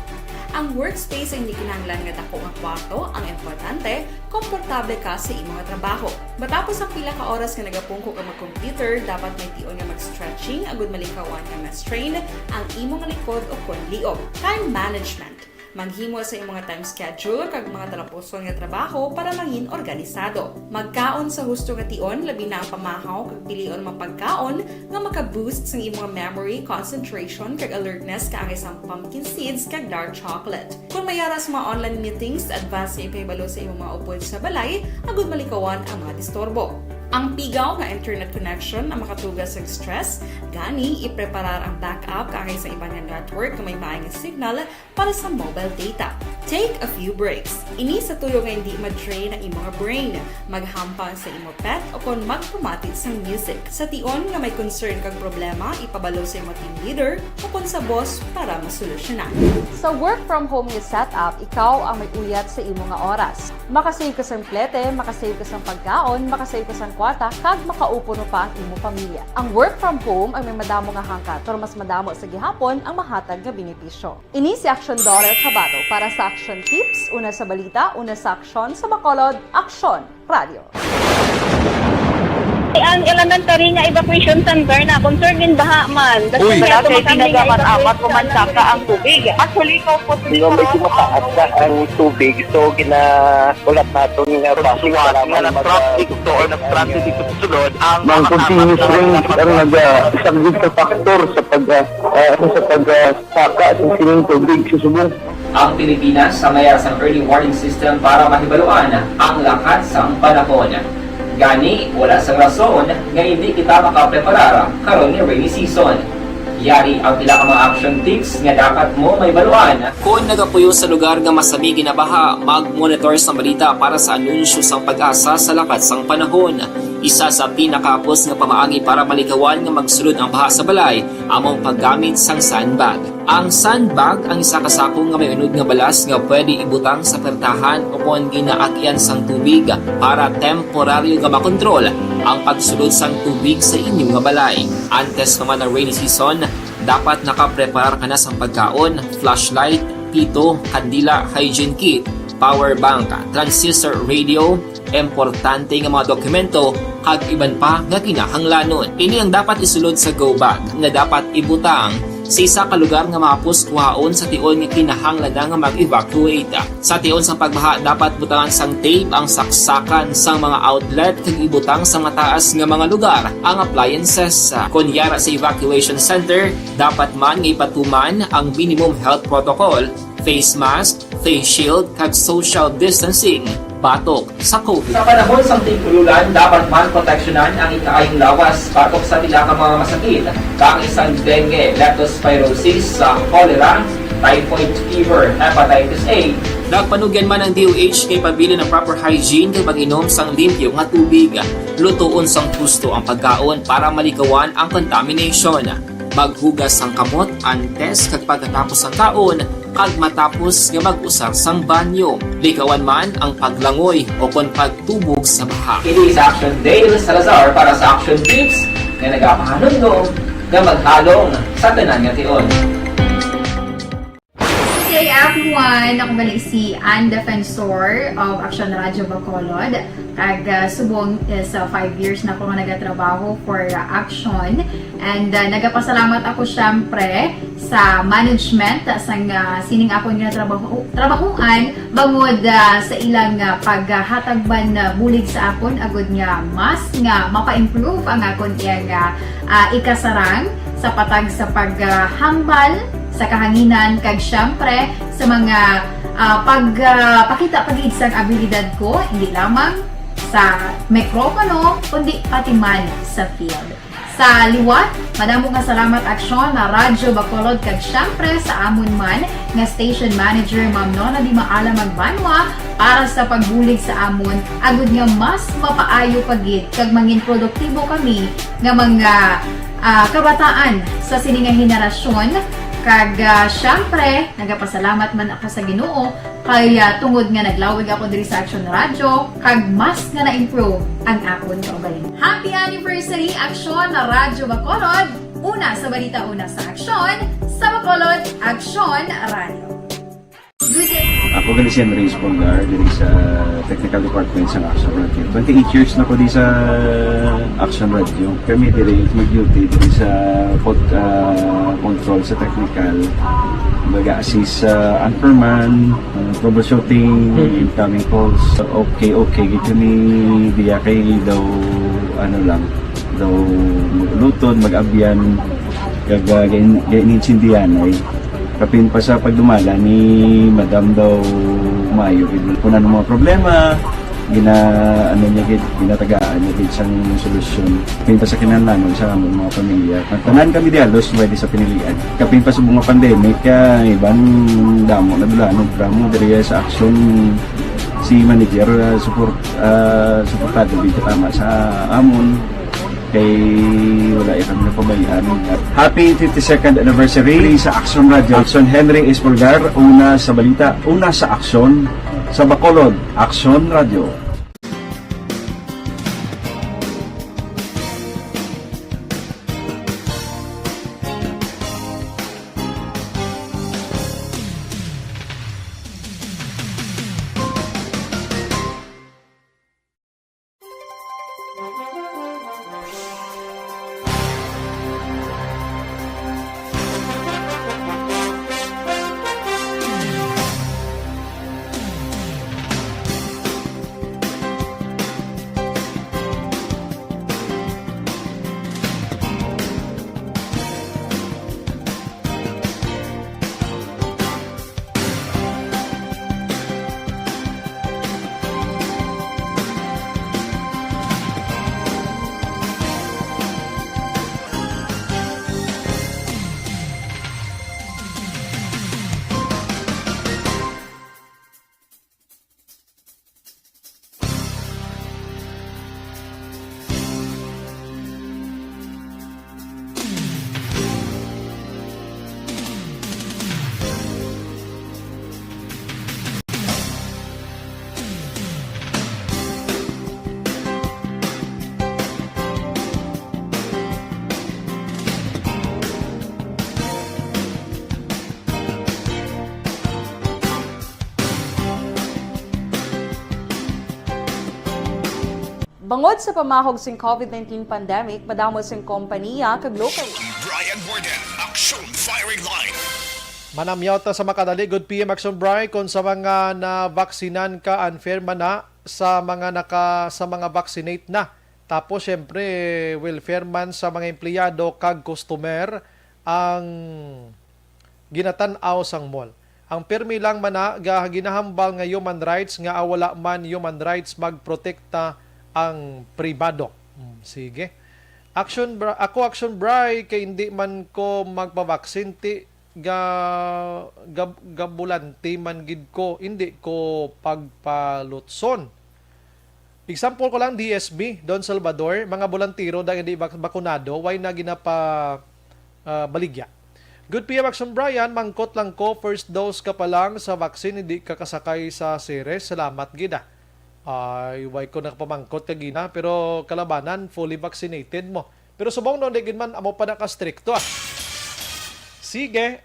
Ang workspace ay hindi kinahanglan nga dako nga kwarto, ang importante, komportable ka sa imong trabaho. Matapos ang pila ka oras nga nagapungko ka mag-computer, dapat may tion nga mag-stretching agud malikawan nga ma-strain ang imong likod o konliog. Time management. Maghimo sa imong time schedule kag mga talapuson nga trabaho para mangin organisado. Magkaon sa husto nga tion, labi na ang pamahaw kag pilion mapagkaon nga maka-boost sa imong memory, concentration kag alertness kaangay sa pumpkin seeds kag dark chocolate. Kung mayaras mga online meetings, advance sa ipahibalo sa imong mga upod sa balay, agud malikawan ang mga disturbo. Ang pigaw nga internet connection ang makatugas sa stress, gani ipreparar ang backup kaangay sa ibang network na may maayong signal para sa mobile data. Take a few breaks. Ini sa tuyo nga hindi ma-drain ang imong brain, maghampang sa imong pet o kung magpumatid sa music. Sa tion nga may concern kag problema, ipabalo sa imong team leader o kung sa boss para masolusyonan. Sa work from home nga setup, ikaw ang may uyat sa imong nga oras. Makasave ka sa plete, makasave ka sa pagkaon, makasave ka sa kwata, kag makaupo no pa ang imong pamilya. Ang work from home ay may madamo nga hangkat, pero mas madamo sa gihapon ang mahatag nga benepisyo. Ini si Action Daughter Cabato para sa Action Tips, una sa balita, una sa aksyon sa Bacolod, Action Radio. Ang elementary nga evacuation center na concern din baha man. Uy, kasi pinagamat-amat kumansaka ang tubig. Actually, ko po dito medyo mataas na ang tubig. So, ulat nato nga basuhan nga na-traffic to or na-transit dito sa sulod. Ang continuous rain ang nag-isang factor sa pagsaka at sining tubig sa subong. Ang Pilipinas sa mayas ang early warning system para mahibaluan ang lakas ng panahon. Gani, wala sang rason nga hindi kita makapreparar karon ni rainy season. Yari ang pila ka mga action tips nga dapat mo may baluan. Kung nagapuyo sa lugar nga masabi ginabaha, mag-monitor sa balita para sa anunsyo sang pag-asa sa lakas sang panahon. Isa sa pinakapos nga pamaagi para malikawan nga magsulod ang baha sa balay, among paggamit sang sandbag. Ang sandbag ang isa kasakong nga may unod nga balas nga pwede ibutang sa pertahan o kung ginaakyan sang tubig para temporaryo nga makontrol ang pagsulod sang tubig sa inyong nga balay. Antes naman ng rainy season, dapat nakapreparar ka na sang pagkaon, flashlight, pito, kandila, hygiene kit, power bank, transistor radio, importante nga mga dokumento kag iban pa nga kinahanglanon. Ini ang dapat isulod sa go bag nga dapat ibutang sa isa ka lugar nga mapos kuhaon sa tion nga kinahanglan nga mag-evacuate. Sa tion sang pagbaha dapat butangan sang tape ang saksakan sang mga outlet kag ibutang sa mataas nga mga lugar ang appliances. Kunyara sa evacuation center, dapat man nga ipatuman ang minimum health protocol, face mask, face shield kag social distancing batok sa COVID. Sa panahon sa tigululan, dapat man proteksyonan ang ikaayong lawas batok sa pila ka mga masakit, kang isang dengue, leptospirosis, cholera, typhoid fever, hepatitis A. Nagpanugyan man ang DOH kay pabili ng proper hygiene kay pag-inom sang limpyo nga tubig. Lutuon sang gusto ang pagkaon para malikawan ang contamination. Maghugas sang kamot antes kag pagkatapos ang kaon kag matapos nga mag-usar sang banyo. Likawan man ang paglangoy o kon pagtubog sa baha. It is Action Dale Salazar para sa Action Tips nga nagapahanundong nga maghalong sa tanan nga tion. Hey everyone! Ako ba si Ann Defensor of Action Radio Bacolod. Kag subong is 5 years na ako nga nagatrabaho for Action. And nagapasalamat ako syempre sa management sang sining ako nga trabahuan bangod sa ilang paghatagban bulig sa akon agud nga mas nga mapa-improve ang akon iyang ikasarang sa patag sa paghambal sa kahanginan kag syempre sa mga pakita pagid sang abilidad ko hindi lamang sa mikropono kundi pati man sa field. Sa liwat, madamo nga salamat aksyon na Radyo Bacolod kag syempre sa amon man nga station manager Ma'am Nona Di Maala Magbanwa para sa pagbulig sa amon agud nga mas mapaayo pagid kag mangin produktibo kami nga mga kabataan sa sining nga henerasyon. Kag syempre, nagapasalamat man ako sa Ginoo kay tungod nga naglawig ako diri sa Action Radio kag mas nga na-improve ang akon kaugalingon. Happy anniversary Action na Radyo Bacolod! Una sa balita, una sa aksyon, sa Bacolod, Action Radio. Good day! Ako gali si Henry Espolgar diri sa Technical Department sa Action Radio. 28 years na ko di sa Action Radio. Kami diri mag-duty diri sa control sa technical. Mag-assist sa anchorman, troubleshooting, incoming calls. Okay. Gito ni diya kay daw daw lutod, mag-abyan, ganinsindihan ay kapin pa sa pagdumala ni Madam daw Mayo. Kung ano mga problema, ginatagaan niya gid sang solusyon. Kapin pa sa kinahanglan sa among mga pamilya. Tanan kami dialos pwede sa pinilian. Kapin pa sa mga pandemic, ibang damo na dulanog drama diri sa action si manager suportado dito tama sa amon kay wala ikang napabayaan. Happy 52nd anniversary sa Action Radio. Action Henry Espolgar, una sa balita, una sa aksyon sa Bacolod, Action Radio. Bangod sa pamahog sing COVID-19 pandemic, madamo sing kompanya kag local. Brian Borden, Action Firing Line. Manamyaw ta sa makadali. Good PM Action Bri kung sa mga na-vaksinan ka unfair man na sa mga vaccinate na. Tapos syempre welfare man sa mga empleyado kag customer ang ginatan-aw sang mall. Ang permi lang man na ginahambal nga human rights nga wala man human rights magprotekta ang pribado. Sige. Action Bri kay hindi man ko magpabaksin ti gabulanti man gid ko, hindi ko pagpalutson. Example ko lang DSB, Don Salvador, mga bolantiro dahil hindi bakunado, why na ginapa baligya. Good PM Action Brian, mangkot lang ko, first dose ka pa lang sa vaccine, hindi ka kasakay sa series, salamat gida. Why ko nakapamangkot ka gina, pero kalabanan, fully vaccinated mo. Pero subong no, di man, amo pa nakastrikto Sige,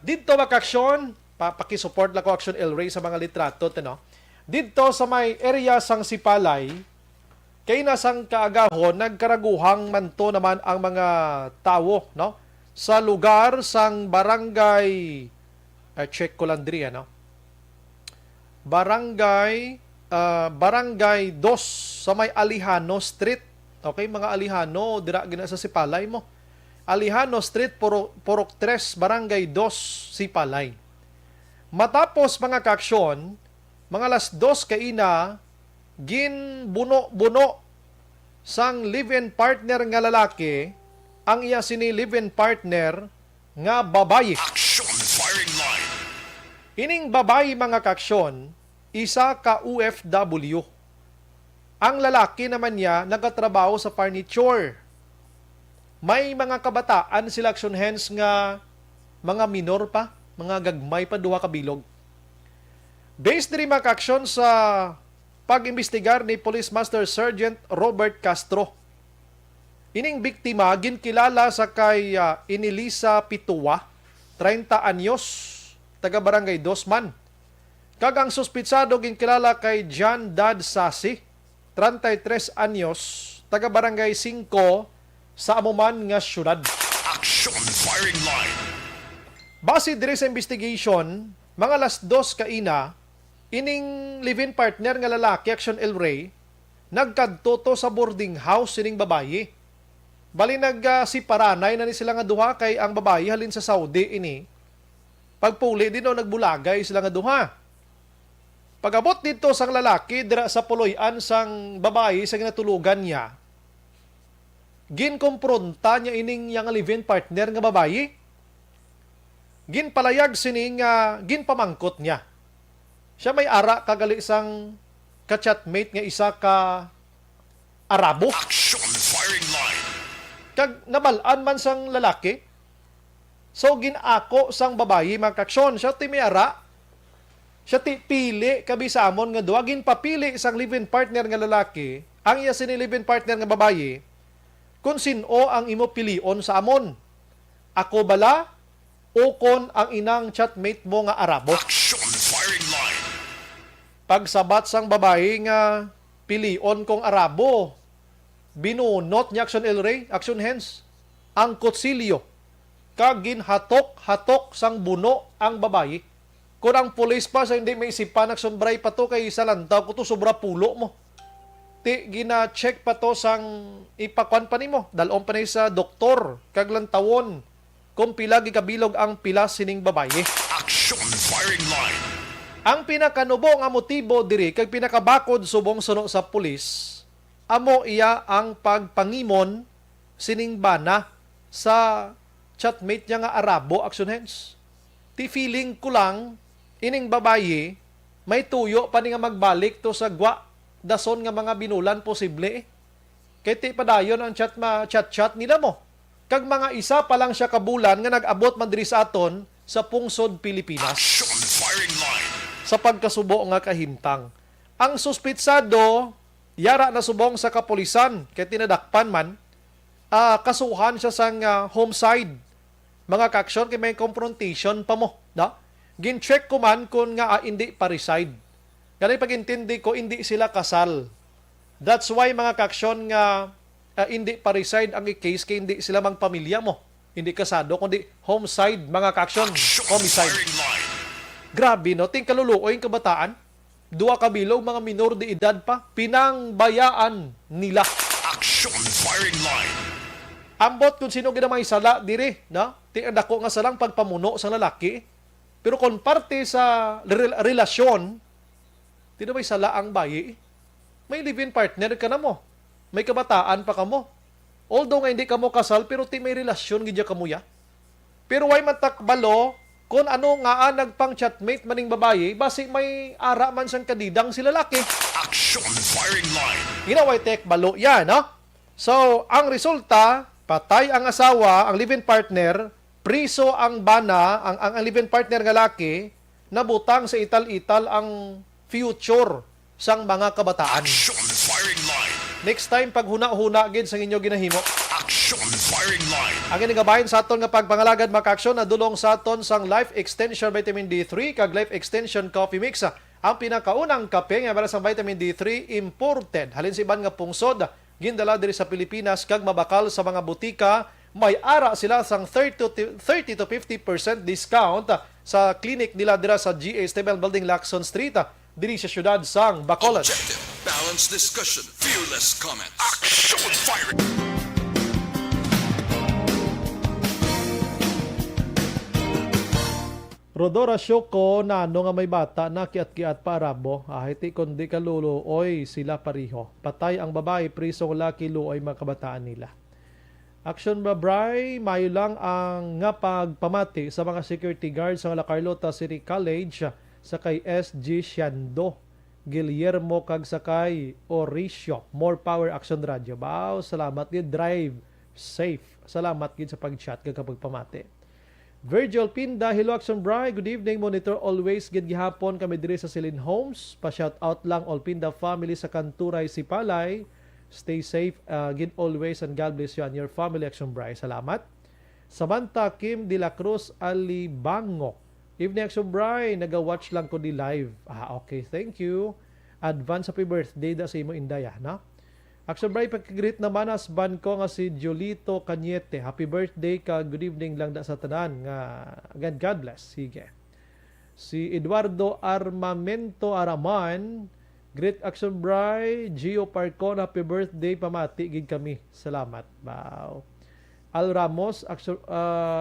dito makaksyon, pakisupport lang ko Action El Rey sa mga litrato, no? Dito sa may area sang Sipalay, kay nasang kaagahon, nagkaraguhang manto naman ang mga tao, no? Sa lugar sang barangay, check ko lang diri, no? Barangay 2 sa may Alihano Street. Okay, mga Alihano, dira gina sa Sipalay mo. Alejano Street, Purok 3, Barangay 2, Sipalay. Matapos mga kaaksyon, mga alas 2 kaina, ginbuno-buno sang live-in partner nga lalaki, ang iya sini live-in partner nga babayi. Action firing line. Ining babayi mga kaaksyon, isa ka OFW. Ang lalaki naman niya nagatrabaho sa furniture. May mga kabataan sila action hands nga mga minor pa, mga gagmay pa, duha ka bilog. Based diri mga kaaksyon sa pag-imbestigar ni Police Master Sergeant Robert Castro. Ining biktima ginkilala sa kay Inilisa Pituwa, 30 anyos, taga Barangay Dosman. Kag ang suspitsado ginkilala kay John Dad Sasi, 33 anyos, taga Barangay 5 sa amuman nga syudad. Action firing line. Base diri sa investigation, mga alas 2 kaina, ining live-in partner nga lalaki, Action El Rey, nagkadto sa boarding house sining babayi. Bali nagsiparanay na ni sila nga duha kay ang babayi halin sa Saudi ini. Pagpuli din nagbulagay sila nga duha. Pagabot dito sang lalaki dira sa puloy-an sang babayi sa ginatulugan niya, ginkompronta niya ining yang live-in partner nga babayi. Ginpalayag sining ginpamangkot niya. Siya may ara kagali sang ka-chatmate nga isa ka Arabo. Action firing line. Kag nabalaan man sang lalaki. So ginako sang babayi mga kaaksyon. Siya ti may ara. Siya ti pili kabisamon nga duwa. Ginpapili sang live-in partner nga lalaki. Ang iya sini live-in partner nga babayi, kung sino ang imo pilion sa amon. Ako bala o kon ang inang chatmate mo nga Arabo. Action firing line. Pagsabat sang babae nga pilion kong Arabo, binunot niya Action El Rey, Action Hands, ang kutsilyo. Kag ginhatok-hatok sang buno ang babae. Kung ang pulis pa sa hindi may isipan, Action Bray pa to kay isa lantaw ko to sobra pulo mo. Ti gina-check pa to sang ipakwan pa nimo. Dalon pa ni sa doktor, kag lantawon kung pila gikabilog ang pila sining babae. Action firing line. Ang pinakanubo nga motibo diri kag pinakabakod subong suno sa pulis, amo iya ang pagpangimon sining bana sa chatmate niya nga Arabo, Action Hands. Ti feeling ko lang ining babayi may tuyo pa ni nga magbalik to sa gwa dason nga mga binulan posible. Kay ti padayon ang chat nila mo. Kag mga isa pa lang siya kabulan nga nag-abot man diri sa aton sa pungsod Pilipinas. Action firing line. Sa pagkasubo nga kahimtang. Ang suspitsado, yara na subong sa kapulisan, kaya tinadakpan man, kasuhan siya sa homicide. Mga kaaksyon, kaya may confrontation pa mo. No? Gin-check ko man kung nga hindi pa-reside. Ganun pag-intindi ko, hindi sila kasal. That's why mga kaaksyon nga hindi pa-reside ang case kaya hindi sila mang pamilya mo. Hindi kasado, kundi homicide, mga kaaksyon, homicide. Grabe, no? Ting kaluluoy yung kabataan. Dua kabilog, mga minor de edad pa. Pinangbayaan nila. Action firing line. Ambot kung sino ginamay sala, diri. No? Ting andako nga salang pagpamuno sa lalaki. Pero kung parte sa relasyon, tinamay sala ang bayi. May live-in partner ka na mo. May kabataan pa ka mo. Although nga hindi ka mo kasal, pero may relasyon gidya ka mo ya. Pero way matakbalo, kung ano nga nagpang chatmate maning babae, basi may ara man sang kadidang si lalaki. Action firing line. Ginaway tek balo yan, no? So, ang resulta, patay ang asawa, ang live-in partner, priso ang bana, ang live-in partner nga laki, nabutang sa ital-ital ang future sang mga kabataan. Action firing line. Next time, pag huna-huna gid sa inyo ginahimo. Action firing line. Ang inigabahin sa aton nga pagpangalagad makaaksyon na dulong sa aton sang Life Extension Vitamin D3 kag Life Extension Coffee Mix. Ang pinakaunang kape nga para sa vitamin D3 imported. Halin sa iban nga pungsod, gindala diri sa Pilipinas kag mabakal sa mga butika. May ara sila sang 30 to 50% discount sa clinic nila dira sa GA Stable Building, Lacson Street, diri sa syudad sang Bacolod. Objective, balanced discussion, fearless comment. Action firing. Rodora Shoko, nano nga may bata na kiat-kiat pa arabo. Hiti kundi kalulo, oy sila pariho. Patay ang babae, prisong laki luoy mga kabataan nila. Action ba, Bray? Mayo lang ang nga pagpamati sa mga security guards sa La Carlota City College sa kay SG Siando, Guillermo kag sakay Oricio. More power, Action Radio. Bao, salamat gid, drive safe. Salamat gid sa pag-chat kag pagpamati. Virgil Pinda, hello Action Bray. Good evening, monitor always gid gihapon kami diri sa Silin Homes. Pa-shout out lang all Pinda family sa Kanturay Sipalay. Stay safe gid always and God bless you and your family, Action Bray. Salamat. Samantha Kim de la Cruz Alibango. Evening Action Bray, naga-watch lang ko di live. Okay, thank you. Advance happy birthday da sa imo Indaya, na? Action Bray, pagkagreet naman as ban ko nga si Jolito Cañete. Happy birthday ka, good evening lang da sa tanan. God bless. Sige. Si Eduardo Armamento Araman, great Action Bray. Gio Parcon, happy birthday. Pamati, gig kami. Salamat. Wow. Al Ramos,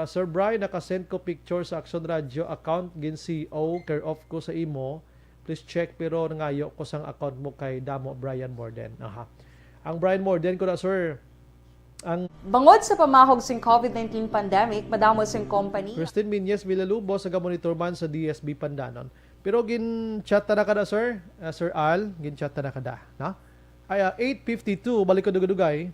Sir Bray, nakasend ko picture sa Action Radio account. Gin CO, care off ko sa imo. Please check, pero nangayo ko sang account mo kay Damo Brian Morden. Ang Brian Morden ko na, sir. Bangod sa pamahog sing COVID-19 pandemic, madamo sing company. Christine Minyes Villalubo sa monitor man sa DSB Pandanon. Pero gin-chat na kada, sir. Sir Al, gin-chat na kada. Na? Ay, 8:52, balik ko dugay.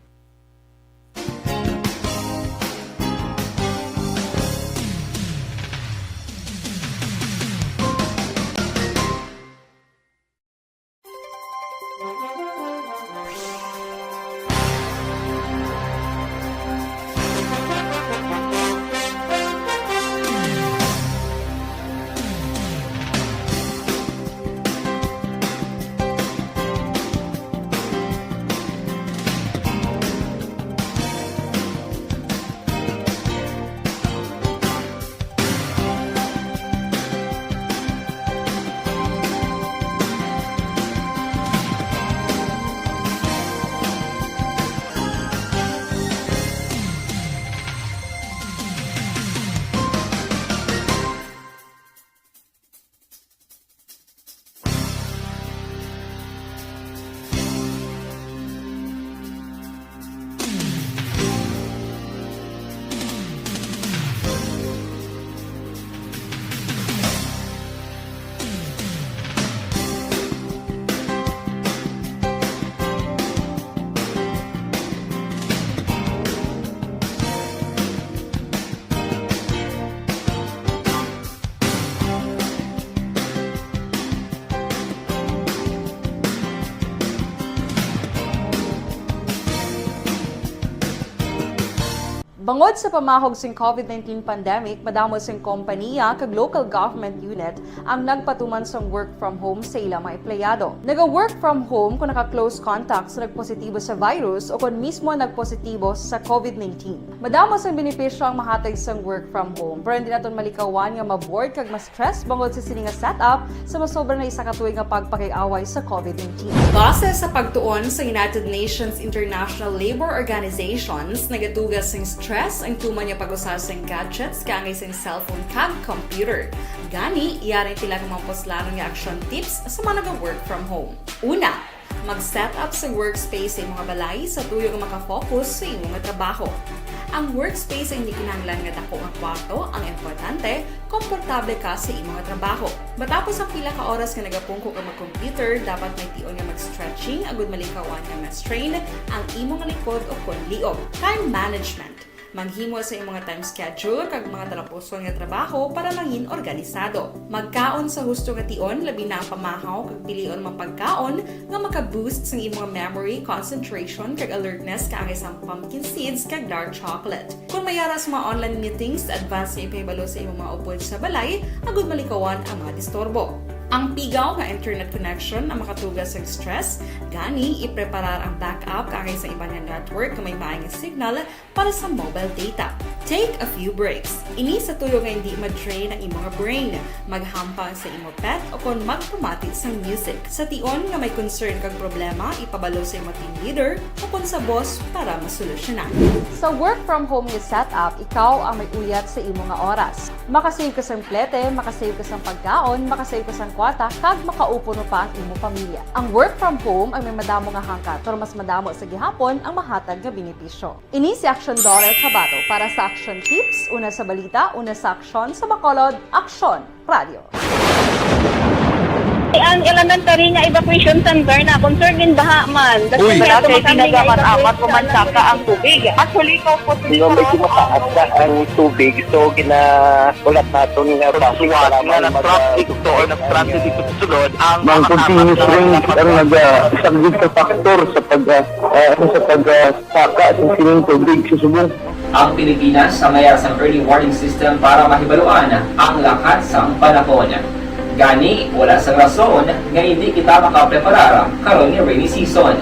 Bangod sa pamahog sing COVID-19 pandemic, madamo sing kompanya kag local government unit ang nagpatuman sang work from home sa ilang mga empleyado. Naga-work from home kung naka-close contacts na nagpositibo sa virus o kung mismo nagpositibo sa COVID-19. Madamo sang benepisyo ang mahatag sang work from home, pero hindi naton malikawan nga ma-bored kag ma-stress bangod sa sini nga setup sa masobra na isa ka tuig nga pagpakiaway sa COVID-19. Base sa pagtuon sa United Nations International Labour Organizations, nagatugas sing stress ang tuman niya pag-usas ng gadgets kangay sa cellphone kag computer. Gani, iyaring tila ng mga poslano nga action tips sa mga nag-work from home. Una, mag-set up sa workspace sa mga balay sa tuyo nga makafocus sa imong trabaho. Ang workspace ay hindi kinahanglan nga dako ang kwarto, ang importante, komportable ka sa imong trabaho. Matapos ang pila ka oras nga nagapungko ka mag-computer, dapat may tion nga mag-stretching agud malikawan nga ma-strain ang imong likod o konliog. Time management. Manghimo sa imong time schedule kag mga talapuson nga trabaho para mangin organisado. Magkaon sa husto nga tion, labi na ang pamahaw kag pilion mapagkaon nga maka-boost sa imong memory, concentration kag alertness kaangay sa pumpkin seeds kag dark chocolate. Kung mayara sa mga online meetings, advance na ipahibalo sa imong mga upod sa balay, agud malikawan ang mga disturbo. Ang pigaw nga internet connection ang makatugas sa stress, gani ipreparar ang backup kaangay sa ibang network na may maayong signal para sa mobile data. Take a few breaks. Ini sa tuyo nga hindi ma-drain ang imong brain, maghampang sa imong pet o kung magpamati sa music. Sa tion nga may concern kag problema, ipabalo sa imong team leader o kung sa boss para masolusyonan. Sa work from home nga setup, ikaw ang may uyat sa imong nga oras. Makasave ka sa plete, makasave ka sa pagkaon, makasave ka sa kwata, kag makaupo no pa ang imong pamilya. Ang work from home ay may madamo nga hangkat, pero mas madamo sa gihapon ang mahatag nga benepisyo. Ini si Action Dorel Cabato para sa Action Tips, una sa balita, una sa aksyon sa Bacolod, Action Radio. Ang elementary nga evacuation center na concern din baha man. Uy, kasi pinagamat-amat pumansaka ang tubig. Actually, medyo mataas na ang tubig. So, ginaulat natin nga pagsiwag nga ng traffic to or ng-transit dito sa sulod ang mga continuous rain ang nag-isang factor sa pagsaka at sining tubig sa subong. Ang Pilipinas sa mayroon ng early warning system para mahibaluan ang lakas ng panahon. Gani, wala sang rason nga hindi kita makapreparar karon ni rainy season.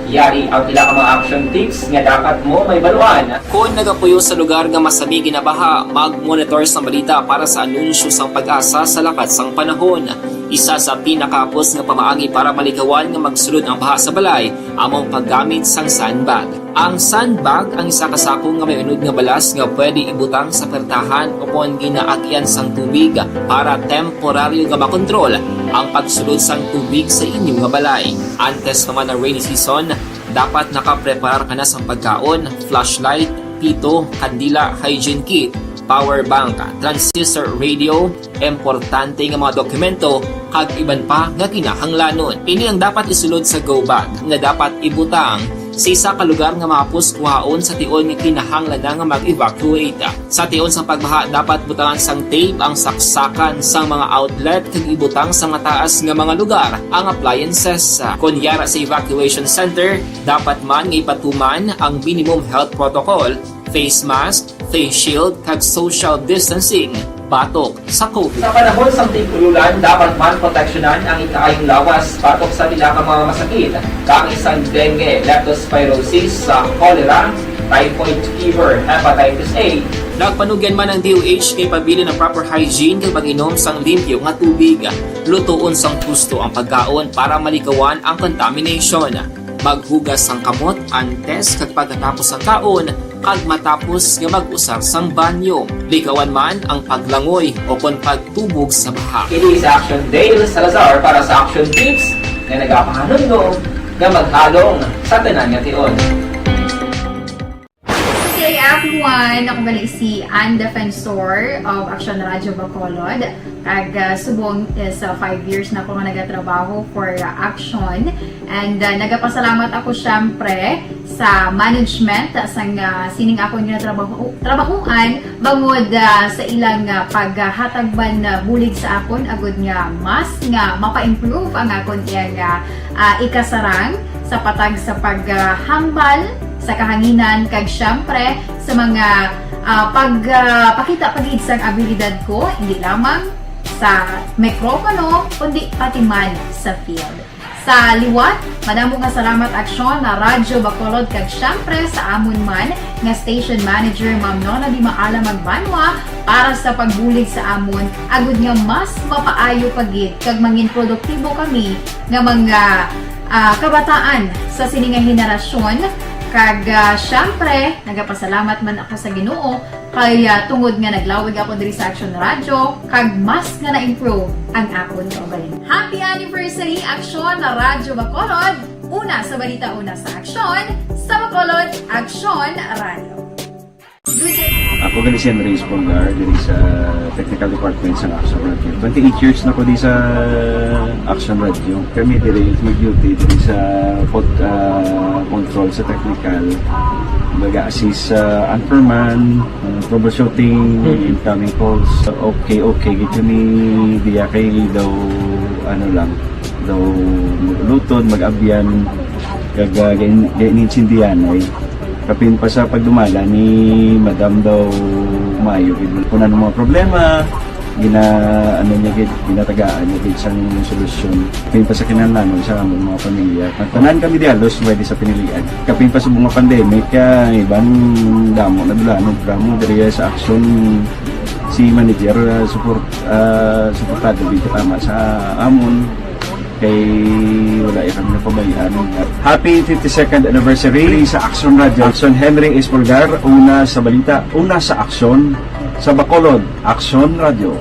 Yari ang pila ka mga action tips nga dapat mo may baluan. Kung nagapuyo sa lugar nga masabi ginabaha, mag-monitor sa balita para sa anunsyo sang pag-asa sa lakas sang panahon. Isa sa pinakapos nga pamaagi para malikawan nga magsulod ang baha sa balay, among paggamit sang sandbag. Ang sandbag ang isa kasakong nga may unod nga balas nga pwede ibutang sa pertahan o kung ginaagyan sang tubig para temporaryo nga makontrol ang pagsulod sang tubig sa inyong nga balay. Antes naman ng rainy season, dapat nakapreparar ka na sang pagkaon, flashlight, pito, kandila, hygiene kit, power bank, transistor radio, importante nga mga dokumento, kag iban pa nga kinahanglanon. Ini ang dapat isulod sa go bag nga dapat ibutang sa isa ka lugar nga mapus kuhaon sa tion nga kinahanglan nga mag-evacuate. Sa tion sa pagbaha, dapat butangan sang tape ang saksakan sang mga outlet kag ibutang sa mataas nga mga lugar ang appliances. Kunyara sa evacuation center, dapat man nga ipatuman ang minimum health protocol, face mask, face shield, kag social distancing, batok sa COVID. Sa panahon sa tigululan, dapat man proteksyonan ang ikaayong lawas batok sa pila ka mga masakit, kang isang dengue, leptospirosis, cholera, typhoid fever, hepatitis A. Nagpanugyan man ang DOH kay pabili ng proper hygiene kay pag-inom sang limpyo nga tubig. Lutuon sang gusto ang pagkaon para malikawan ang contamination. Maghugas sang kamot antes kag pagkatapos ang kaon, kag matapos nga mag-usar sang banyo. Likawan man ang paglangoy o kon pagtubog sa baha. It is Action Dale Salazar para sa Action Tips na nagapahanungnog nga maghalong sa tanan nga tion. Good day everyone! Ako gali si Ann Defensor of Action Radio Bacolod. Kag subong is 5 years na ako nga nagatrabaho for Action. And nagapasalamat ako syempre sa management sang sining ako nga trabahuan bangod sa ilang paghatagban bulig sa akon agud nga mas nga mapa-improve ang akon iyang ikasarang sa patag sa paghambal sa kahanginan kag syempre sa mga pagpakita pagid sang abilidad ko hindi lamang sa mikropono kundi pati man sa field. Sa liwat, madamo nga salamat Aksyon na Radyo Bacolod kag syempre sa amon man nga station manager Ma'am Nona Di Maala Magbanwa para sa pagbulig sa amon agud nga mas mapaayo pagid kag mangin produktibo kami nga mga kabataan sa sininga henerasyon. Kag syempre, nagapasalamat man ako sa Ginoo kay tungod nga naglawig ako diri sa Action Radio kag mas nga na-improve ang akon kaugalingon. Happy anniversary Action na Radyo Bacolod! Una sa balita, una sa aksyon, sa Bacolod, Action Radio. Ako gali si Henry Espolgar diri sa Technical Department sa Action Radio. 28 years na ko di sa Action Radio. Kami diri mag-duty diri sa control sa technical. Mag-assist sa anchorman, troubleshooting, incoming calls. Okay. Gito ni diya kay daw daw lutod, mag-abyan, kag ganinsindihan ay kapin pa sa pagdumala ni Madam daw Mayo. Kung ano mga problema, ano niya gid, ginatagaan niya gid sang solusyon. Kapin pa sa kinahanglan sa among mga pamilya. Tanan kami dialos pwede sa pinilian. Kapin pa sa mga pandemic ibang damo na dulanog drama diri sa aksyon si manager suportado dito tama sa amon kay wala ikang napabayaan. Happy 52nd anniversary sa Aksyon Radio. Aksyon Henry Espolgar, una sa balita, una sa aksyon sa Bacolod. Aksyon Radio.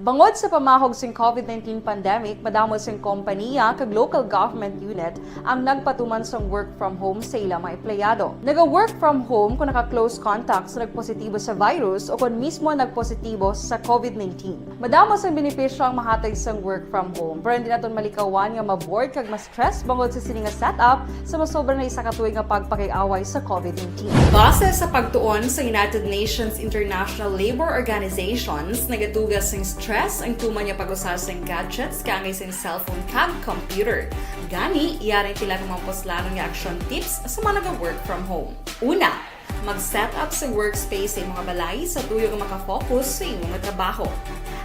Bangod sa pamahog sing COVID-19 pandemic, madamo sing kompanya kag local government unit ang nagpatuman sang work from home sa ilang mga empleyado. Naga-work from home kung naka-close contacts na nagpositibo sa virus o kung mismo nagpositibo sa COVID-19. Madamo sang benepisyo ang mahatag sang work from home, pero hindi naton malikawan nga ma-bored kag ma-stress bangod sa sini nga setup sa masobra na isa ka tuig nga pagpakiaway sa COVID-19. Base sa pagtuon sa United Nations International Labour Organizations, nagatugas sing stress ang tuman niya pag-usar sa gadgets kangay sa cellphone kag computer. Gani, iyaring pila ng mga poslanong nga action tips sa mga nag-work from home. Una, mag-set up sa workspace sa mga balay sa tuyo nga makafocus sa iyong trabaho.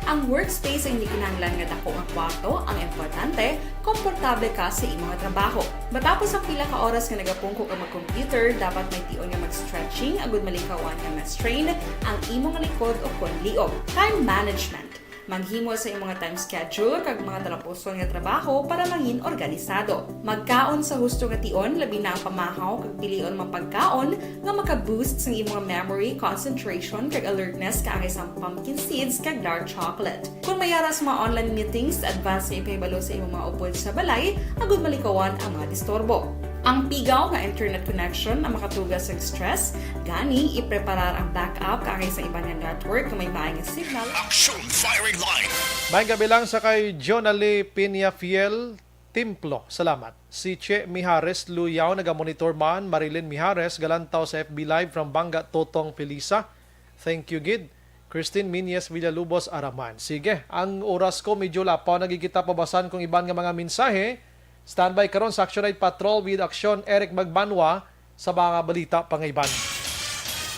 Ang workspace ay hindi kinahanglan nga dako ang kwarto, ang importante, komportable ka sa iyong trabaho. Matapos ang pila ka oras nga nagapungko ka mag-computer, dapat may tion nga mag-stretching agud malikawan nga ma-strain ang imong likod o konliog. Time management. Maghimo sa imong time schedule kag mga talapuson nga trabaho para mangin organisado. Magkaon sa husto nga tion, labi na ang pamahaw kag pilion mapagkaon nga maka-boost sa imong memory, concentration kag alertness kaangay sa pumpkin seeds kag dark chocolate. Kung mayaras mga online meetings, advance na ipahibalo sa imong mga upod sa balay, agud malikawan ang mga disturbo. Ang pigaw nga internet connection ang makatugas sa stress, gani ipreparar ang backup kaangay sa ibang network kung may maayong signal. Action Firing Line. May gabi lang sa kay Jonale Piñafiel Timplo. Salamat. Si Che Mijares Luyaw, naga-monitor man. Marilyn Mijares, galantaw sa FB Live from Banga Totong Felisa. Thank you, Gid. Christine Minyes Villalubos Araman. Sige, ang oras ko medyo lapaw. Nagigita pabasan kung iban nga mga mensahe. Standby karon sa Action Night Patrol with Action Eric Magbanwa sa mga balita pangaiban.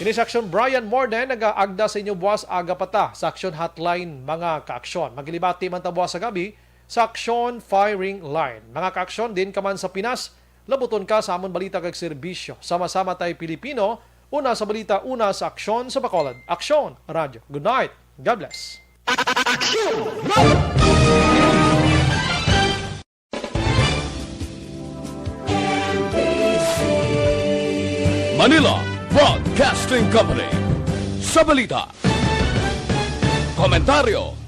Ini sa Action Brian Morden, nag-aagda sa inyo buwas aga pata sa Action Hotline mga ka-aksyon. Maglibati man ta buwas sa gabi sa Action Firing Line. Mga ka-aksyon din ka man sa Pinas, labuton ka sa amon balita kag serbisyo. Sama-sama tayo Pilipino, una sa balita, una sa aksyon sa Bacolod. Action Radio. Good night. God bless. Manila Broadcasting Company. Sa balita, komentaryo,